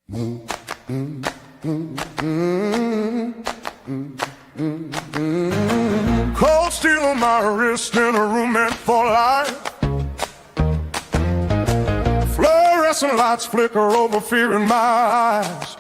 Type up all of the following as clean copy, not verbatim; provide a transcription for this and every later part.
Cold steel on my wrist in a room meant for life. Fluorescent lights flicker over fear in my eyes.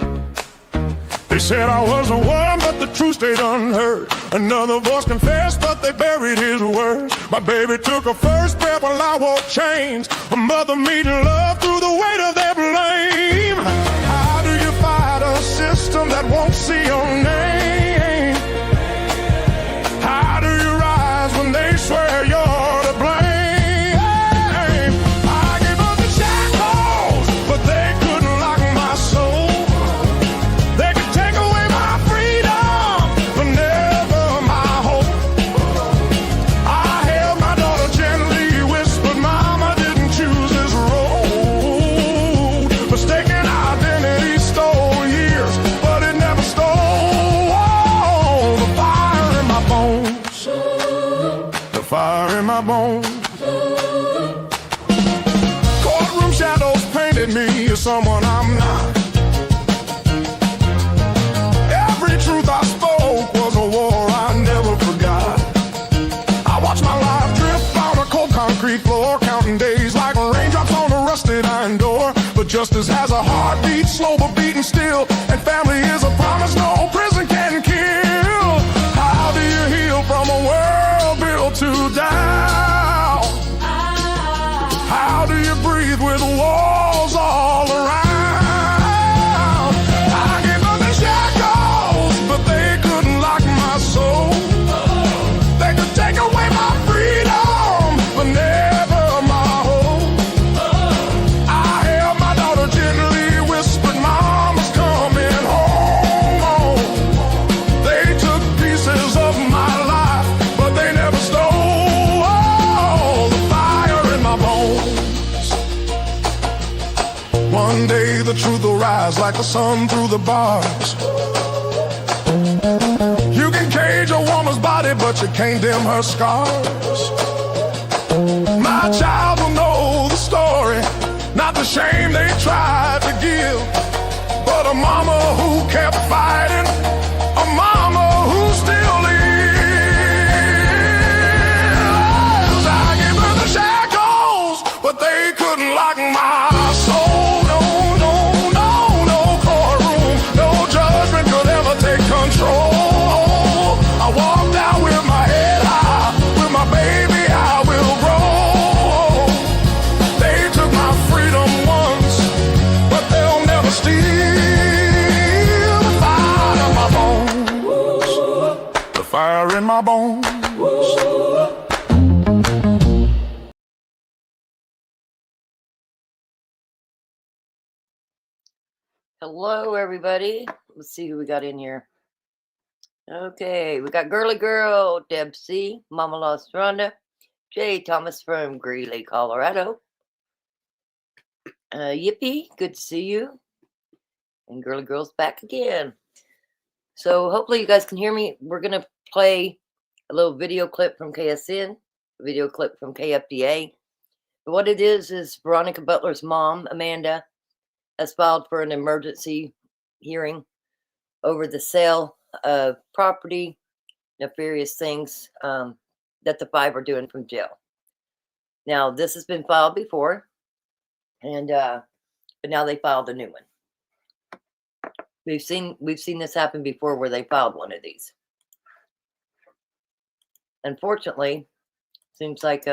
They said I was a worm, but the truth stayed unheard. Another voice confessed, but they buried his words. My baby took her first breath while I wore chains. A mother meeting love through the weight of their blame. How do you fight a system that won't see your name? How do you rise when they swear you're to blame? I gave up the shackles, but they couldn't lock my soul. They could take away my freedom, but never my hope. I held my daughter gently, whispered, Mama didn't choose this road. Mistaken identity stole years, but it never stole the fire in my bones. The fire in my bones. Courtroom shadows painted me as someone I'm not. Every truth I spoke was a war I never forgot. I watched my life drift on a cold concrete floor, counting days like raindrops on a rusted iron door. But justice has a heartbeat, slow but beating still, and family is a promise no prison can kill. How do you heal from a world built to down? How do you breathe with walls all around? I gave up the shackles, but they couldn't lock my soul. They could take away my freedom, but never my hope. I held my daughter gently, whispered, Mama's coming home. They took pieces of my life, but they never stole the fire in my bones. One day the truth will rise like the sun through the bars. You can cage a woman's body, but you can't dim her scars. My child will know the story, not the shame they tried to give, but a mama who kept fighting, a mama who still lives. I gave her the shackles, but they couldn't lock my soul. No, no, no, no courtroom, no judgment could ever take control. I walked out with my head high, with my baby I will grow. They took my freedom once, but they'll never steal the fire in my bones. The fire in my bones. Hello, everybody. Let's see who we got in here. Okay, we got Girly Girl, Deb C, Mama Lost Rhonda, Jay Thomas from Greeley, Colorado. Yippee, good to see you. And Girly Girl's back again. So hopefully you guys can hear me. We're going to play a little video clip from KSN, a video clip from KFDA. But what it is Veronica Butler's mom, Amanda, has filed for an emergency hearing over the sale of property, nefarious things that the five are doing from jail. Now, this has been filed before, and but now they filed a new one. We've seen this happen before where they filed one of these. Unfortunately, seems like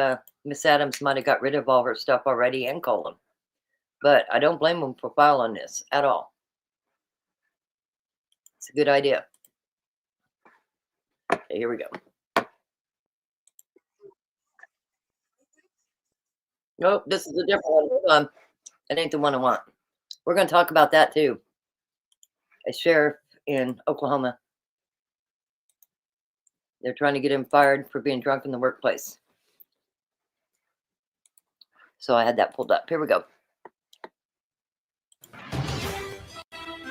Miss Adams might have got rid of all her stuff already and called them. But I don't blame them for filing this at all. It's a good idea. Okay, here we go. Nope, this is a different one. Hold on. That ain't the one I want. We're going to talk about that too. A sheriff in Oklahoma. They're trying to get him fired for being drunk in the workplace. So I had that pulled up. Here we go.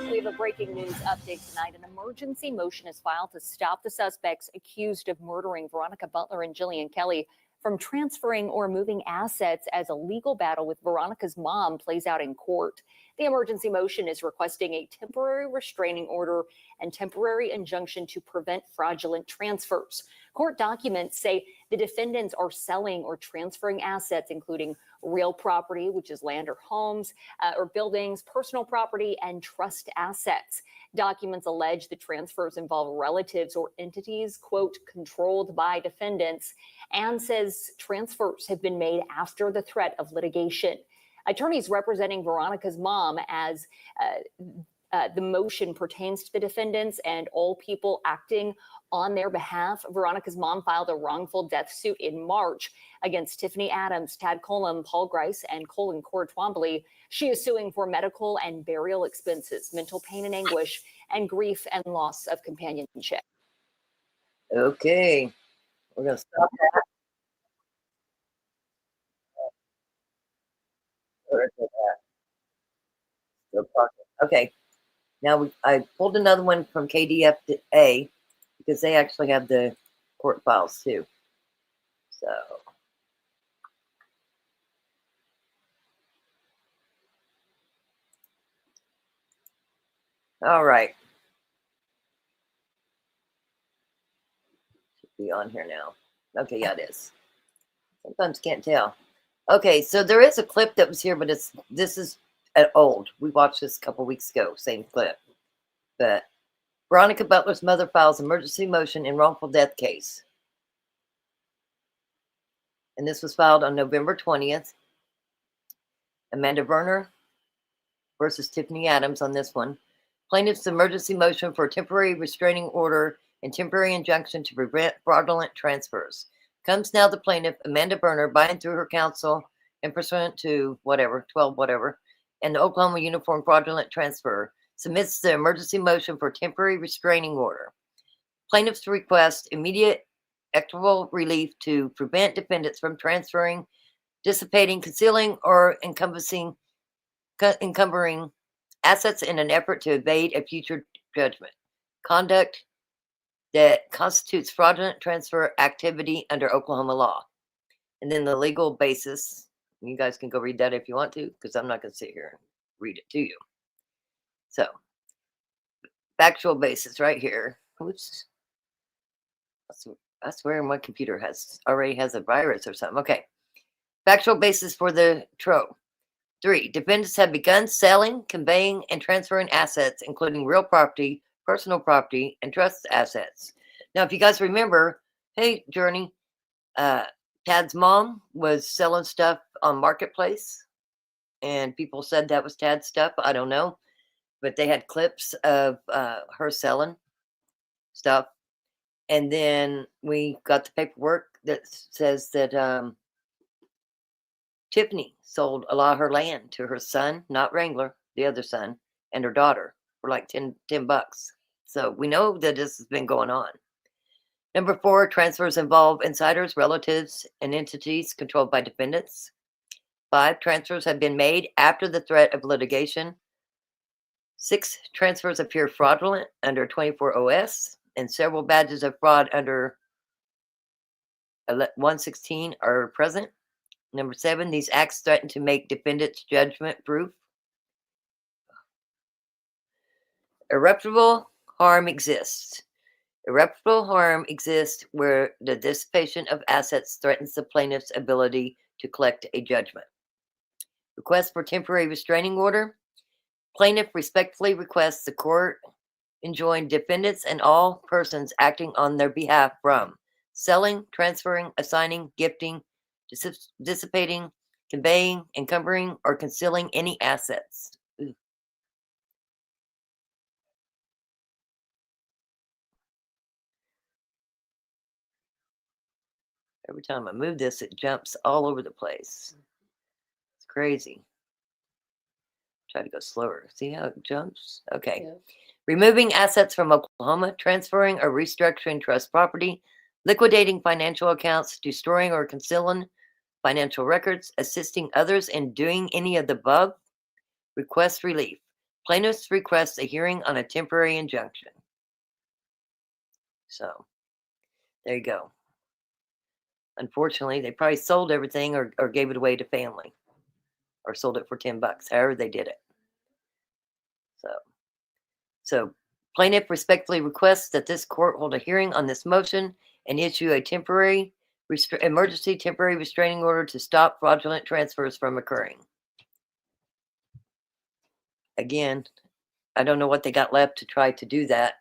We have a breaking news update tonight. An emergency motion is filed to stop the suspects accused of murdering Veronica Butler and Jillian Kelly. from transferring or moving assets as a legal battle with Veronica's mom plays out in court. The emergency motion is requesting a temporary restraining order and temporary injunction to prevent fraudulent transfers. Court documents say the defendants are selling or transferring assets, including real property, which is land or homes, or buildings, personal property, and trust assets. Documents allege the transfers involve relatives or entities, quote, controlled by defendants, and says transfers have been made after the threat of litigation. Attorneys representing Veronica's mom as the motion pertains to the defendants and all people acting on their behalf. Veronica's mom filed a wrongful death suit in March against Tiffany Adams, Tad Colum, Paul Grice, and Colin Cord Twombly. She is suing for medical and burial expenses, mental pain and anguish, and grief and loss of companionship. Okay, we're going to stop that. Okay, now I pulled another one from KDFA because they actually have the court files too. So, all right. Should be on here now. Okay, yeah, it is. Sometimes can't tell. Okay, so there is a clip that was here, but this is old. We watched this a couple weeks ago, same clip. But Veronica Butler's mother files emergency motion in wrongful death case. And this was filed on November 20th. Amanda Werner versus Tiffany Adams on this one. Plaintiff's emergency motion for a temporary restraining order and temporary injunction to prevent fraudulent transfers. Comes now the plaintiff, Amanda Werner, by and through her counsel and pursuant to 12 whatever, and the Oklahoma Uniform Fraudulent Transfer, submits the emergency motion for temporary restraining order. Plaintiffs request immediate equitable relief to prevent defendants from transferring, dissipating, concealing, or encumbering assets in an effort to evade a future judgment. Conduct that constitutes fraudulent transfer activity under Oklahoma law. And then the legal basis, you guys can go read that if you want to, because I'm not going to sit here and read it to you. So, factual basis right here. Oops. I swear my computer already has a virus or something. Okay. Factual basis for the TRO. 3. Defendants have begun selling, conveying, and transferring assets, including real property, personal property, and trust assets. Now, if you guys remember, hey, Journey, Tad's mom was selling stuff on Marketplace, and people said that was Tad's stuff. I don't know, but they had clips of her selling stuff. And then we got the paperwork that says that Tiffany sold a lot of her land to her son, not Wrangler, the other son, and her daughter for like $10. So we know that this has been going on. Number 4, transfers involve insiders, relatives, and entities controlled by defendants. 5, transfers have been made after the threat of litigation. 6, transfers appear fraudulent under 24 OS, and several badges of fraud under 116 are present. Number 7, these acts threaten to make defendants judgment proof. Irreparable harm exists. Irreparable harm exists where the dissipation of assets threatens the plaintiff's ability to collect a judgment. Request for temporary restraining order. Plaintiff respectfully requests the court enjoin defendants and all persons acting on their behalf from selling, transferring, assigning, gifting, dissipating, conveying, encumbering, or concealing any assets. Ooh. Every time I move this, it jumps all over the place. It's crazy. Try to go slower. See how it jumps? Okay. Yeah. Removing assets from Oklahoma, transferring or restructuring trust property, liquidating financial accounts, destroying or concealing financial records, assisting others in doing any of the above. Request relief. Plaintiffs request a hearing on a temporary injunction. So, there you go. Unfortunately, they probably sold everything or gave it away to family or sold it for $10, however they did it. So plaintiff respectfully requests that this court hold a hearing on this motion and issue a temporary emergency temporary restraining order to stop fraudulent transfers from occurring. Again, I don't know what they got left to try to do that,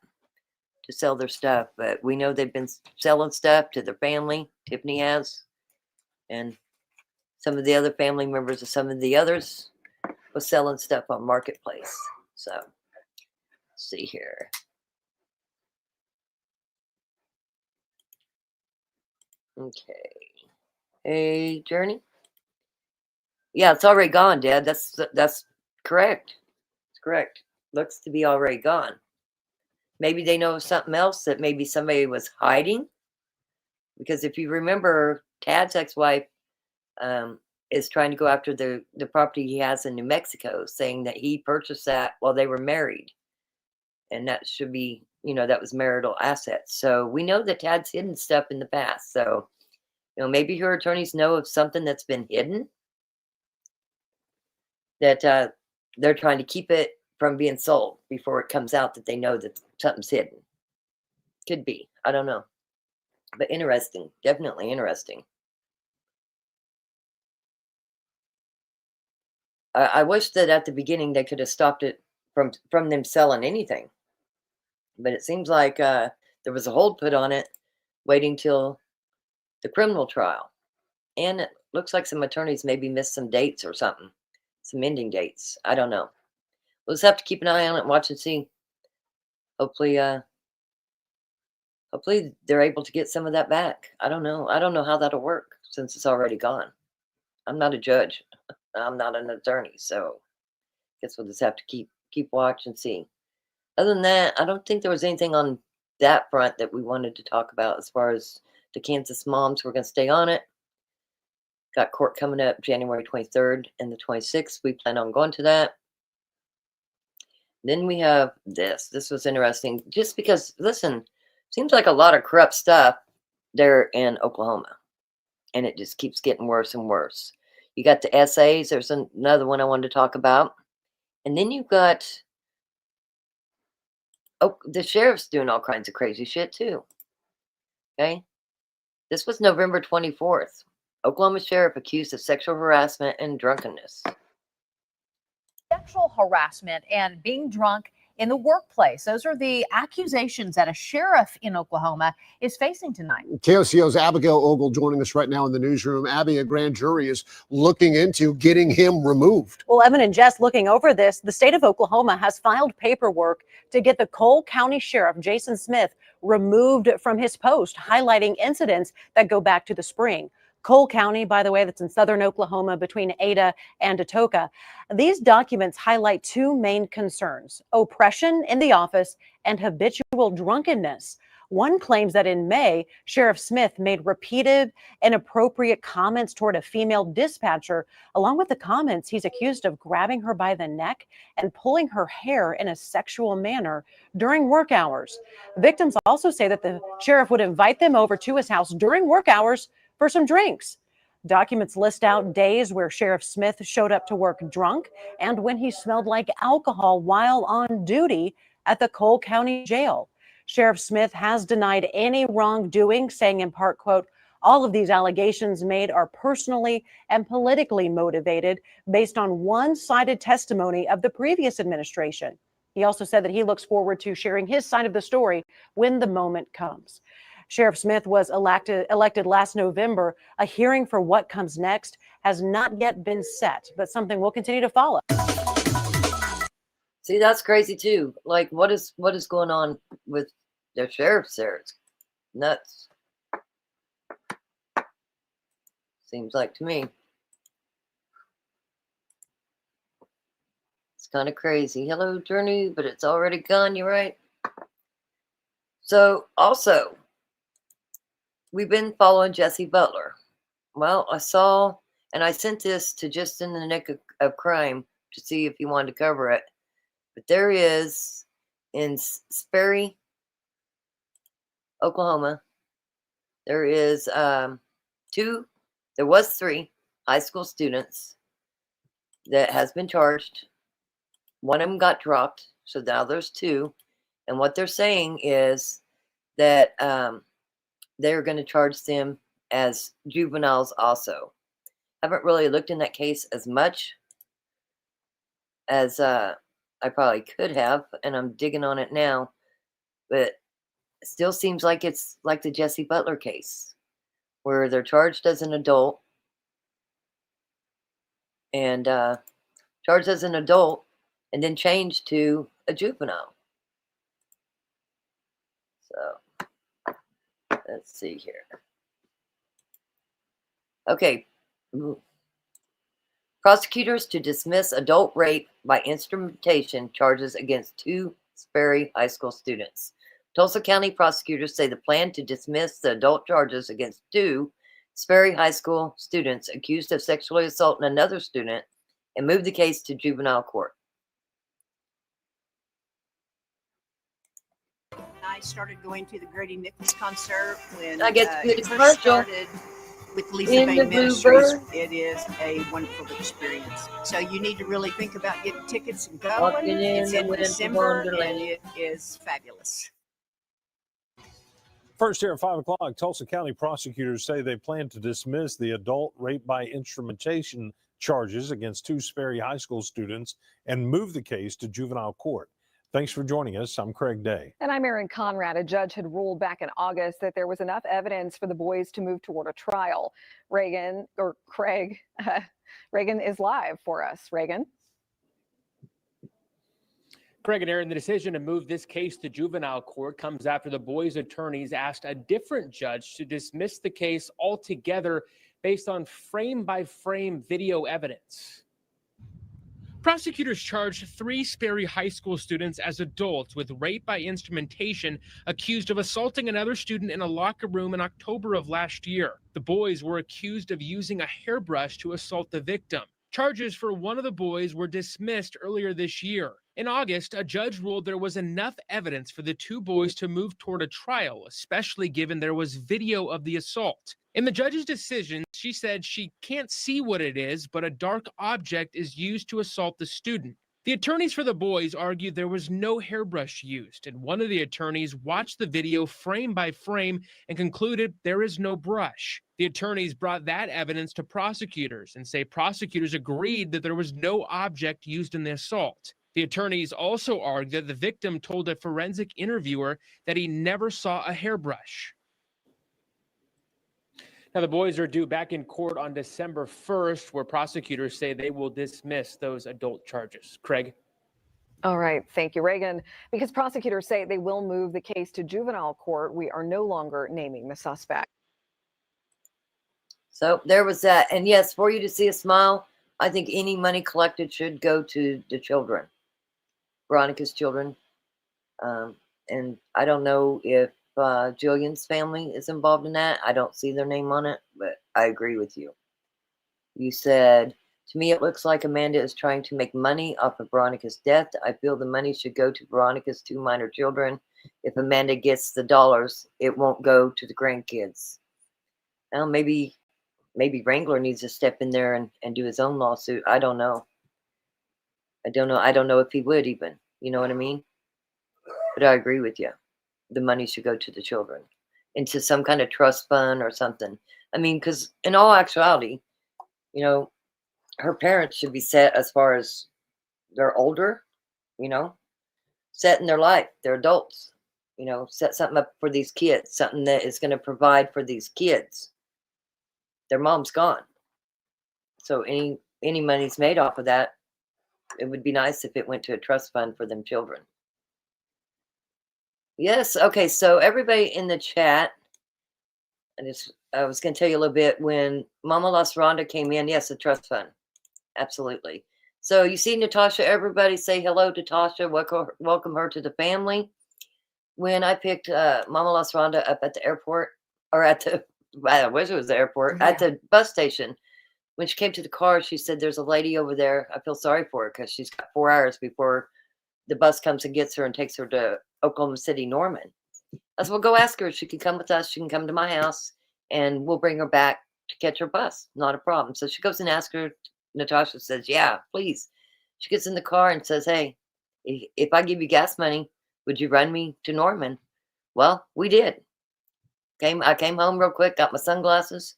to sell their stuff, but we know they've been selling stuff to their family. Tiffany has, and some of the other family members of some of the others was selling stuff on Marketplace. So let's see here. Okay. Hey, Journey. Yeah, it's already gone, Dad. That's correct. It's correct. Looks to be already gone. Maybe they know something else that maybe somebody was hiding. Because if you remember, Tad's ex-wife is trying to go after the property he has in New Mexico, saying that he purchased that while they were married. And that should be, that was marital assets. So we know that Tad's hidden stuff in the past. So, maybe her attorneys know of something that's been hidden, that they're trying to keep it from being sold before it comes out that they know that something's hidden. Could be. I don't know. But interesting. Definitely interesting. I wish that at the beginning they could have stopped it from them selling anything. But it seems like there was a hold put on it, waiting till the criminal trial. And it looks like some attorneys maybe missed some dates or something. Some ending dates. I don't know. We'll just have to keep an eye on it and watch and see. Hopefully they're able to get some of that back. I don't know. I don't know how that'll work since it's already gone. I'm not a judge. I'm not an attorney, so guess we'll just have to keep watch and see. Other than that, I don't think there was anything on that front that we wanted to talk about as far as the Kansas moms. We're going to stay on it. Got court coming up January 23rd and the 26th. We plan on going to that. Then we have this. This was interesting just because, listen, seems like a lot of corrupt stuff there in Oklahoma. And it just keeps getting worse and worse. You got the essays. There's another one I wanted to talk about. And then you've got the sheriff's doing all kinds of crazy shit too. Okay. This was November 24th. Oklahoma sheriff accused of sexual harassment and drunkenness. Sexual harassment and being drunk in the workplace. Those are the accusations that a sheriff in Oklahoma is facing tonight. KOCO's Abigail Ogle joining us right now in the newsroom. Abby, a grand jury is looking into getting him removed. Well, Evan and Jess, looking over this, the state of Oklahoma has filed paperwork to get the Cole County Sheriff, Jason Smith, removed from his post, highlighting incidents that go back to the spring. Cole County, by the way, that's in southern Oklahoma between Ada and Atoka. These documents highlight two main concerns: oppression in the office and habitual drunkenness. One claims that in May, Sheriff Smith made repeated inappropriate comments toward a female dispatcher. Along with the comments, he's accused of grabbing her by the neck and pulling her hair in a sexual manner during work hours. Victims also say that the sheriff would invite them over to his house during work hours for some drinks. Documents list out days where Sheriff Smith showed up to work drunk and when he smelled like alcohol while on duty at the Cole County Jail. Sheriff Smith has denied any wrongdoing, saying in part, quote, "All of these allegations made are personally and politically motivated based on one-sided testimony of the previous administration." He also said that he looks forward to sharing his side of the story when the moment comes. Sheriff Smith was elected last November. A hearing for what comes next has not yet been set, but something we'll continue to follow. See, that's crazy too. Like, what is going on with their sheriffs there? It's nuts. Seems like to me. It's kind of crazy. Hello, Journey, but it's already gone. You're right. So, also, we've been following Jesse Butler. Well, I saw, and I sent this to Just in the Nick of Crime to see if he wanted to cover it. But there is in Sperry, Oklahoma, there is There was 3 high school students that has been charged. One of them got dropped, so now there's 2. And what they're saying is that they're going to charge them as juveniles also. Haven't really looked in that case as much as I probably could have, and I'm digging on it now, but it still seems like it's like the Jesse Butler case, where they're charged as an adult and then changed to a juvenile. So let's see here. Okay. Prosecutors to dismiss adult rape by instrumentation charges against 2 Sperry High School students. Tulsa County prosecutors say the plan to dismiss the adult charges against 2 Sperry High School students accused of sexually assaulting another student and move the case to juvenile court. I started going to the Grady Nichols concert when I guess it first started with Lisa In Bay the Ministries. Bluebird. It is a wonderful experience. So you need to really think about getting tickets and going. Walking in It's the in winter December wonderland. and it is fabulous. First here at 5 o'clock, Tulsa County prosecutors say they plan to dismiss the adult rape by instrumentation charges against 2 Sperry High School students and move the case to juvenile court. Thanks for joining us. I'm Craig Day. And I'm Erin Conrad. A judge had ruled back in August that there was enough evidence for the boys to move toward a Craig Reagan is live for us. Reagan. Craig and Aaron, the decision to move this case to juvenile court comes after the boys' attorneys asked a different judge to dismiss the case altogether based on frame-by-frame video evidence. Prosecutors charged 3 Sperry High School students as adults with rape by instrumentation, accused of assaulting another student in a locker room in October of last year. The boys were accused of using a hairbrush to assault the victim. Charges for one of the boys were dismissed earlier this year. In August, a judge ruled there was enough evidence for the 2 boys to move toward a trial, especially given there was video of the assault. In the judge's decision, she said she can't see what it is, but a dark object is used to assault the student. The attorneys for the boys argued there was no hairbrush used, and one of the attorneys watched the video frame by frame and concluded there is no brush. The attorneys brought that evidence to prosecutors and say prosecutors agreed that there was no object used in the assault. The attorneys also argued that the victim told a forensic interviewer that he never saw a hairbrush. Now, the boys are due back in court on December 1st, where prosecutors say they will dismiss those adult charges. Craig? All right. Thank you, Reagan. Because prosecutors say they will move the case to juvenile court, we are no longer naming the suspect. So there was that. And yes, for you to see a smile, I think any money collected should go to the children, Veronica's children. And I don't know if Jillian's family is involved in that. I don't see their name on it, but I agree with you. You said, to me, it looks like Amanda is trying to make money off of Veronica's death. I feel the money should go to Veronica's 2 minor children. If Amanda gets the dollars, it won't go to the grandkids. Well, maybe Wrangler needs to step in there and do his own lawsuit. I don't know. I don't know if he would even. You know what I mean? But I agree with you. The money should go to the children, into some kind of trust fund or something. I mean, because in all actuality, you know, her parents should be set as far as they're older, you know, set in their life. They're adults, you know, set something up for these kids, something that is going to provide for these kids. Their mom's gone. So any money's made off of that, it would be nice if it went to a trust fund for them children. Yes. Okay. So everybody in the chat, I was going to tell you a little bit when Mama Lost Rhonda came in. Yes, a trust fund. Absolutely. So you see Natasha, everybody say hello to Tasha. Welcome her to the family. When I picked Mama Lost Rhonda up at the airport, or I wish it was the airport, at the bus station, when she came to the car, she said, there's a lady over there. I feel sorry for her because she's got 4 hours before the bus comes and gets her and takes her to Oklahoma City, Norman. I said, well, go ask her if she can come with us. She can come to my house and we'll bring her back to catch her bus. Not a problem. So she goes and asks her. Natasha says, yeah, please. She gets in the car and says, hey, if I give you gas money, would you run me to Norman? Well, we did. I came home real quick, got my sunglasses,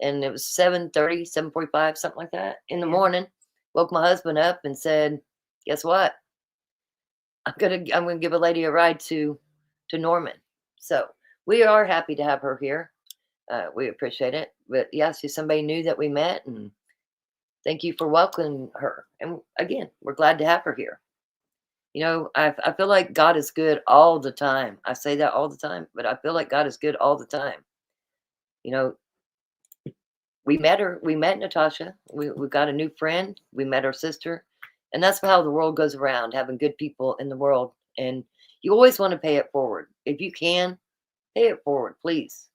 and it was 7:30, 7:45, something like that in the morning. Woke my husband up and said, guess what? I'm gonna give a lady a ride to Norman. So we are happy to have her here. We appreciate it. But yeah, she's somebody new that we met, and thank you for welcoming her. And again, we're glad to have her here. You know, I feel like God is good all the time. I say that all the time, but I feel like God is good all the time. You know, we met her. We met Natasha. We got a new friend. We met her sister. And that's how the world goes around, having good people in the world. And you always want to pay it forward. If you can, pay it forward, please.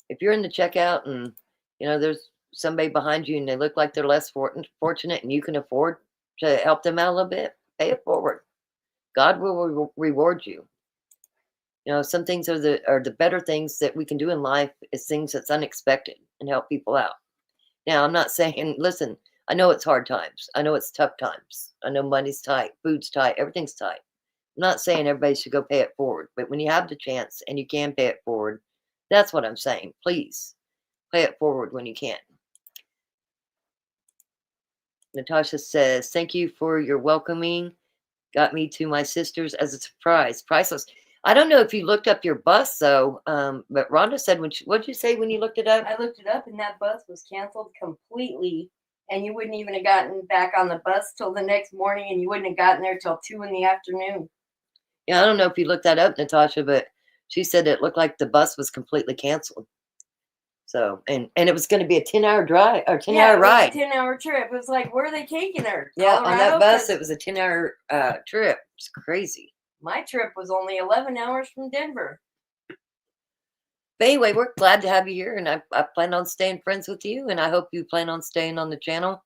If you're in the checkout and, you know, there's somebody behind you and they look like they're less fortunate and you can afford to help them out a little bit, pay it forward. God will reward you. You know, some things are the better things that we can do in life is things that's unexpected and help people out. Now, I'm not saying, listen, I know it's hard times. I know it's tough times. I know money's tight, food's tight, everything's tight. I'm not saying everybody should go pay it forward, but when you have the chance and you can pay it forward, that's what I'm saying. Please pay it forward when you can. Natasha says, thank you for your welcoming. Got me to my sisters as a surprise. Priceless. I don't know if you looked up your bus, though, but Rhonda said, what'd you say when you looked it up? I looked it up, and that bus was canceled completely, and you wouldn't even have gotten back on the bus till the next morning, and you wouldn't have gotten there till 2 in the afternoon. Yeah, I don't know if you looked that up, Natasha, but she said it looked like the bus was completely canceled. So, and it was going to be a 10-hour drive or 10-hour ride. 10-hour trip. It was like, where are they taking her? Yeah, Colorado? on that bus, it was a 10-hour trip. It's crazy. My trip was only 11 hours from Denver. But anyway, we're glad to have you here, and I plan on staying friends with you, and I hope you plan on staying on the channel.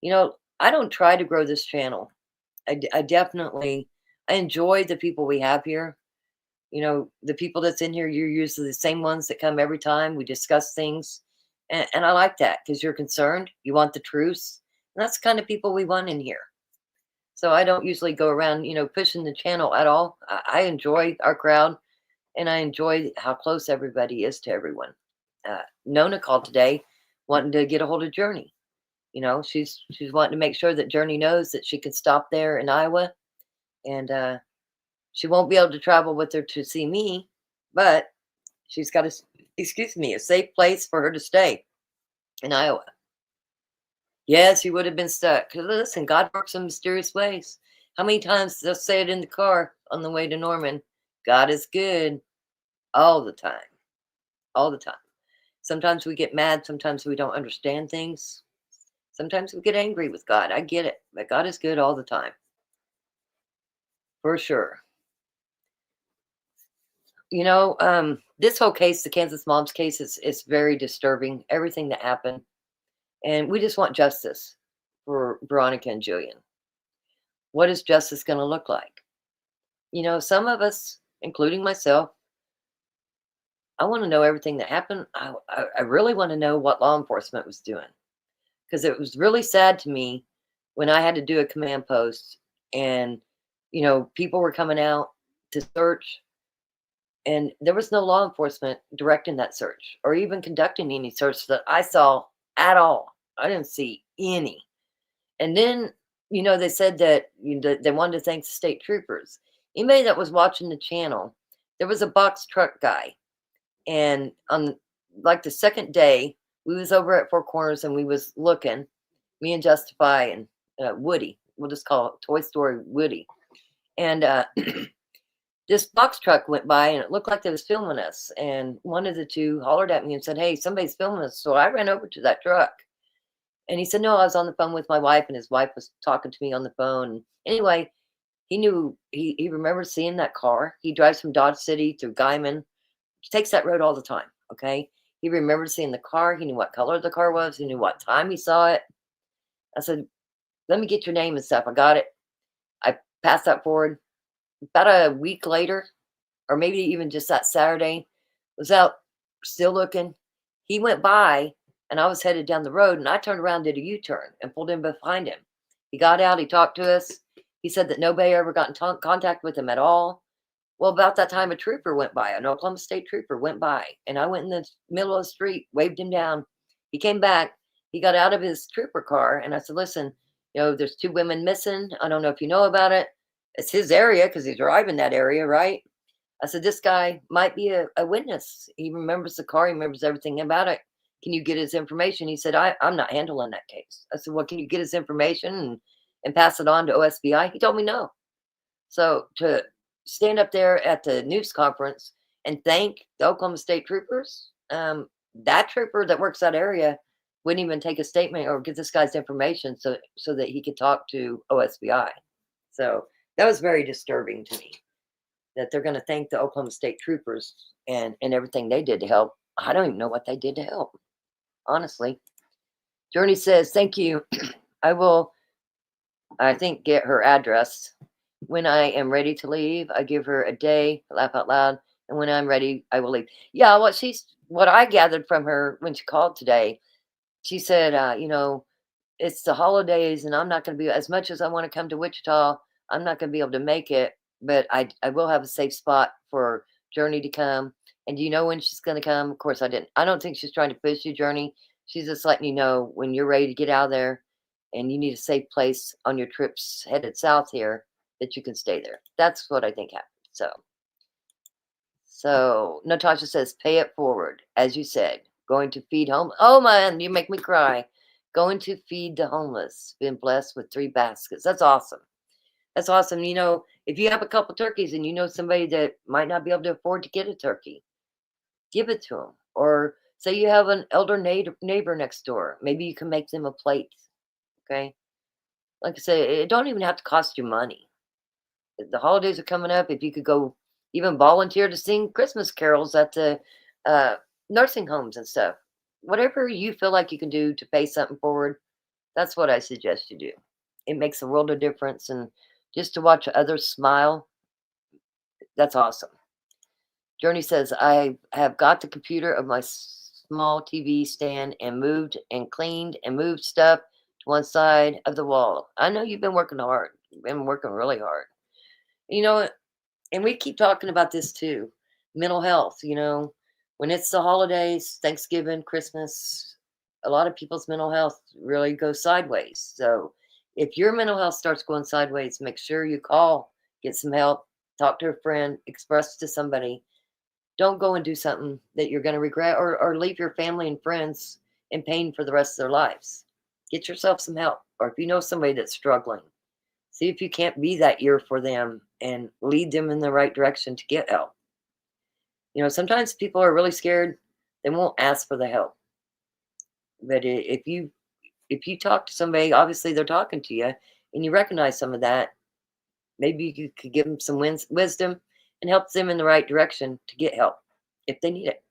You know, I don't try to grow this channel. I definitely, I enjoy the people we have here. You know, the people that's in here, you're usually the same ones that come every time. We discuss things, and I like that because you're concerned. You want the truth, and that's the kind of people we want in here. So I don't usually go around, you know, pushing the channel at all. I enjoy our crowd, and I enjoy how close everybody is to everyone. Nona called today wanting to get a hold of Journey. You know, she's wanting to make sure that Journey knows that she can stop there in Iowa, and she won't be able to travel with her to see me, but she's got a safe place for her to stay in Iowa. Yes, he would have been stuck. 'Cause listen, God works in mysterious ways. How many times they'll say it in the car on the way to Norman? God is good all the time. All the time. Sometimes we get mad. Sometimes we don't understand things. Sometimes we get angry with God. I get it. But God is good all the time. For sure. You know, this whole case, the Kansas Mom's case, is very disturbing. Everything that happened. And we just want justice for Veronica and Julian. What is justice going to look like? You know, some of us, including myself, I want to know everything that happened. I really want to know what law enforcement was doing. Because it was really sad to me when I had to do a command post and, you know, people were coming out to search and there was no law enforcement directing that search or even conducting any search that I saw at all. I didn't see any. And then, you know, they said that they wanted to thank the state troopers. Anybody that was watching the channel, there was a box truck guy. And on like the second day, we was over at Four Corners and we was looking, me and Justify and Woody. We'll just call it Toy Story Woody. And this box truck went by and it looked like they was filming us. And one of the two hollered at me and said, hey, somebody's filming us. So I ran over to that truck. And he said, no, I was on the phone with my wife and his wife was talking to me on the phone. Anyway, he knew, he remembered seeing that car. He drives from Dodge City through Guyman. He takes that road all the time, okay? He remembered seeing the car. He knew what color the car was. He knew what time he saw it. I said, let me get your name and stuff. I got it. I passed that forward. About a week later, or maybe even just that Saturday, was out still looking. He went by and I was headed down the road, and I turned around, did a U-turn, and pulled in behind him. He got out. He talked to us. He said that nobody ever got in contact with him at all. Well, about that time, a trooper went by, an Oklahoma State trooper went by, and I went in the middle of the street, waved him down. He came back. He got out of his trooper car, and I said, listen, there's 2 women missing. I don't know if you know about it. It's his area because he's driving that area, right? I said, this guy might be a witness. He remembers the car. He remembers everything about it. Can you get his information? He said, I'm not handling that case. I said, well, can you get his information and pass it on to OSBI? He told me no. So to stand up there at the news conference and thank the Oklahoma State troopers, that trooper that works that area wouldn't even take a statement or get this guy's information so that he could talk to OSBI. So that was very disturbing to me, that they're going to thank the Oklahoma State troopers and everything they did to help. I don't even know what they did to help, honestly. Journey says, thank you. I will, I think, get her address. When I am ready to leave, I give her a day, laugh out loud, and when I'm ready, I will leave. Yeah, what I gathered from her when she called today, she said, it's the holidays, and I'm not going to be, as much as I want to come to Wichita, I'm not going to be able to make it, but I will have a safe spot for Journey to come. And do you know when she's going to come? Of course, I didn't. I don't think she's trying to push you, Journey. She's just letting you know when you're ready to get out of there and you need a safe place on your trips headed south here, that you can stay there. That's what I think happened. So Natasha says, pay it forward. As you said, going to feed home. Oh man, you make me cry. Going to feed the homeless. Been blessed with 3 baskets. That's awesome. That's awesome. If you have a couple turkeys and you know somebody that might not be able to afford to get a turkey, give it to them. Or say you have an elder neighbor next door. Maybe you can make them a plate. Okay. Like I say, it don't even have to cost you money. The holidays are coming up. If you could go even volunteer to sing Christmas carols at the nursing homes and stuff, whatever you feel like you can do to pay something forward, that's what I suggest you do. It makes a world of difference. And just to watch others smile, that's awesome. Journey says, I have got the computer of my small TV stand and moved and cleaned and moved stuff to one side of the wall. I know you've been working hard. You've been working really hard. And we keep talking about this too. Mental health, when it's the holidays, Thanksgiving, Christmas, a lot of people's mental health really goes sideways. So if your mental health starts going sideways, make sure you call, get some help, talk to a friend, express to somebody. Don't go and do something that you're going to regret or leave your family and friends in pain for the rest of their lives. Get yourself some help. Or if you know somebody that's struggling, see if you can't be that ear for them and lead them in the right direction to get help. Sometimes people are really scared. They won't ask for the help. But if you talk to somebody, obviously they're talking to you, and you recognize some of that, maybe you could give them some wisdom and help them in the right direction to get help if they need it.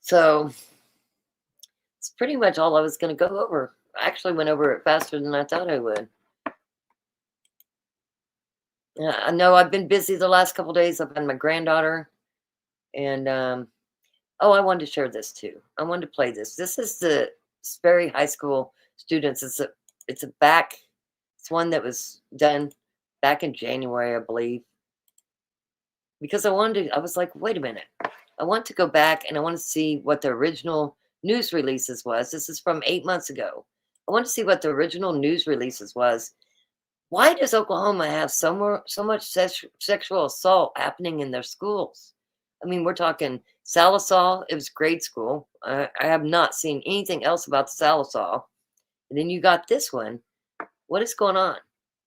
So it's pretty much all I was going to go over. I actually went over it faster than I thought I would. I know I've been busy the last couple of days. I've had my granddaughter, and I wanted to share this too. I wanted to play this. This is the Sperry High School students. It's one that was done back in January, I believe. Because I was like, wait a minute. I want to go back and I want to see what the original news releases was. This is from 8 months ago. I want to see what the original news releases was. Why does Oklahoma have so much sexual assault happening in their schools? I mean, we're talking Sallisaw. It was grade school. I have not seen anything else about the Sallisaw. And then you got this one. What is going on?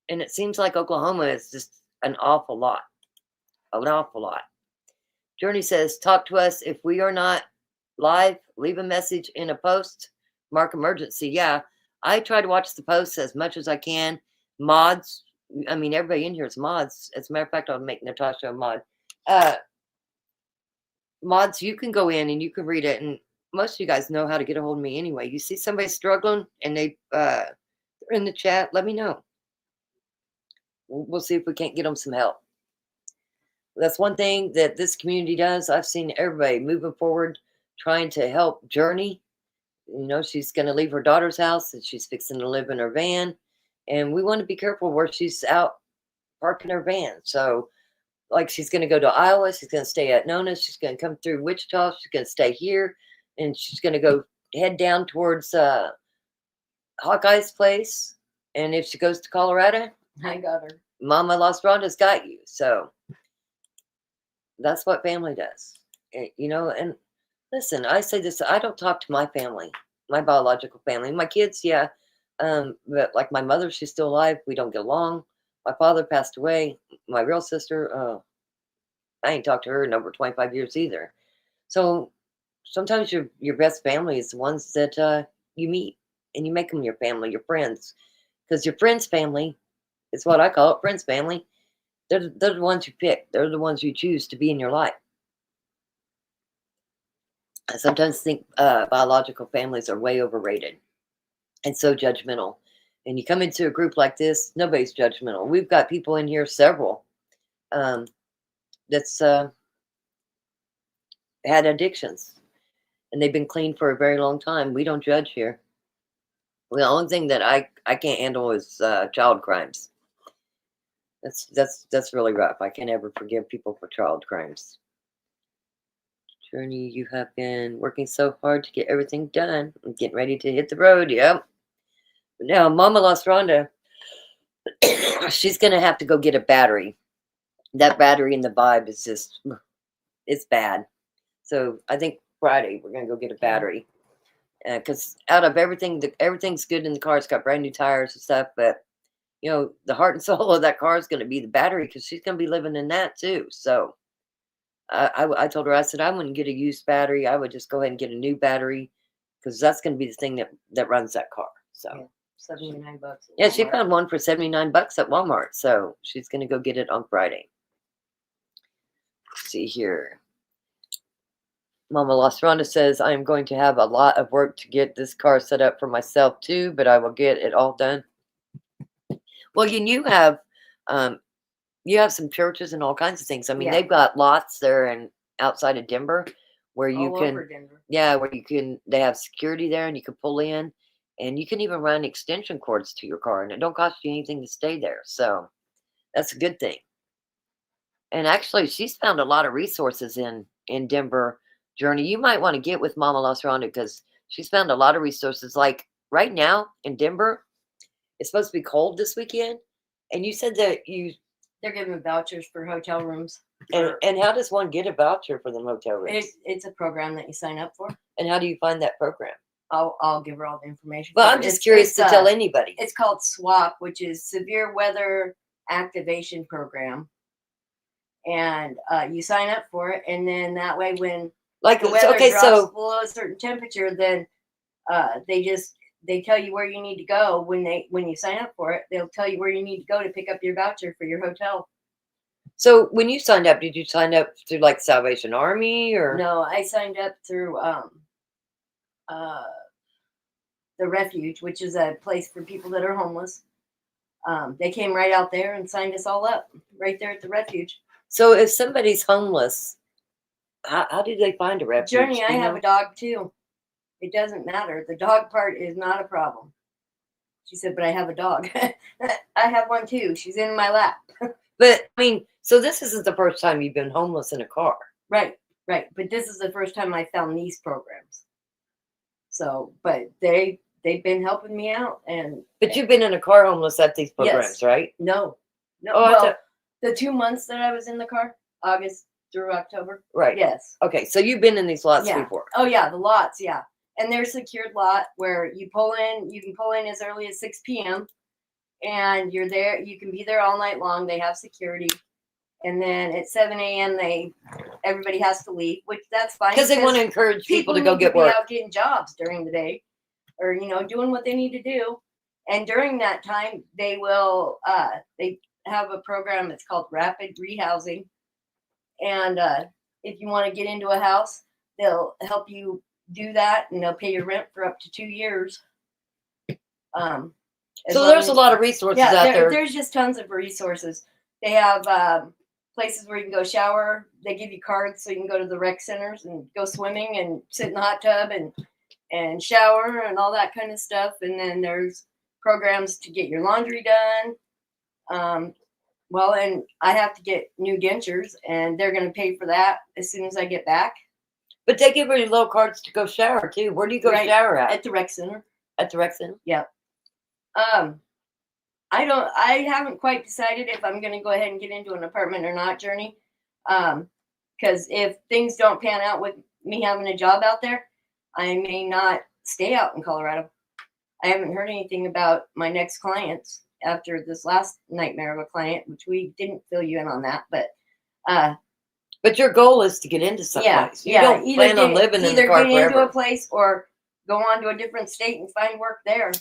And it seems like Oklahoma is just an awful lot. An awful lot. Journey says, talk to us. If we are not live, leave a message in a post. Mark emergency. Yeah, I try to watch the posts as much as I can. Mods. I mean, everybody in here is mods. As a matter of fact, I'll make Natasha a mod. Mods, you can go in and you can read it. And most of you guys know how to get a hold of me anyway. You see somebody struggling and they're in the chat, let me know. We'll see if we can't get them some help. That's one thing that this community does. I've seen everybody moving forward, trying to help Journey. You know, she's going to leave her daughter's house and she's fixing to live in her van. And we want to be careful where she's out parking her van. So, like, she's going to go to Iowa. She's going to stay at Nona's. She's going to come through Wichita. She's going to stay here. And she's going to go head down towards Hawkeye's place. And if she goes to Colorado, I got her. Mama Lost Rhonda's got you. So that's what family does. You know, and listen, I say this, I don't talk to my family, my biological family. My kids, yeah. But like my mother, she's still alive. We don't get along. My father passed away. My real sister, I ain't talked to her in over 25 years either. So sometimes your best family is the ones that you meet and you make them your family, your friends. Because your friends' family is what I call it, friends' family. They're the ones you pick. They're the ones you choose to be in your life. I sometimes think biological families are way overrated and so judgmental. And you come into a group like this, nobody's judgmental. We've got people in here, several, that's had addictions. And they've been clean for a very long time. We don't judge here. The only thing that I can't handle is child crimes. That's really rough. I can't ever forgive people for child crimes. Journey, you have been working so hard to get everything done. I'm getting ready to hit the road. Yep. Now, Mama Lost Rhonda, she's going to have to go get a battery. That battery in the Vibe is just, it's bad. So I think Friday we're going to go get a battery. Because out of everything, everything's good in the car. It's got brand new tires and stuff. But, you know, the heart and soul of that car is going to be the battery because she's going to be living in that too. So I told her, I said, I wouldn't get a used battery. I would just go ahead and get a new battery because that's going to be the thing that runs that car. So Yeah, $79. yeah, she found one for $79 at Walmart. So she's going to go get it on Friday. Let's see here. Mama Lost Rhonda says, I am going to have a lot of work to get this car set up for myself too, but I will get it all done. Well, you have some churches and all kinds of things. I mean, Yeah. they've got lots there and outside of Denver where you All can, over Denver. yeah, where you can, they have security there and you can pull in and you can even run extension cords to your car and it don't cost you anything to stay there. So that's a good thing. And actually, she's found a lot of resources in Denver. Journey, you might want to get with Mama Lost Rhonda because she's found a lot of resources. Like right now in Denver, it's supposed to be cold this weekend. And you said that They're giving vouchers for hotel rooms. and how does one get a voucher for the hotel rooms? It's a program that you sign up for. And how do you find that program? I'll give her all the information. Well, for I'm it. just curious to tell anybody. It's called SWAP, which is Severe Weather Activation Program. And you sign up for it, and then that way when Like, the weather okay, drops so below a certain temperature, then they tell you where you need to go when you sign up for it. They'll tell you where you need to go to pick up your voucher for your hotel. so when you signed up, did you sign up through like Salvation Army or No, I signed up through the Refuge, which is a place for people that are homeless. They came right out there and signed us all up right there at the Refuge. So if somebody's homeless, how do they find a refuge? Journey, I Do you have know? a dog too. It doesn't matter. The dog part is not a problem. She said, but I have a dog. I have one too. She's in my lap. But I mean, so this isn't the first time you've been homeless in a car. Right. But this is the first time I found these programs. So, but they've been helping me out. And But you've been in a car homeless at these programs, Yes. right? no. Oh, I Well, thought- the 2 months that I was in the car, August through October. Right. Yes. Okay, so you've been in these lots Yeah. before. Oh yeah, the lots, yeah. And they're secured lot where you can pull in as early as 6 p.m. and you're there, you can be there all night long. They have security. And then at 7 a.m. everybody has to leave, which that's fine. Because they want to encourage people to go need get be work. out getting jobs during the day or doing what they need to do. And during that time they will they have a program, it's called Rapid Rehousing. And if you want to get into a house, they'll help you do that and they'll pay your rent for up to 2 years. So there's a lot of resources out there. There's just tons of resources. They have places where you can go shower. They give you cards so you can go to the rec centers and go swimming and sit in the hot tub and shower and all that kind of stuff. And then there's programs to get your laundry done. Well, and I have to get new dentures, and they're going to pay for that as soon as I get back. But they give you little cards to go shower too. Where do you go shower at? At the rec center. At the rec center? Yep. I haven't quite decided if I'm going to go ahead and get into an apartment or not, Journey. Because if things don't pan out with me having a job out there, I may not stay out in Colorado. I haven't heard anything about my next clients after this last nightmare of a client, which we didn't fill you in on that, but your goal is to get into someplace. You don't plan on living in the car either get into forever. a place or go on to a different state and find work there.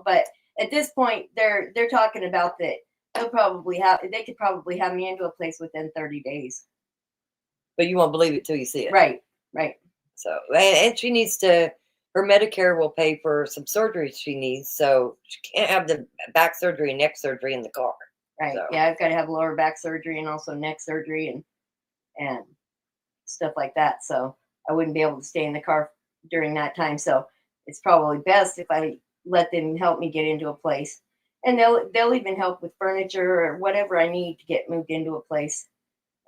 But at this point, they're talking about that they could probably have me into a place within 30 days. But you won't believe it till you see it. Right. So, and she needs to, her Medicare will pay for some surgeries she needs. So she can't have the back surgery and neck surgery in the car. Right. So. Yeah, I've got to have lower back surgery and also neck surgery and stuff like that. So I wouldn't be able to stay in the car during that time. So it's probably best if I let them help me get into a place. And they'll even help with furniture or whatever I need to get moved into a place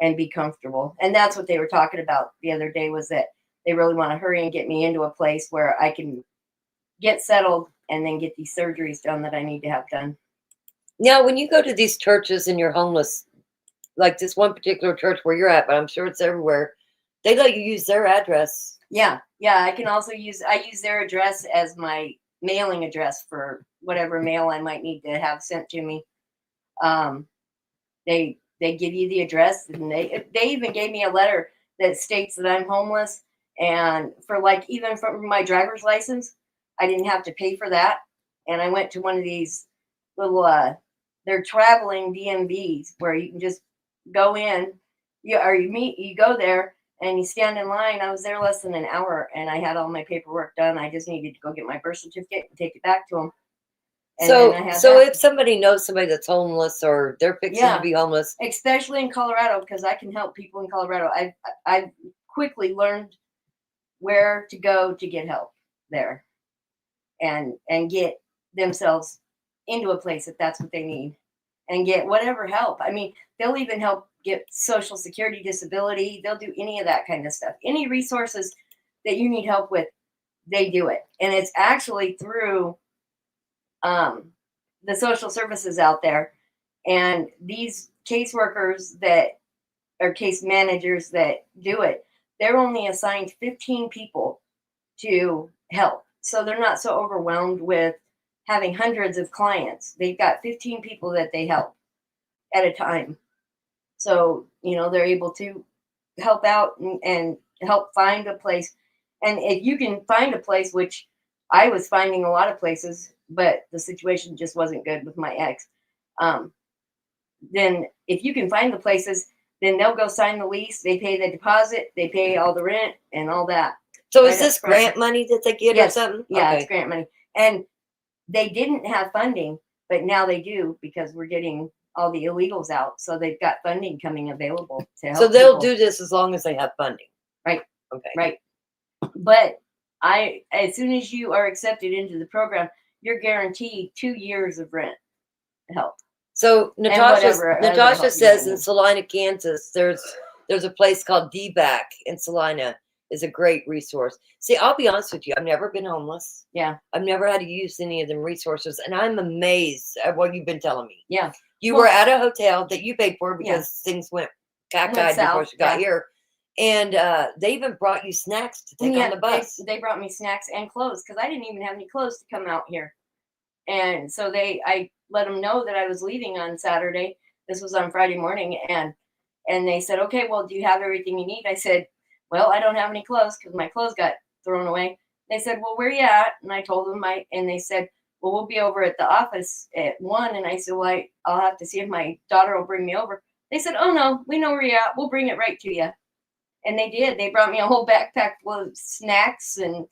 and be comfortable. And that's what they were talking about the other day, was that they really want to hurry and get me into a place where I can get settled and then get these surgeries done that I need to have done. Now, when you go to these churches and you're homeless, like this one particular church where you're at, but I'm sure it's everywhere, they let you use their address. Yeah. I can also use their address as my mailing address for whatever mail I might need to have sent to me. They give you the address, and they even gave me a letter that states that I'm homeless. And for even from my driver's license, I didn't have to pay for that. And I went to one of these little, they're traveling DMVs where you can just go in, you go there and you stand in line. I was there less than an hour and I had all my paperwork done. I just needed to go get my birth certificate and take it back to them. And so if somebody knows somebody that's homeless or they're fixing to be homeless, especially in Colorado, because I can help people in Colorado, I've quickly learned where to go to get help there and get themselves into a place if that's what they need and get whatever help. I mean, they'll even help get Social Security, disability. They'll do any of that kind of stuff. Any resources that you need help with, they do it. And it's actually through the social services out there. And these caseworkers that are case managers that do it, they're only assigned 15 people to help. So they're not so overwhelmed with having hundreds of clients. They've got 15 people that they help at a time. So, they're able to help out and help find a place. And if you can find a place, which I was finding a lot of places, but the situation just wasn't good with my ex, then if you can find the places, then they'll go sign the lease. They pay the deposit. They pay all the rent and all that. So is this grant money that they get or something? Yeah, it's grant money. And they didn't have funding, but now they do because we're getting all the illegals out. So they've got funding coming available to help. So they'll do this as long as they have funding. Right. Okay. Right. But as soon as you are accepted into the program, you're guaranteed 2 years of rent help. So Natasha says in need. Salina, Kansas, there's a place called DBAC in Salina. Is a great resource. See, I'll be honest with you. I've never been homeless. Yeah. I've never had to use any of them resources. And I'm amazed at what you've been telling me. Yeah. You were at a hotel that you paid for because things went cockeyed before you got here. And they even brought you snacks to take on the bus. They brought me snacks and clothes because I didn't even have any clothes to come out here. And so I let them know that I was leaving on Saturday. This was on Friday morning. And they said, okay, well, do you have everything you need? I said, well, I don't have any clothes because my clothes got thrown away. They said, well, where are you at? And I told them and they said, well, we'll be over at the office at 1. And I said, well, I'll have to see if my daughter will bring me over. They said, oh, no, we know where you're at. We'll bring it right to you. And they did. They brought me a whole backpack full of snacks and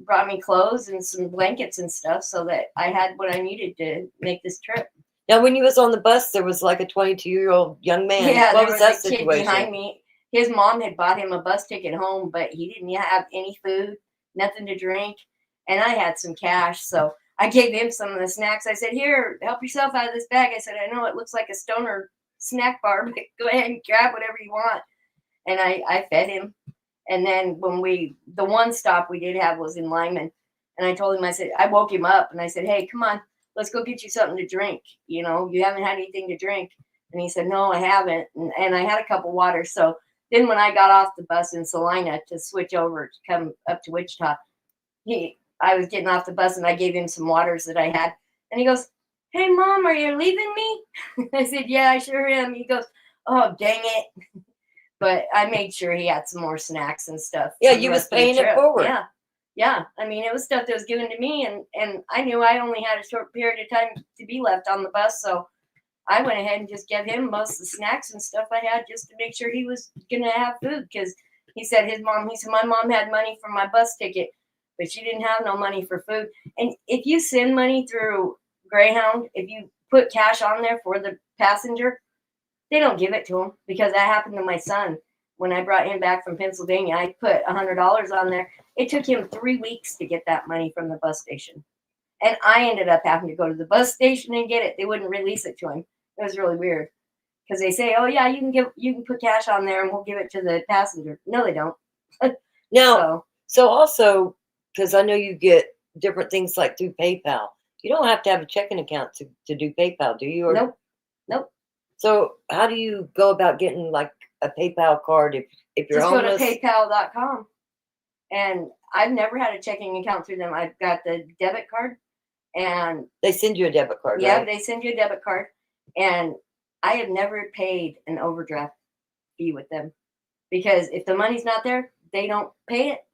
brought me clothes and some blankets and stuff so that I had what I needed to make this trip. Now, when you was on the bus, there was like a 22-year-old young man. Yeah, What there was was that a kid situation? behind me. His mom had bought him a bus ticket home, but he didn't have any food, nothing to drink, and I had some cash, so I gave him some of the snacks. I said, "Here, help yourself out of this bag." I said, "I know it looks like a stoner snack bar, but go ahead and grab whatever you want." And I fed him. And then the one stop we did have was in Lyman, and I told him, I woke him up and I said, "Hey, come on, let's go get you something to drink. You know, you haven't had anything to drink." And he said, "No, I haven't." And I had a cup of water. So then when I got off the bus in Salina to switch over to come up to Wichita, I was getting off the bus and I gave him some waters that I had. And he goes, "Hey, Mom, are you leaving me?" I said, "Yeah, I sure am." He goes, "Oh, dang it." But I made sure he had some more snacks and stuff. Yeah, for the you was rest of the paying it trip. forward. Yeah. Yeah. I mean, it was stuff that was given to me, and I knew I only had a short period of time to be left on the bus. So I went ahead and just gave him most of the snacks and stuff I had just to make sure he was going to have food. Because he said, my mom had money for my bus ticket, but she didn't have no money for food. And if you send money through Greyhound, if you put cash on there for the passenger, they don't give it to him, because that happened to my son. When I brought him back from Pennsylvania, I put $100 on there. It took him 3 weeks to get that money from the bus station. And I ended up having to go to the bus station and get it. They wouldn't release it to him. It was really weird, because they say, "Oh yeah, you can put cash on there and we'll give it to the passenger." No, they don't. Now, so also, because I know you get different things like through PayPal. You don't have to have a checking account to do PayPal, do you? Or, Nope. So how do you go about getting like a PayPal card if you're Just homeless? go to PayPal.com. And I've never had a checking account through them. I've got the debit card, and They send you a debit card, yeah, right? they send you a debit card. And I have never paid an overdraft fee with them, because if the money's not there, they don't pay it,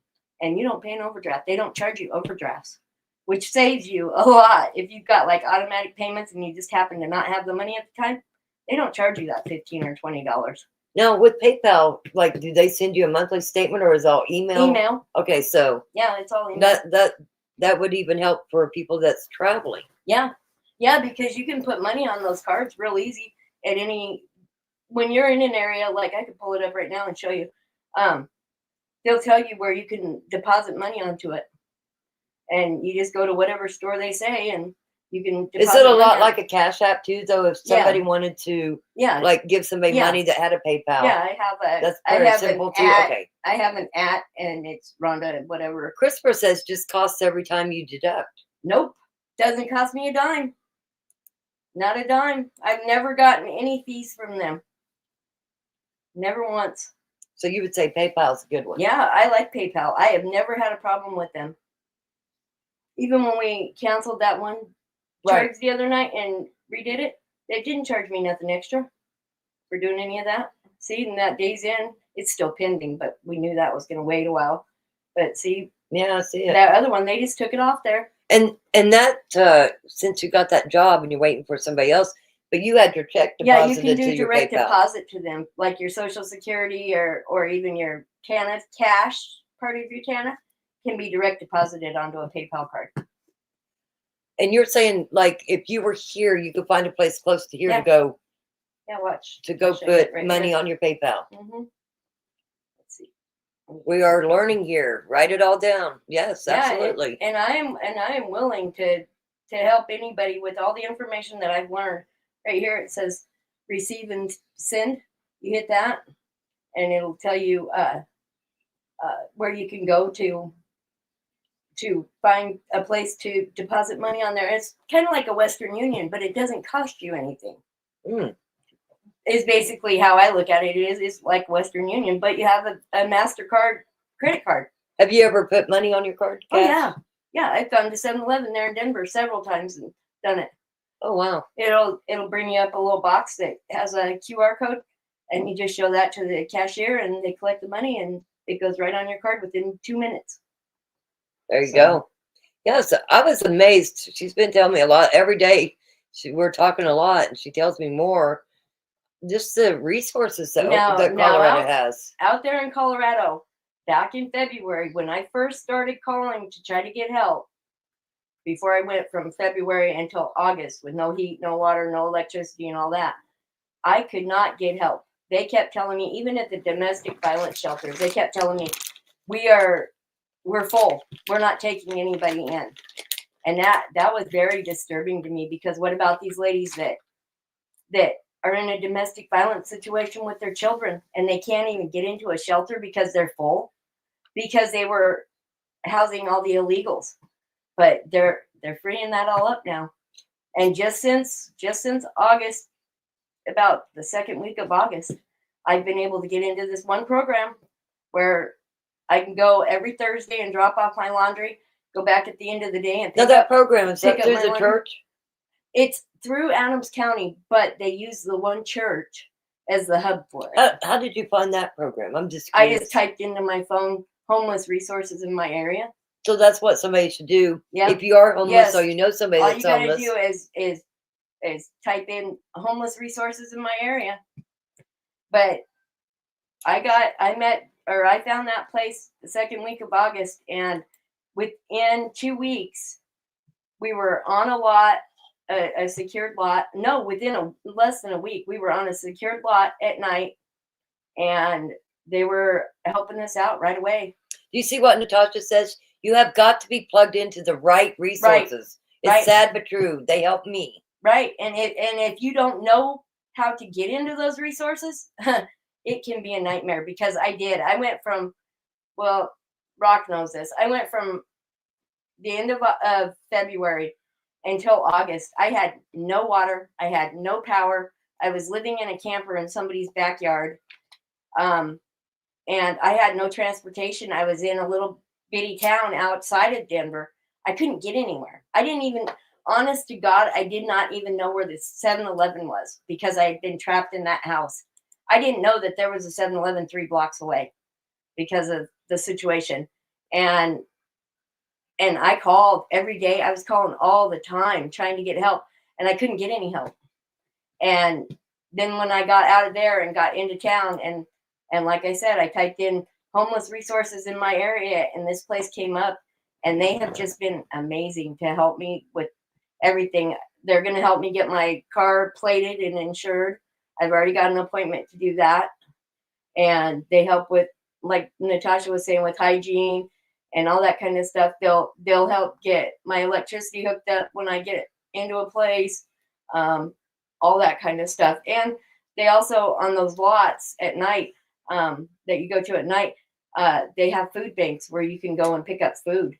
and you don't pay an overdraft. They don't charge you overdrafts, which saves you a lot. If you've got like automatic payments and you just happen to not have the money at the time, they don't charge you that $15 or $20. Now with PayPal, like, do they send you a monthly statement or is it all email? Email. Okay, so Yeah, it's all email. that would even help for people that's traveling. Yeah, because you can put money on those cards real easy at any. When you're in an area, like I could pull it up right now and show you. They'll tell you where you can deposit money onto it, and you just go to whatever store they say, and you can. Is it a lot like a Cash App too, though? If somebody wanted to, Yeah, like give somebody Yeah. money that had a PayPal. Yeah, I have a. That's I very have simple an too. at, Okay. I have an at, and it's Rhonda whatever. CRISPR says just costs every time you deduct. Nope, doesn't cost me a dime. Not a dime. I've never gotten any fees from them. Never once. So you would say PayPal's a good one. Yeah, I like PayPal. I have never had a problem with them. Even when we canceled that one charge the other night and redid it, they didn't charge me nothing extra for doing any of that. See, and that day's in, it's still pending, but we knew that was going to wait a while. But see, Yeah, I see it. that other one, they just took it off there. And that since you got that job and you're waiting for somebody else, but you had your check Yeah, deposited you can do to your direct PayPal. deposit to them, like your Social Security or even your TANA cash part of your TANA can be direct deposited onto a PayPal card. And you're saying, like, if you were here, you could find a place close to here Yeah. to go Yeah, watch. to go I'll show you it put right money here. on your PayPal. Mm-hmm. Let's see. We are learning here. Write it all down. Yes, Yeah, absolutely. and I am willing to help anybody with all the information that I've learned. Right here it says receive and send. You hit that, and it'll tell you where you can go to find a place to deposit money on there. It's kind of like a Western Union, but it doesn't cost you anything. Is basically how I look at it. It's like Western Union, but you have a MasterCard credit card. Have you ever put money on your card? Oh Cash? yeah. I've gone to 7-Eleven there in Denver several times and done it. Oh wow. It'll bring you up a little box that has a QR code, and you just show that to the cashier, and they collect the money, and it goes right on your card within 2 minutes. There you go. Yes, I was amazed. She's been telling me a lot every day. We're talking a lot, and she tells me more. Just the resources that Colorado has. Out there in Colorado, back in February, when I first started calling to try to get help, before I went from February until August with no heat, no water, no electricity, and all that. I could not get help. They kept telling me, even at the domestic violence shelters, they kept telling me, we're full. We're not taking anybody in. And that was very disturbing to me, because what about these ladies that are in a domestic violence situation with their children and they can't even get into a shelter because they're full, because they were housing all the illegals. But they're freeing that all up now. And just since August, about the second week of August, I've been able to get into this one program where I can go every Thursday and drop off my laundry, go back at the end of the day and Now pick that up. program is that pick up through my the laundry. church? It's through Adams County, but they use the one church as the hub for it. How did you find that program? I'm just I curious. just typed into my phone homeless resources in my area. So that's what somebody should do. Yeah. If you are homeless, Yes. or you know somebody All that's you gotta homeless. do is type in homeless resources in my area. But I found that place the second week of August, and within 2 weeks, we were on a lot, a secured lot. No, within less than a week, we were on a secured lot at night, and they were helping us out right away. Do you see what Natasha says? You have got to be plugged into the right resources. It's Right. sad but true. They help me. Right, and if you don't know how to get into those resources, it can be a nightmare, because I went from, well, Rock knows this. I went from the end of February until August. I had no water. I had no power. I was living in a camper in somebody's backyard. And I had no transportation. I was in a little bitty town outside of Denver. I couldn't get anywhere. I didn't even, honest to God, I did not even know where the 7-Eleven was, because I had been trapped in that house. I didn't know that there was a 7-Eleven 3 blocks away because of the situation. And I called every day. I was calling all the time trying to get help, and I couldn't get any help. And then when I got out of there and got into town, and like I said, I typed in homeless resources in my area, and this place came up, and they have just been amazing to help me with everything. They're going to help me get my car plated and insured. I've already got an appointment to do that. And they help with, like Natasha was saying, with hygiene and all that kind of stuff. They'll help get my electricity hooked up when I get into a place, all that kind of stuff. And they also, on those lots at night, that you go to at night, they have food banks where you can go and pick up food.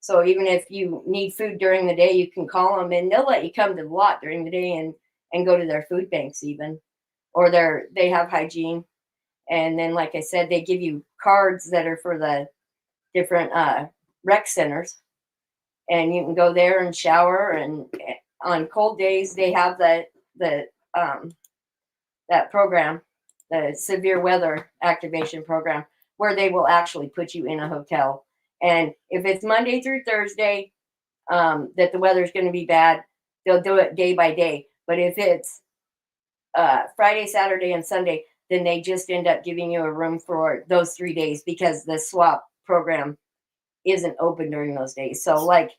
So even if you need food during the day, you can call them, and they'll let you come to the lot during the day and go to their food banks even, or they have hygiene. And then, like I said, they give you cards that are for the different rec centers, and you can go there and shower. And on cold days, they have that program, the severe weather activation program, where they will actually put you in a hotel. And if it's Monday through Thursday, that the weather's going to be bad, they'll do it day by day. But if it's Friday, Saturday, and Sunday, then they just end up giving you a room for those 3 days, because the swap program isn't open during those days. So like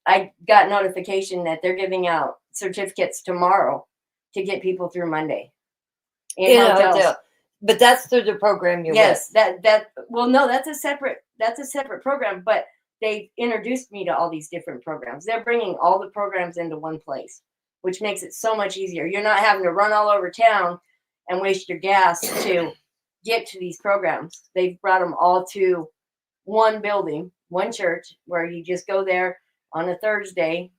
I got notification that they're giving out certificates tomorrow to get people through Monday in hotels. Hotel. But that's through the program you're Yes, with. no, that's a separate program, but they introduced me to all these different programs. They're bringing all the programs into one place, which makes it so much easier. You're not having to run all over town and waste your gas to get to these programs. They've brought them all to one building, one church, where you just go there on a Thursday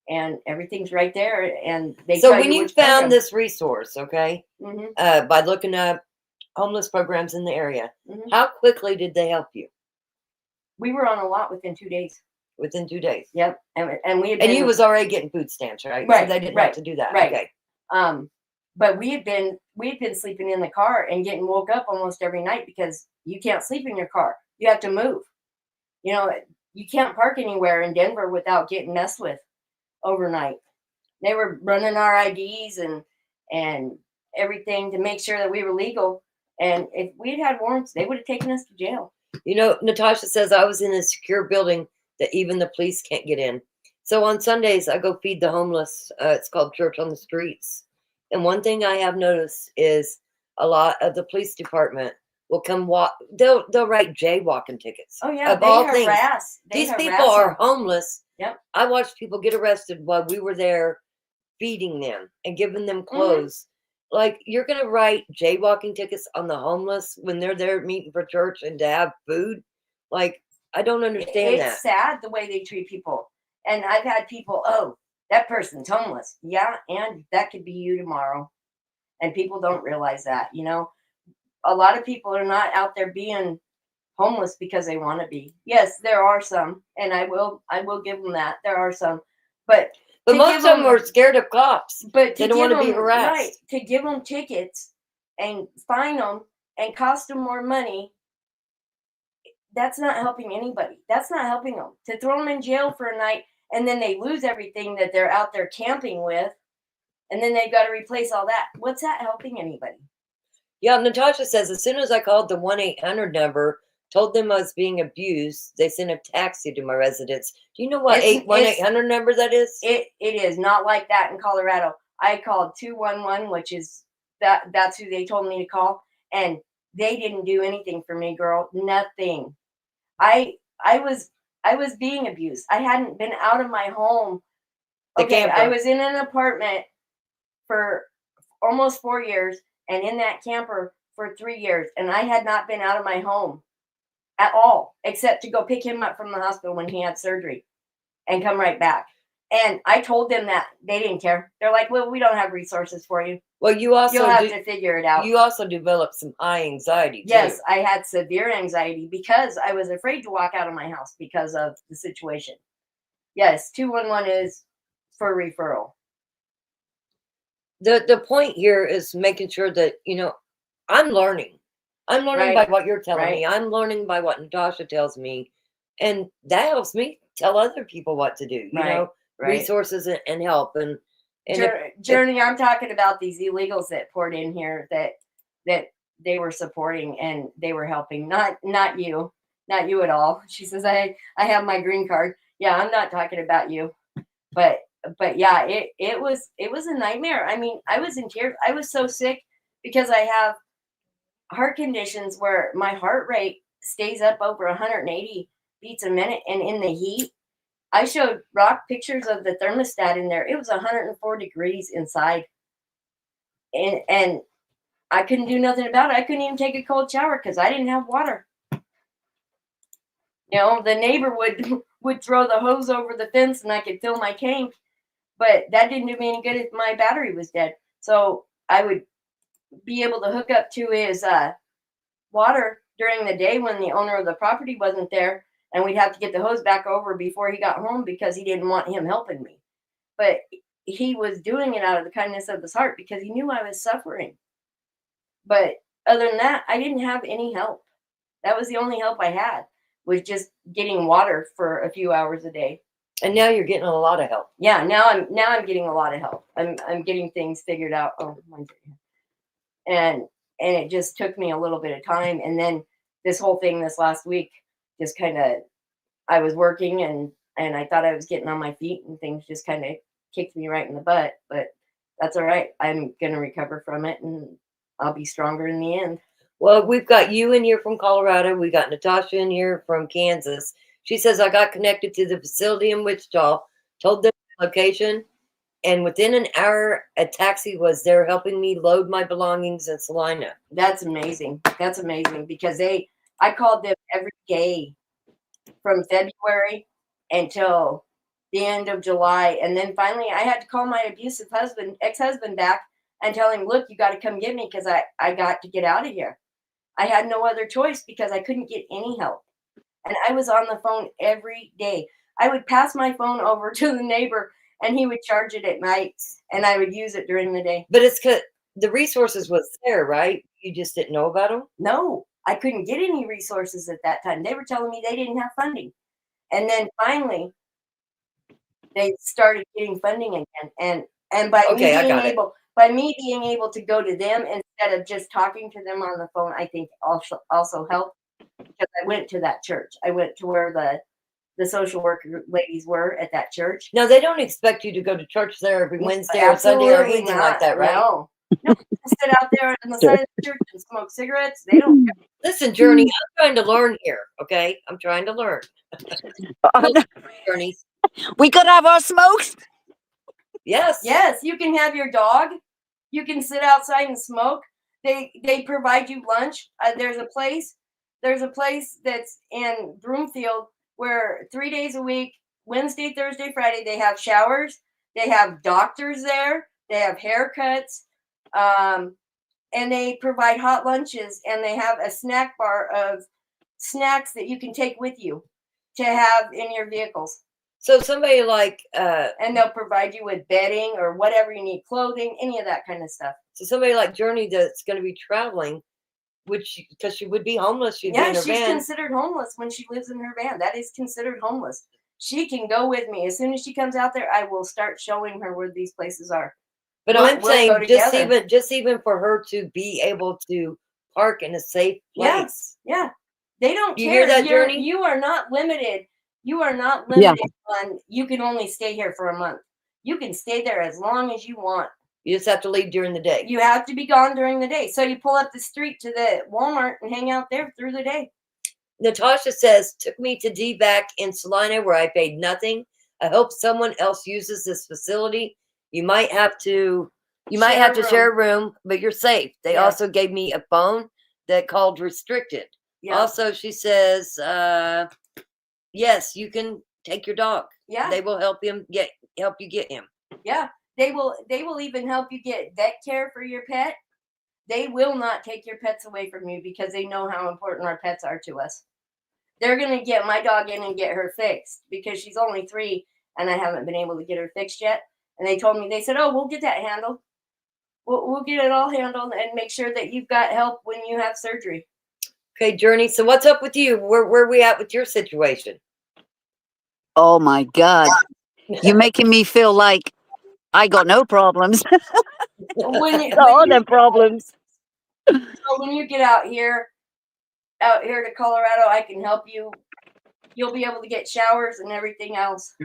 and everything's right there. And they So tell when you which found program. this resource, okay, by looking up homeless programs in the area, how quickly did they help you? We were on a lot within 2 days. Within 2 days. Yep, and we had And been, you was already getting food stamps, right? Right, So they didn't right, have to do that. right. Okay. But we had been sleeping in the car and getting woke up almost every night, because you can't sleep in your car. You have to move. You know, you can't park anywhere in Denver without getting messed with overnight. They were running our IDs and everything to make sure that we were legal. And if we'd had warrants, they would have taken us to jail. You know, Natasha says I was in a secure building that even the police can't get in. So on Sundays, I go feed the homeless. It's called Church on the Streets. And one thing I have noticed is a lot of the police department will come walk. They'll write jaywalking tickets. Oh yeah, Of they all things, harass. They these people harass are them. homeless. Yep. I watched people get arrested while we were there feeding them and giving them clothes. Like, you're gonna write jaywalking tickets on the homeless when they're there meeting for church and to have food? Like, I don't understand It's that. sad the way they treat people. And I've had people, oh, that person's homeless. Yeah, and that could be you tomorrow. And people don't realize that, you know. A lot of people are not out there being homeless because they want to be. Yes, there are some, and I will give them that. There are some. But to most give of them are them- scared of cops. But They to don't give want to be them- harassed. Right, to give them tickets and fine them and cost them more money, that's not helping anybody. That's not helping them. To throw them in jail for a night and then they lose everything that they're out there camping with, and then they've got to replace all that. What's that helping anybody? Yeah, Natasha says as soon as I called the 1-800 number, told them I was being abused, they sent a taxi to my residence. Do you know what It's- 1-800 number that is? It is not like that in Colorado. I called 211, which is that's who they told me to call, and they didn't do anything for me, girl. Nothing. I was being abused. I hadn't been out of my home. The Okay, camper. I was in an apartment for almost 4 years and in that camper for 3 years, and I had not been out of my home at all except to go pick him up from the hospital when he had surgery and come right back. And I told them that. They didn't care. They're like, well, we don't have resources for you. Well, you also You'll have to figure it out. You also developed some high anxiety too. Yes, I had severe anxiety because I was afraid to walk out of my house because of the situation. Yes, 211 is for referral. The point here is making sure that, I'm learning. I'm learning Right, by what you're telling me. right. I'm learning by what Natasha tells me. And that helps me tell other people what to do, Right. resources and help. And Journey, I'm talking about these illegals that poured in here that they were supporting and they were helping. Not you at all. She says, I have my green card. Yeah, I'm not talking about you. But yeah, it was a nightmare. I mean, I was in tears. I was so sick because I have heart conditions where my heart rate stays up over 180 beats a minute, and in the heat, I showed Rock pictures of the thermostat in there. It was 104 degrees inside. And I couldn't do nothing about it. I couldn't even take a cold shower because I didn't have water. The neighbor would throw the hose over the fence and I could fill my tank, but that didn't do me any good if my battery was dead. So I would be able to hook up to his water during the day when the owner of the property wasn't there, and we'd have to get the hose back over before he got home because he didn't want him helping me. But he was doing it out of the kindness of his heart because he knew I was suffering. But other than that, I didn't have any help. That was the only help I had, was just getting water for a few hours a day. And now you're getting a lot of help. Yeah, now I'm getting a lot of help. I'm getting things figured out. Oh my God. And it just took me a little bit of time. And then this whole thing this last week just kind of, I was working and I thought I was getting on my feet, and things just kind of kicked me right in the butt. But that's all right. I'm going to recover from it, and I'll be stronger in the end. Well, we've got you in here from Colorado. We got Natasha in here from Kansas. She says, I got connected to the facility in Wichita, told them the location, and within an hour, a taxi was there helping me load my belongings in Salina. That's amazing. That's amazing because I called them every day from February until the end of July. And then finally I had to call my abusive ex-husband back and tell him, look, you got to come get me because I got to get out of here. I had no other choice because I couldn't get any help. And I was on the phone every day. I would pass my phone over to the neighbor and he would charge it at night and I would use it during the day. But it's because the resources was there, right? You just didn't know about them? No, I couldn't get any resources at that time. They were telling me they didn't have funding. And then finally, they started getting funding again. And by me being able to go to them instead of just talking to them on the phone, I think also helped because I went to that church. I went to where the social worker ladies were at that church. No, they don't expect you to go to church there every No, Wednesday or Sunday or absolutely anything not. like that, right? No. No, sit out there on the side of the church and smoke cigarettes. They don't. Listen, Journey, I'm trying to learn here. Okay, I'm trying to learn. Journey, We could have our smokes. yes, Yes, you can have your dog. You can sit outside and smoke. They provide you lunch. There's a place that's in Broomfield where 3 days a week, Wednesday, Thursday, Friday, they have showers. They have doctors there. They have haircuts, and they provide hot lunches. And they have a snack bar of snacks that you can take with you to have in your vehicles. So somebody like And they'll provide you with bedding or whatever you need, clothing, any of that kind of stuff. so somebody like Journey that's going to be traveling, which because she would be homeless, she'd be Yeah, in her she's van. considered homeless when she lives in her van. That is considered homeless. She can go with me. As soon as she comes out there, I will start showing her where these places are. But We'll I'm go saying together. just even for her to be able to park in a safe place. Yeah. They don't You care. hear that, Journey? You are not limited. You are not Yeah. limited on you can only stay here for a month. You can stay there as long as you want. You just have to leave during the day. You have to be gone during the day. So you pull up the street to the Walmart and hang out there through the day. Natasha says, took me to DVAC in Salina where I paid nothing. I hope someone else uses this facility. You might have to share a room, but you're safe. They Yeah. also gave me a phone that called restricted. Yeah. Also, she says, yes, you can take your dog. Yeah. They will help you get him. Yeah. They will even help you get vet care for your pet. They will not take your pets away from you because they know how important our pets are to us. They're going to get my dog in and get her fixed because she's only 3 and I haven't been able to get her fixed yet. And they told me, they said, oh, we'll get that handled. We'll get it all handled and make sure that you've got help when you have surgery. Okay, Journey. So what's up with you? Where are we at with your situation? Oh my God. You're making me feel like I got no problems. All the problems. So when you get out here to Colorado, I can help you. You'll be able to get showers and everything else.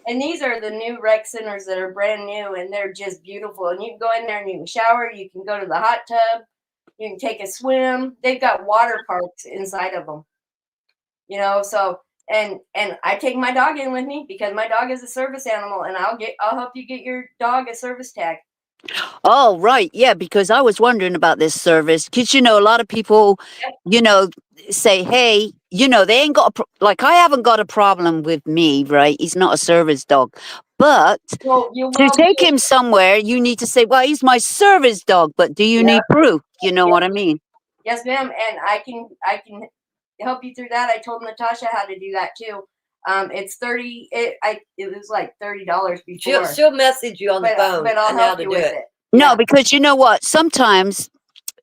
And these are the new rec centers that are brand new and they're just beautiful. And you can go in there and you can shower. You can go to the hot tub. You can take a swim. They've got water parks inside of them. You know, so and I take my dog in with me because my dog is a service animal and I'll help you get your dog a service tag. Oh, right. Yeah, because I was wondering about this service. Because, a lot of people, say, hey, they ain't got like I haven't got a problem with me, right? He's not a service dog. But to take him somewhere, you need to say, well, he's my service dog. But do you need proof? You know what I mean? Yes, ma'am. And I can help you through that. I told Natasha how to do that too. It's it was like $30 before. She'll message you on the phone but I'll on how help to you do with it. it. No, Yeah. because you know what? Sometimes,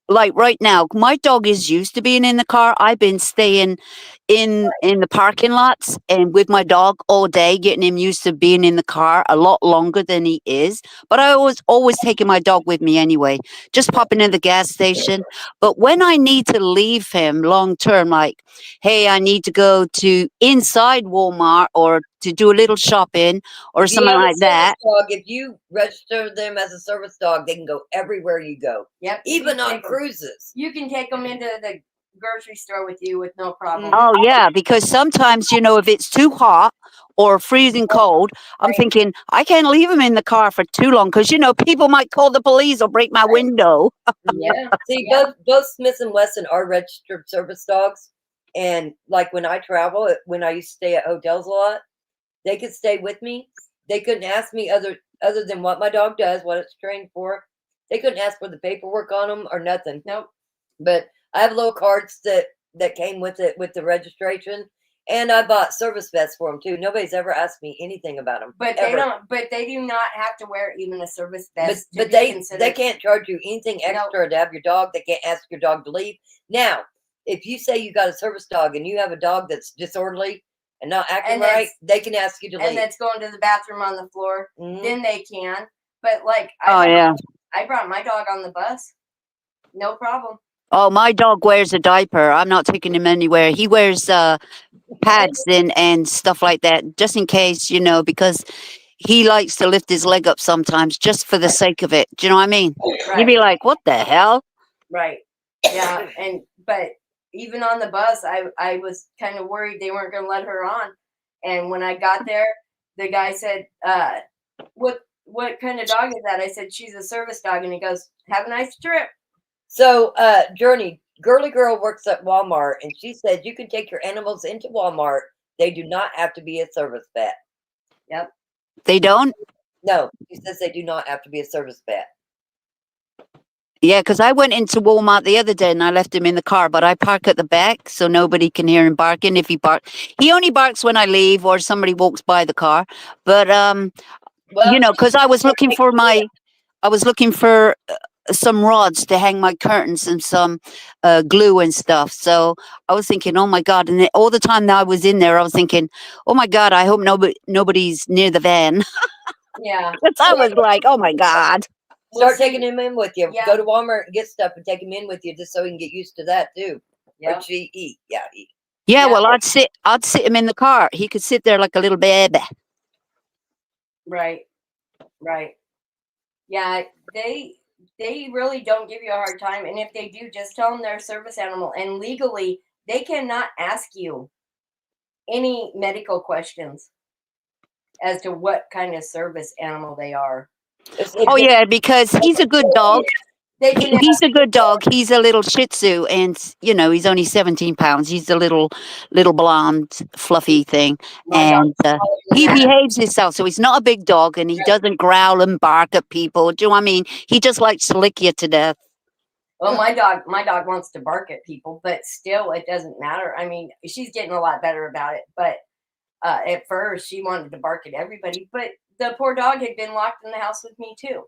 like right now, my dog is used to being in the car. I've been staying in the parking lots and with my dog all day, getting him used to being in the car a lot longer than he is. But I was always taking my dog with me anyway, just popping in the gas station. But when I need to leave him long term, like, hey, I need to go to inside Walmart or to do a little shopping or If you something have a like that. service dog, if you register them as a service dog, they can go everywhere you go. Yep. Even on cruises. You can take them into the grocery store with you with no problem. Oh, yeah, because sometimes, if it's too hot or freezing cold, I'm thinking I can't leave him in the car for too long because, people might call the police or break my window. Yeah. See, both Smith and Wesson are registered service dogs. And like when I travel, when I used to stay at hotels a lot, they could stay with me. They couldn't ask me other than what my dog does, what it's trained for. They couldn't ask for the paperwork on them or nothing. Nope. But I have little cards that came with it with the registration, and I bought service vests for them too. Nobody's ever asked me anything about them. But ever. they don't. But they do not have to wear even a service vest. But they can't charge you anything extra to have your dog. They can't ask your dog to leave. Now, if you say you got a service dog and you have a dog that's disorderly and not acting right, they can ask you to leave. And that's going to the bathroom on the floor. Mhm. Then they can. But like, Oh, yeah. I brought my dog on the bus. No problem. Oh, my dog wears a diaper. I'm not taking him anywhere. He wears pads and stuff like that, just in case, because he likes to lift his leg up sometimes just for the sake of it. Do you know what I mean? You'd be Right. like, what the hell? Right. Yeah. But even on the bus, I was kind of worried they weren't going to let her on. And when I got there, the guy said, what kind of dog is that? I said, she's a service dog. And he goes, have a nice trip. So, Journey, girly girl works at Walmart, and she said you can take your animals into Walmart. They do not have to be a service pet. Yep. They don't? No, she says they do not have to be a service pet. Yeah, because I went into Walmart the other day and I left him in the car, but I park at the back so nobody can hear him barking. If he barks, he only barks when I leave or somebody walks by the car. But Well, because I was looking for some rods to hang my curtains and some glue and stuff. So I was thinking, oh my God. And all the time that I was in there, I was thinking, oh my God, I hope nobody's near the van. Yeah. Because I was like, oh my God. Start taking him in with you. Yeah. Go to Walmart and get stuff and take him in with you just so he can get used to that too. Yeah. Or she eat. Yeah, eat. Yeah, Yeah. well, I'd sit him in the car. He could sit there like a little baby. Right. Right. Yeah. They really don't give you a hard time. And if they do, just tell them they're a service animal. And legally, they cannot ask you any medical questions as to what kind of service animal they are. Oh yeah, because he's a good dog. They can ask He's a good dog. He's a little Shih Tzu, and he's only 17 pounds. He's a little blonde, fluffy thing, my dog. and he behaves himself. So he's not a big dog, and he doesn't growl and bark at people. Do you know what I mean? He just likes to lick you to death. Well, my dog wants to bark at people, but still, it doesn't matter. I mean, she's getting a lot better about it, but at first, she wanted to bark at everybody. But the poor dog had been locked in the house with me too,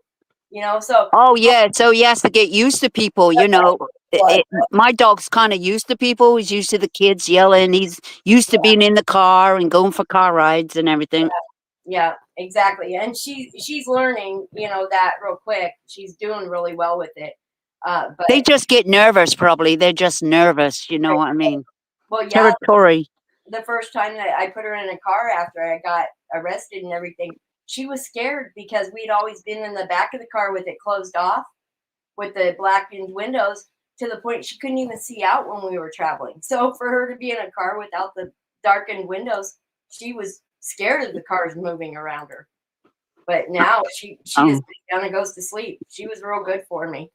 So Oh yeah, so he has to get used to people. My dog's kind of used to people. He's used to the kids yelling. He's used to being in the car and going for car rides and everything. yeah, exactly. And she's learning, that real quick. She's doing really well with it. But They just get nervous, probably. They're just nervous. You know what I mean? well, yeah, Territory. the first time that I put her in a car after I got arrested and everything, she was scared because we'd always been in the back of the car with it closed off with the blackened windows to the point she couldn't even see out when we were traveling. So for her to be in a car without the darkened windows, she was scared of the cars moving around her. But now she just kind of goes to sleep. She was real good for me.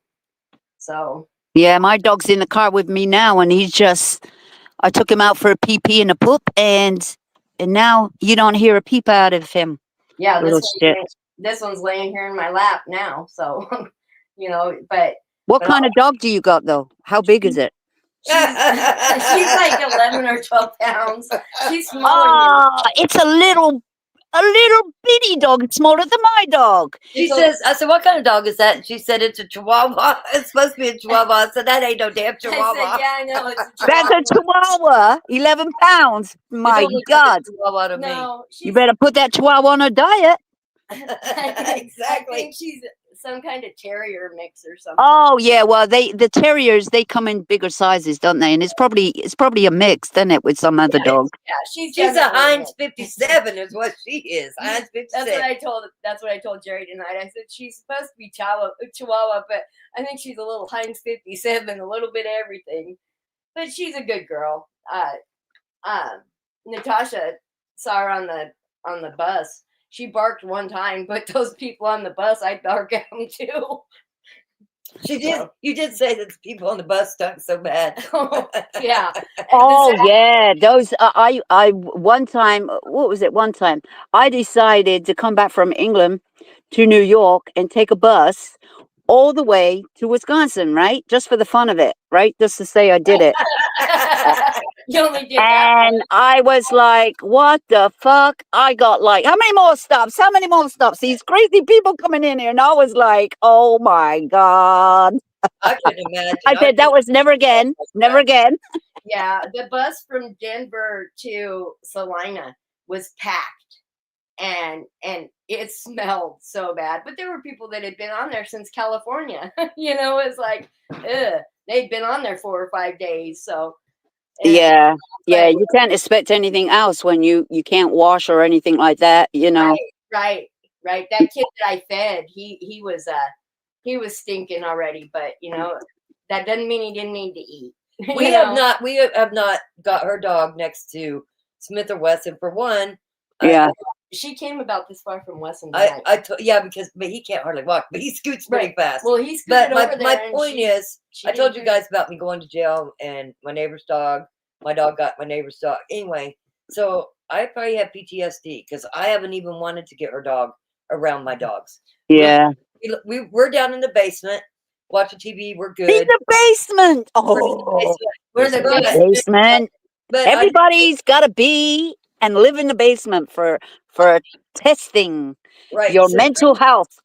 So yeah, my dog's in the car with me now, and I took him out for a pee and a poop, and now you don't hear a peep out of him. yeah, Little this one's laying here in my lap now. So but what kind of dog do you got though? How big is it? she's like 11 or 12 pounds. She's smaller. Oh, it's a little bitty dog. It's smaller than my dog. She says, I said, what kind of dog is that? And she said, it's a Chihuahua. It's supposed to be a Chihuahua. I said, that ain't no damn Chihuahua. I said, yeah, I know. It's a That's a Chihuahua. 11 pounds. My God. Chihuahua to me. No, You better put that Chihuahua on a diet. I Exactly. think she's some kind of terrier mix or something. Oh yeah, well the terriers, they come in bigger sizes, don't they? And it's probably a mix, isn't it, with some other dog? Yeah, she's a definitely Heinz mixed. 57 is what she is. Heinz 57. That's what I told Jerry tonight. I said she's supposed to be Chihuahua, but I think she's a little Heinz 57, a little bit of everything. But she's a good girl. Natasha saw her on the bus. She barked one time, but those people on the bus, I bark at them too. She did. You did say that the people on the bus stunk so bad. Yeah. Oh yeah, those I one time, what was it? One time I decided to come back from England to New York and take a bus all the way to Wisconsin, right? Just for the fun of it, right? Just to say I did it. You only did that And I was like, what the fuck? I got like, how many more stops? How many more stops? These crazy people coming in here. And I was like, oh my God. I couldn't imagine. I said, that was never again. Never again. Yeah, the bus from Denver to Salina was packed. and it smelled so bad. But there were people that had been on there since California. It's like, ugh, they'd been on there 4 or 5 days. So Yeah. Yeah. but You can't expect anything else when you can't wash or anything like that, you know. right. That kid that I fed, he was stinking already, but that doesn't mean he didn't need to eat. We have not got her dog next to Smith or Wesson. For one, Yeah. She came about this far from Wesson but tonight. he can't hardly walk, but he scoots pretty fast. Well, he But scooted over there. my and point is, she I told you didn't care. guys about me going to jail and my neighbor's dog. My dog got my neighbor's dog. Anyway, so I probably have PTSD because I haven't even wanted to get her dog around my dogs. Yeah. We're down in the basement watching TV. We're good. In the basement. Oh, We're the basement. But Everybody's got to be and live in the basement for testing right. your So mental health.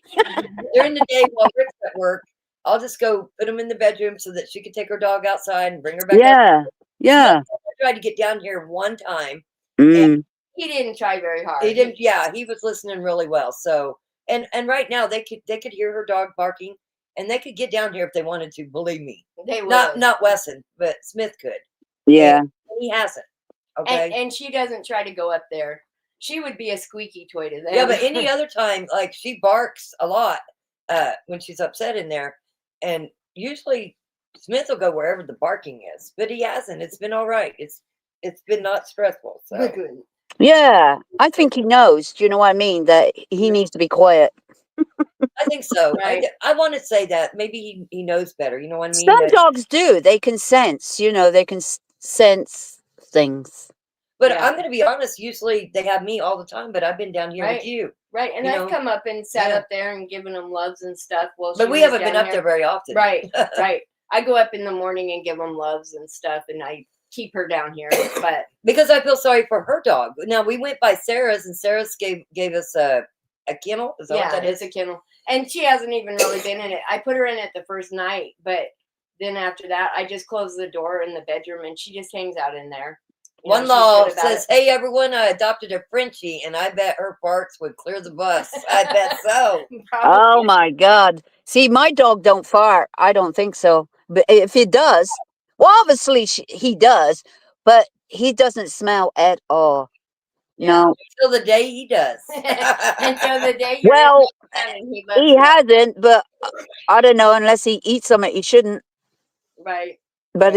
during the day while Rick's at work, I'll just go put him in the bedroom so that she can take her dog outside and bring her back up. Yeah. Yeah. I tried to get down here one time. Mm. He didn't try very hard. He didn't. Yeah, he was listening really well. So, and right now they could hear her dog barking, and they could get down here if they wanted to. Believe me, They would. not Wesson, but Smith could. Yeah. And he hasn't. Okay. And she doesn't try to go up there. She would be a squeaky toy to them. Yeah, but any other time, like she barks a lot when she's upset in there, and usually Smith will go wherever the barking is, but he hasn't. It's been all right. It's been not stressful. So. Yeah. I think he knows. Do you know what I mean? That he needs to be quiet. I think so. Right. I want to say that maybe he knows better. You know what I mean? Some dogs do. They can sense. They can sense things. But Yeah. I'm going to be honest. Usually they have me all the time, but I've been down here with you. Right, and You I've know? come up and sat Yeah. up there and given them loves and stuff. Well, But she we was haven't been down up there very often. Right. I go up in the morning and give them loves and stuff, and I keep her down here. But Because I feel sorry for her dog. Now we went by Sarah's, and Sarah's gave us a kennel. Is that what that it's is? a kennel, and she hasn't even really been in it. I put her in it the first night, but then after that, I just close the door in the bedroom, and she just hangs out in there. One she's law good about says, it. "Hey everyone, I adopted a Frenchie, and I bet her farts would clear the bus." I bet so. Oh my God. See, my dog don't fart. I don't think so. But if he does, well, obviously he does, but he doesn't smell at all. No. Until the day he does. Until the day you're Well, and he he hasn't, but I don't know, unless he eats something he shouldn't. Right. But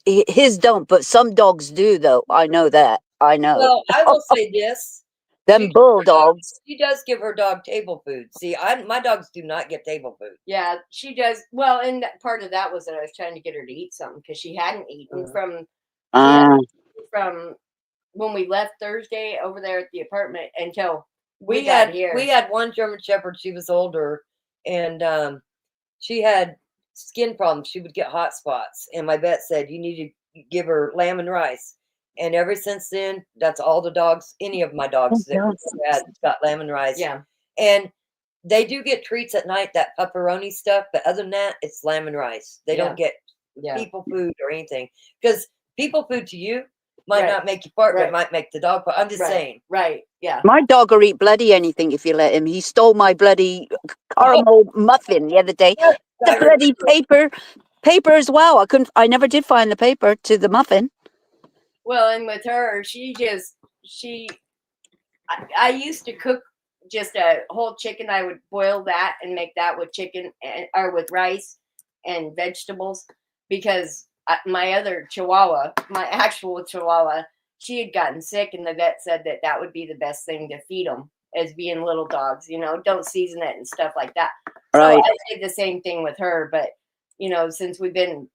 his don't, but some dogs do, though. I know that. I know. Well, I will say this. Them bulldogs. She does give her dog table food. See, my dogs do not get table food. Yeah, she does. Well, and part of that was that I was trying to get her to eat something because she hadn't eaten from when we left Thursday over there at the apartment until we got here. We had one German Shepherd. She was older, and she had skin problems. She would get hot spots, and my vet said you need to give her lamb and rice. And ever since then, that's all the dogs. Any of my dogs that had got lamb and rice. Yeah, and they do get treats at night, that pepperoni stuff. But other than that, it's lamb and rice. They don't get people food or anything, because people food to you might not make you fart, but it might make the dog fart. I'm just saying. Right. Yeah. My dog will eat bloody anything if you let him. He stole my bloody caramel muffin the other day. The bloody paper as well. I never did find the paper to the muffin. Well, and with her, I used to cook just a whole chicken. I would boil that and make that with chicken or with rice and vegetables, because my other Chihuahua, my actual Chihuahua, she had gotten sick, and the vet said that would be the best thing to feed them as being little dogs. Don't season it and stuff like that. Right. So I did the same thing with her, but since we've been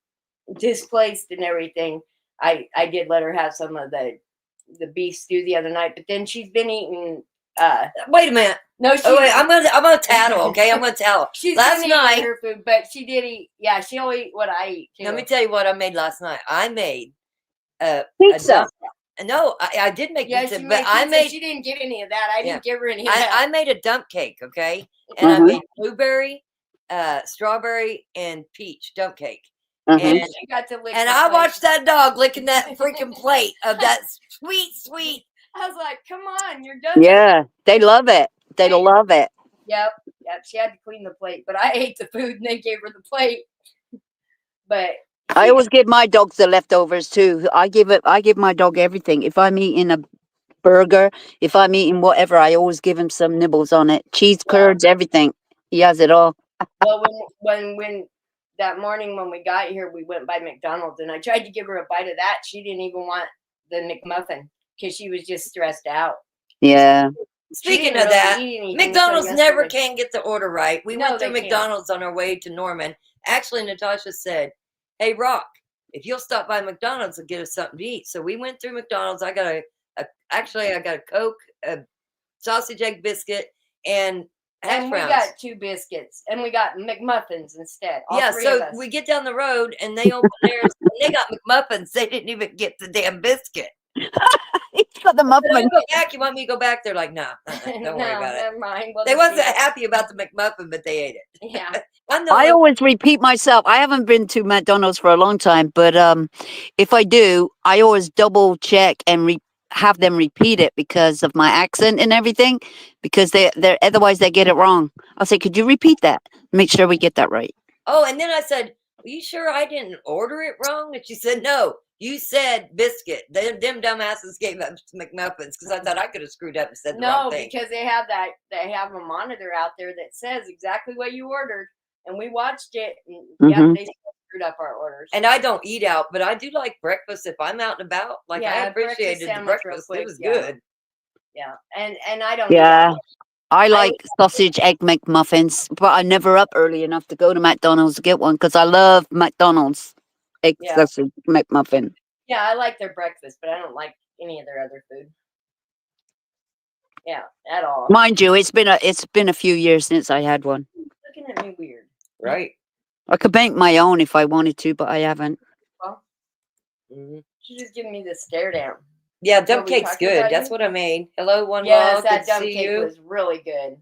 displaced and everything, I did let her have some of the beef stew the other night, but then she's been eating. Wait a minute. No, I'm gonna tattle. Okay, I'm gonna tattle. She's last been night eating her food, but she did eat. Yeah, she'll eat what I eat too. Let me tell you what I made last night. I made pizza. No, I did make pizza, she but made I pizza. made. She didn't get any of that. I didn't give her any of that. I made a dump cake. Okay, and I made blueberry, strawberry, and peach dump cake. And she got to lick. And I watched that dog licking that freaking plate of that sweet I was like, come on, you're done. Yeah, they love it. They love it. Yep. She had to clean the plate, but I ate the food and they gave her the plate. But I always give my dogs the leftovers too. I give my dog everything. If I'm eating a burger, if I'm eating whatever, I always give him some nibbles on it. Cheese curds, everything. He has it all. well, when that morning when we got here, we went by McDonald's and I tried to give her a bite of that. She didn't even want the McMuffin because she was just stressed out. Yeah. Speaking of that, McDonald's never can get the order right. We went through McDonald's on our way to Norman. Actually, Natasha said, "Hey, Rock, if you'll stop by McDonald's and get us something to eat." So we went through McDonald's. I got I got a Coke, a sausage egg biscuit, and hash browns. We got 2 biscuits and we got McMuffins instead. Yeah, so we get down the road and they open theirs and they got McMuffins. They didn't even get the damn biscuit. He's got the muffin. Go back. You want me to go back? They're like, no, don't worry about it. Never mind. Well, they wasn't happy about the McMuffin, but they ate it. Yeah. I always repeat myself. I haven't been to McDonald's for a long time, but if I do, I always double check and have them repeat it because of my accent and everything. Because they're otherwise they get it wrong. I'll say, could you repeat that? Make sure we get that right. Oh, and then I said, "Are you sure I didn't order it wrong?" And she said, "No. You said biscuit." Them dumbasses gave up McMuffins because I thought I could have screwed up and said the wrong thing. No, because they have a monitor out there that says exactly what you ordered, and we watched it. And yeah, they screwed up our orders. And I don't eat out, but I do like breakfast if I'm out and about. Like I appreciated the breakfast. It was good. Yeah, and I don't. Yeah. I like sausage egg McMuffins, but I'm never up early enough to go to McDonald's to get one because I love McDonald's egg sausage McMuffin. Yeah, I like their breakfast, but I don't like any of their other food. Yeah, at all. Mind you, it's been a few years since I had one. Looking at me weird. Right. I could make my own if I wanted to, but I haven't. Well, she's just giving me the stare down. Yeah, dump cake's good. That's what I made. Hello, one Yes, log. that dump cake was really good.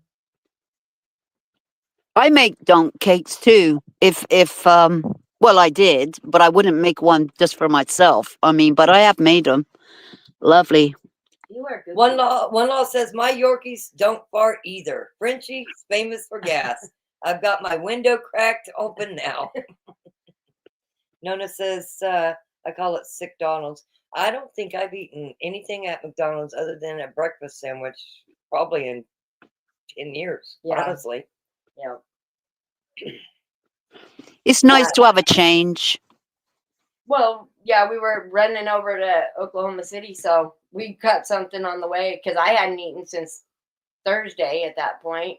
I make dump cakes too. Well, I did, but I wouldn't make one just for myself. I mean, but I have made them. Lovely. You are good. One law says my Yorkies don't fart either. Frenchie's famous for gas. I've got my window cracked open now. Nona says I call it sick Donald's. I don't think I've eaten anything at McDonald's other than a breakfast sandwich probably in 10 years, honestly. Yeah. It's nice to have a change. Well, yeah, we were running over to Oklahoma City, so we cut something on the way because I hadn't eaten since Thursday at that point,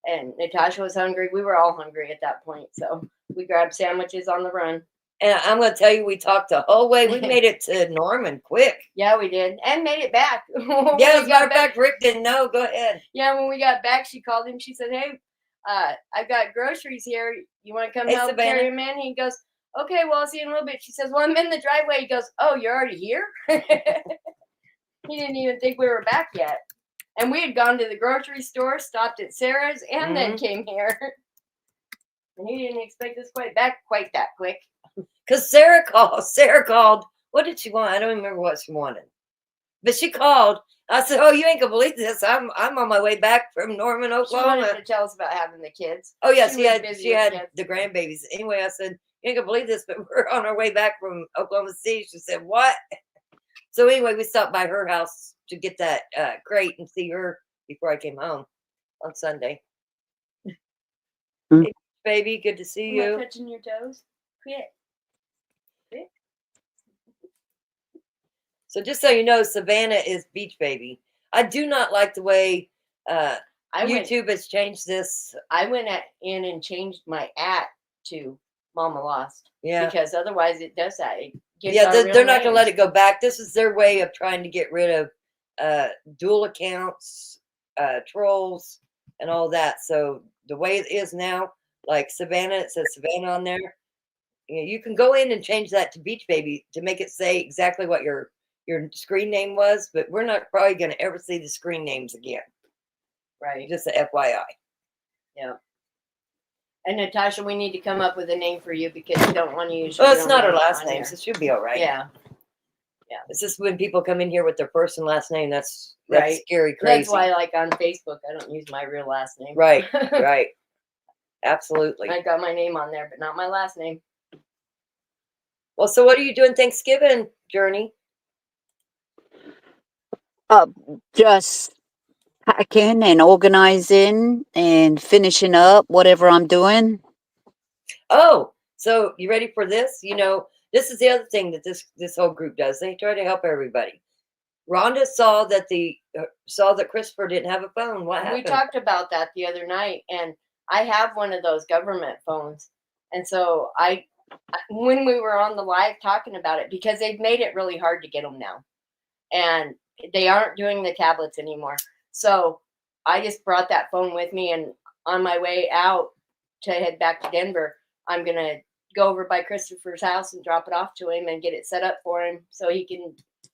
and Natasha was hungry. We were all hungry at that point, so we grabbed sandwiches on the run. And I'm going to tell you, we talked the whole way. We made it to Norman quick. Yeah, we did. And made it back. Yeah, as a matter of fact, Rick didn't know. Go ahead. Yeah, when we got back, she called him. She said, "Hey, I've got groceries here. You want to come help carry them in?" He goes, "Okay, well, I'll see you in a little bit." She says, "Well, I'm in the driveway." He goes, "Oh, you're already here?" He didn't even think we were back yet. And we had gone to the grocery store, stopped at Sarah's, and then came here. And he didn't expect us quite that quick. Because Sarah called. What did she want? I don't remember what she wanted. But she called. I said, "Oh, you ain't gonna believe this. I'm on my way back from Norman, Oklahoma." She wanted to tell us about having the kids. Oh yeah, she had the grandbabies. Anyway, I said, "You ain't gonna believe this, but we're on our way back from Oklahoma City." She said, "What?" So anyway, we stopped by her house to get that crate and see her before I came home on Sunday. Hey, baby, good to see you. Am I touching your toes? Quit. So just so you know, Savannah is Beach Baby. I do not like the way YouTube has changed this. I went in and changed my to Mama Lost. Yeah. Because otherwise it does that. They're not going to let it go back. This is their way of trying to get rid of dual accounts, trolls, and all that. So the way it is now, like Savannah, it says Savannah on there. You can go in and change that to Beach Baby to make it say exactly what your screen name was, but we're not probably going to ever see the screen names again. Right. Just a FYI. Yeah. And Natasha, we need to come up with a name for you because you don't want to use. Well, it's not her last name, so she'll be all right. Yeah. Yeah. It's just when people come in here with their first and last name, that's Right. scary crazy. That's why, like on Facebook, I don't use my real last name. Right, right. Absolutely. I got my name on there, but not my last name. Well, so what are you doing Thanksgiving, Journey? Just packing and organizing and finishing up whatever I'm doing. Oh, so you ready for this? You know, this is the other thing that this whole group does. They try to help everybody. Rhonda saw that Christopher didn't have a phone. What happened? We talked about that the other night, and I have one of those government phones, and so when we were on the live talking about it, because they've made it really hard to get them now, and they aren't doing the tablets anymore. So I just brought that phone with me, and on my way out to head back to Denver, I'm gonna go over by Christopher's house and drop it off to him and get it set up for him so he can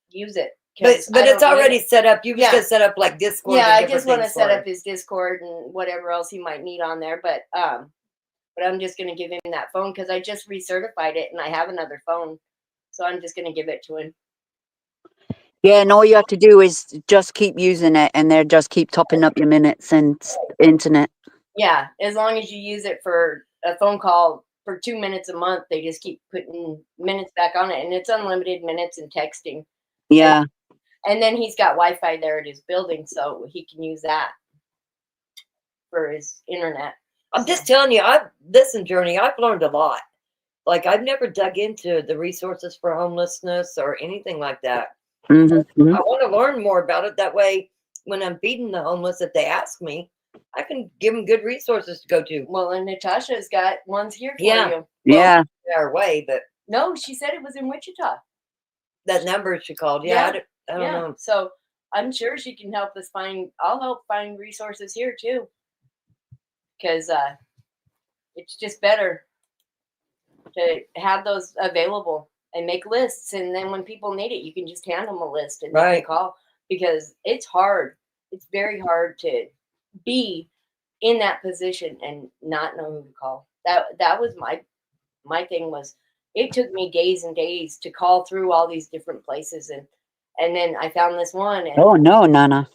use it. But I it's don't need already it. set up. You just Yeah. gotta set up like Discord. Yeah, and I different just want to things set for up him. his Discord and whatever else he might need on there. But I'm just gonna give him that phone because I just recertified it and I have another phone, so I'm just gonna give it to him. Yeah, and all you have to do is just keep using it, and they'll just keep topping up your minutes and internet. Yeah, as long as you use it for a phone call for 2 minutes a month, they just keep putting minutes back on it, and it's unlimited minutes and texting. Yeah. And then he's got Wi-Fi there at his building, so he can use that for his internet. I'm just telling you, listen, Journey, I've learned a lot. Like I've never dug into the resources for homelessness or anything like that. Mm-hmm. I want to learn more about it. That way, when I'm feeding the homeless, if they ask me, I can give them good resources to go to. Well, and Natasha's got ones here for Yeah. you. Well, Yeah. our way, but No, she said it was in Wichita. that number she called. Yeah, I don't know. So I'm sure she can help us find. I'll help find resources here too, because it's just better to have those available and make lists. And then when people need it, you can just hand them a list and they Right. can call, because it's hard. It's very hard to be in that position and not know who to call. That was my thing. Was it took me days and days to call through all these different places, and then I found this one, and Oh no, Nana.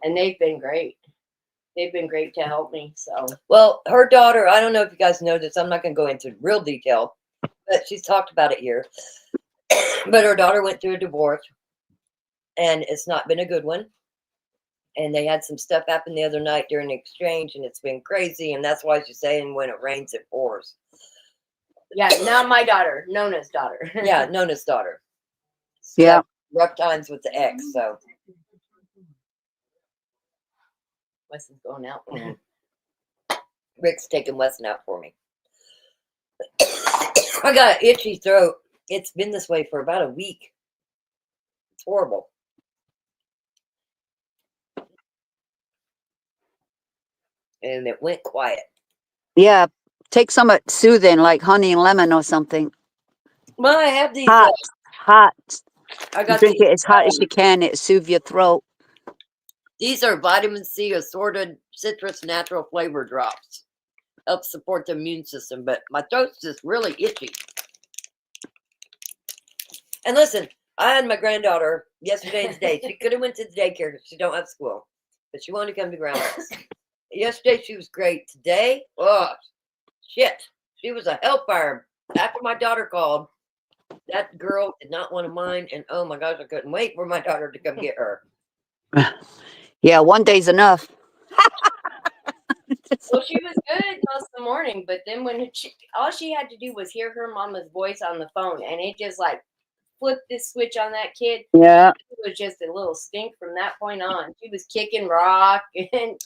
they've been great. They've been great to help me. So Well, her daughter, I don't know if you guys know this. I'm not going to go into real detail, but she's talked about it here. But her daughter went through a divorce, and it's not been a good one. And they had some stuff happen the other night during the exchange, and it's been crazy. And that's why she's saying when it rains, it pours. yeah, not my daughter, Nona's daughter. Yeah, Nona's daughter. Yeah. Rough times with the ex. So Weston's going out. Rick's taking Weston out for me. I got an itchy throat. It's been this way for about a week. It's horrible. And it went quiet. Yeah. Take some soothing, like honey and lemon or something. Well, I have these. Hot. Hot. I You got drink these, it as hot as you can. It soothe your throat. These are vitamin C assorted citrus natural flavor drops. Help support the immune system, but my throat's just really itchy. And listen, I had my granddaughter yesterday and today. She could have went to the daycare because she don't have school, but she wanted to come to grandma's. Yesterday she was great. Today, oh shit, she was a hellfire. After my daughter called, that girl did not want to mind, and oh my gosh, I couldn't wait for my daughter to come get her. Yeah, one day's enough. Well, she was good most of the morning, but then when all she had to do was hear her mama's voice on the phone, and it just like flipped this switch on that kid. Yeah. It was just a little stink from that point on. She was kicking rock, and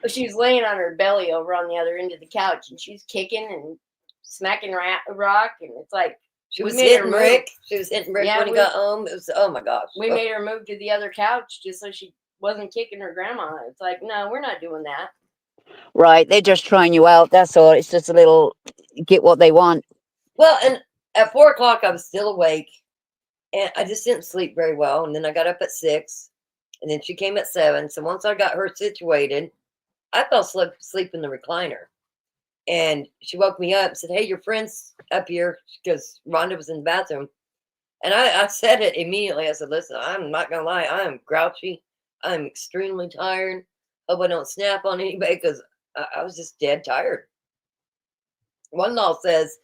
she was laying on her belly over on the other end of the couch, and she was kicking and smacking rock, and it's like She we was made her hitting move. Rick. She was hitting Rick Yeah, when he we- got home. It was, oh my gosh. We made her move to the other couch just so she wasn't kicking her grandma. It's like, no, we're not doing that. Right. They're just trying you out. That's all. It's just a little get what they want. Well, and at 4 o'clock, I was still awake, and I just didn't sleep very well. And then I got up at 6, and then she came at 7. So once I got her situated, I fell asleep in the recliner. And she woke me up and said, "Hey, your friend's up here," because Rhonda was in the bathroom. And I said it immediately. I said, listen, I'm not going to lie. I am grouchy. I'm extremely tired. Hope I don't snap on anybody because I was just dead tired. One law says,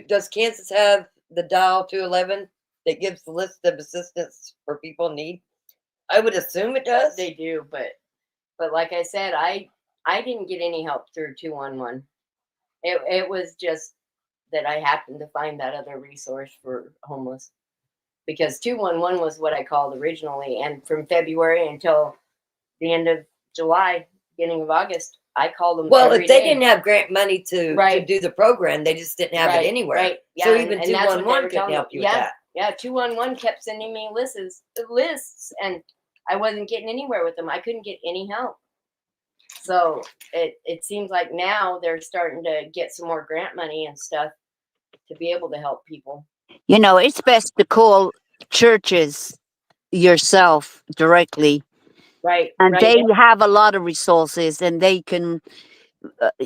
does Kansas have the dial 211 that gives the list of assistance for people in need? I would assume it does. They do, but like I said, I didn't get any help through 211. It was just that I happened to find that other resource for homeless, because 211 was what I called originally, and from February until the end of July, beginning of August, I called them. Well, every if they day. didn't have grant money to do the program, they just didn't have it anywhere. Right. Yeah, So and- even and that's what they 211 were couldn't telling help me. you with that. Yeah, 211 kept sending me lists, and I wasn't getting anywhere with them. I couldn't get any help. So it seems like now they're starting to get some more grant money and stuff to be able to help people. You know, it's best to call churches yourself directly. Right. And right. they have a lot of resources and they can,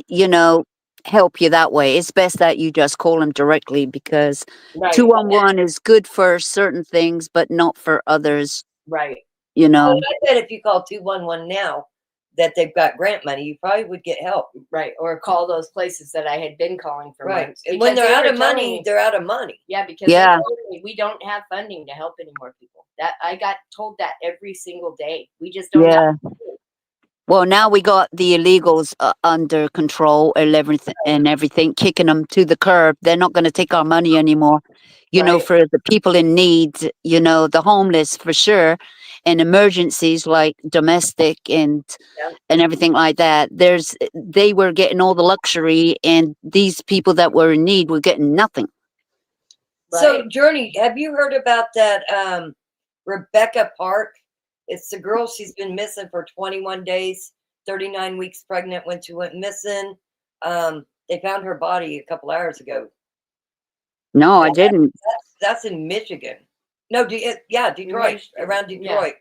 you know, help you that way. It's best that you just call them directly because Right. 211 is good for certain things, but not for others, Right. you know. Well, I bet if you call 211 now that they've got grant money, you probably would get help. Right. Or call those places that I had been calling for Right. months. And when because they're they out were of telling money, me- they're out of money. Yeah, because Yeah. they told me we don't have funding to help any more people. That I got told that every single day. We just don't Yeah. have. Well, now we got the illegals under control and everything, kicking them to the curb. They're not going to take our money anymore. You know, Right. for the people in need, you know, the homeless for sure, and emergencies like domestic and everything like that. They were getting all the luxury, and these people that were in need were getting nothing. So, Right. Journey, have you heard about that Rebecca Park? It's the girl, she's been missing for 21 days, 39 weeks pregnant when she went missing. They found her body a couple hours ago. No, I didn't. That's in Michigan. No, Detroit, Michigan, around yeah. Detroit.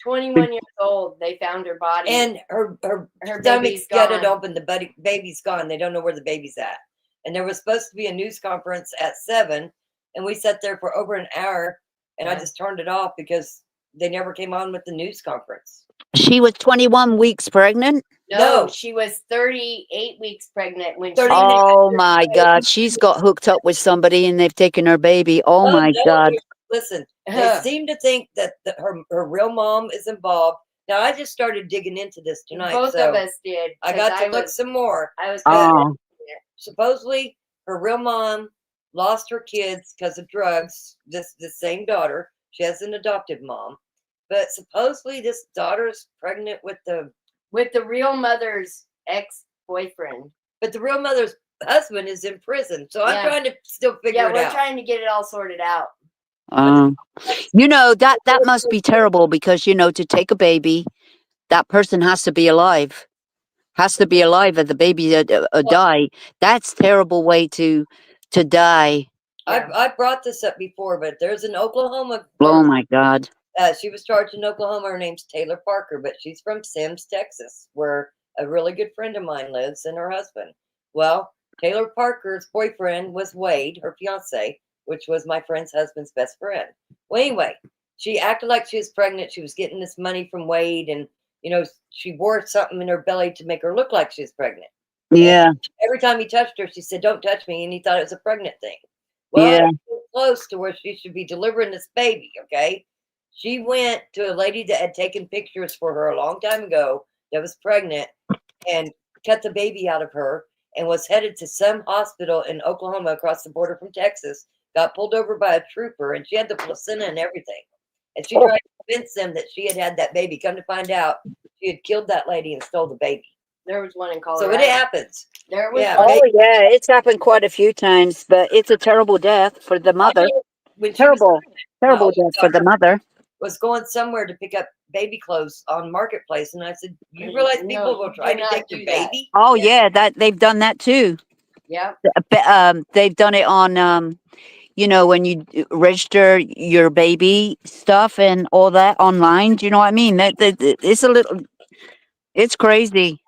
21 years old. They found her body. And her her stomach's baby's gutted gone. open. The baby's gone. They don't know where the baby's at. And there was supposed to be a news conference at 7, and we sat there for over an hour, and I Yeah. just turned it off because they never came on with the news conference. She was 21 weeks pregnant. No, No. she was 38 weeks pregnant when 30 she. Oh my God. She's got hooked up with somebody and they've taken her baby. Oh my no, God. Listen, they seem to think that her real mom is involved. Now, I just started digging into this tonight. Both so of us did. I 'cause got to look some more. I was. Oh, Supposedly, her real mom lost her kids because of drugs. The same daughter. She has an adopted mom. But supposedly, this daughter's pregnant with the real mother's ex-boyfriend. But the real mother's husband is in prison. So I'm Yeah. trying to still figure Yeah, it we're out. trying to get it all sorted out. you know, that must be terrible because, you know, to take a baby, that person has to be alive. Has to be alive if the baby die. That's terrible way to die. I brought this up before, but there's an Oklahoma Oh girl. my God. She was charged in Oklahoma. Her name's Taylor Parker, but she's from Sims, Texas, where a really good friend of mine lives and her husband. Well, Taylor Parker's boyfriend was Wade, her fiance, which was my friend's husband's best friend. Well, anyway, she acted like she was pregnant. She was getting this money from Wade, and you know, she wore something in her belly to make her look like she was pregnant. Yeah. And every time he touched her, she said, "Don't touch me," and he thought it was a pregnant thing. Well, Yeah. it was close to where she should be delivering this baby. Okay. She went to a lady that had taken pictures for her a long time ago that was pregnant and cut the baby out of her and was headed to some hospital in Oklahoma across the border from Texas, got pulled over by a trooper, and she had the placenta and everything. And she tried to convince them that she had had that baby. Come to find out, she had killed that lady and stole the baby. There was one in So Colorado. it happens. There was Yeah, one. Oh yeah, it's happened quite a few times, but it's a terrible death for the mother. When she was Terrible, terrible oldest death for the mother. was going somewhere to pick up baby clothes on Marketplace, and I said, "You realize No, people will do try to not take your do that. baby?" Oh yeah, that they've done that too. Yeah. They've done it on you know, when you register your baby stuff and all that online. Do you know what I mean? That it's a little, it's crazy.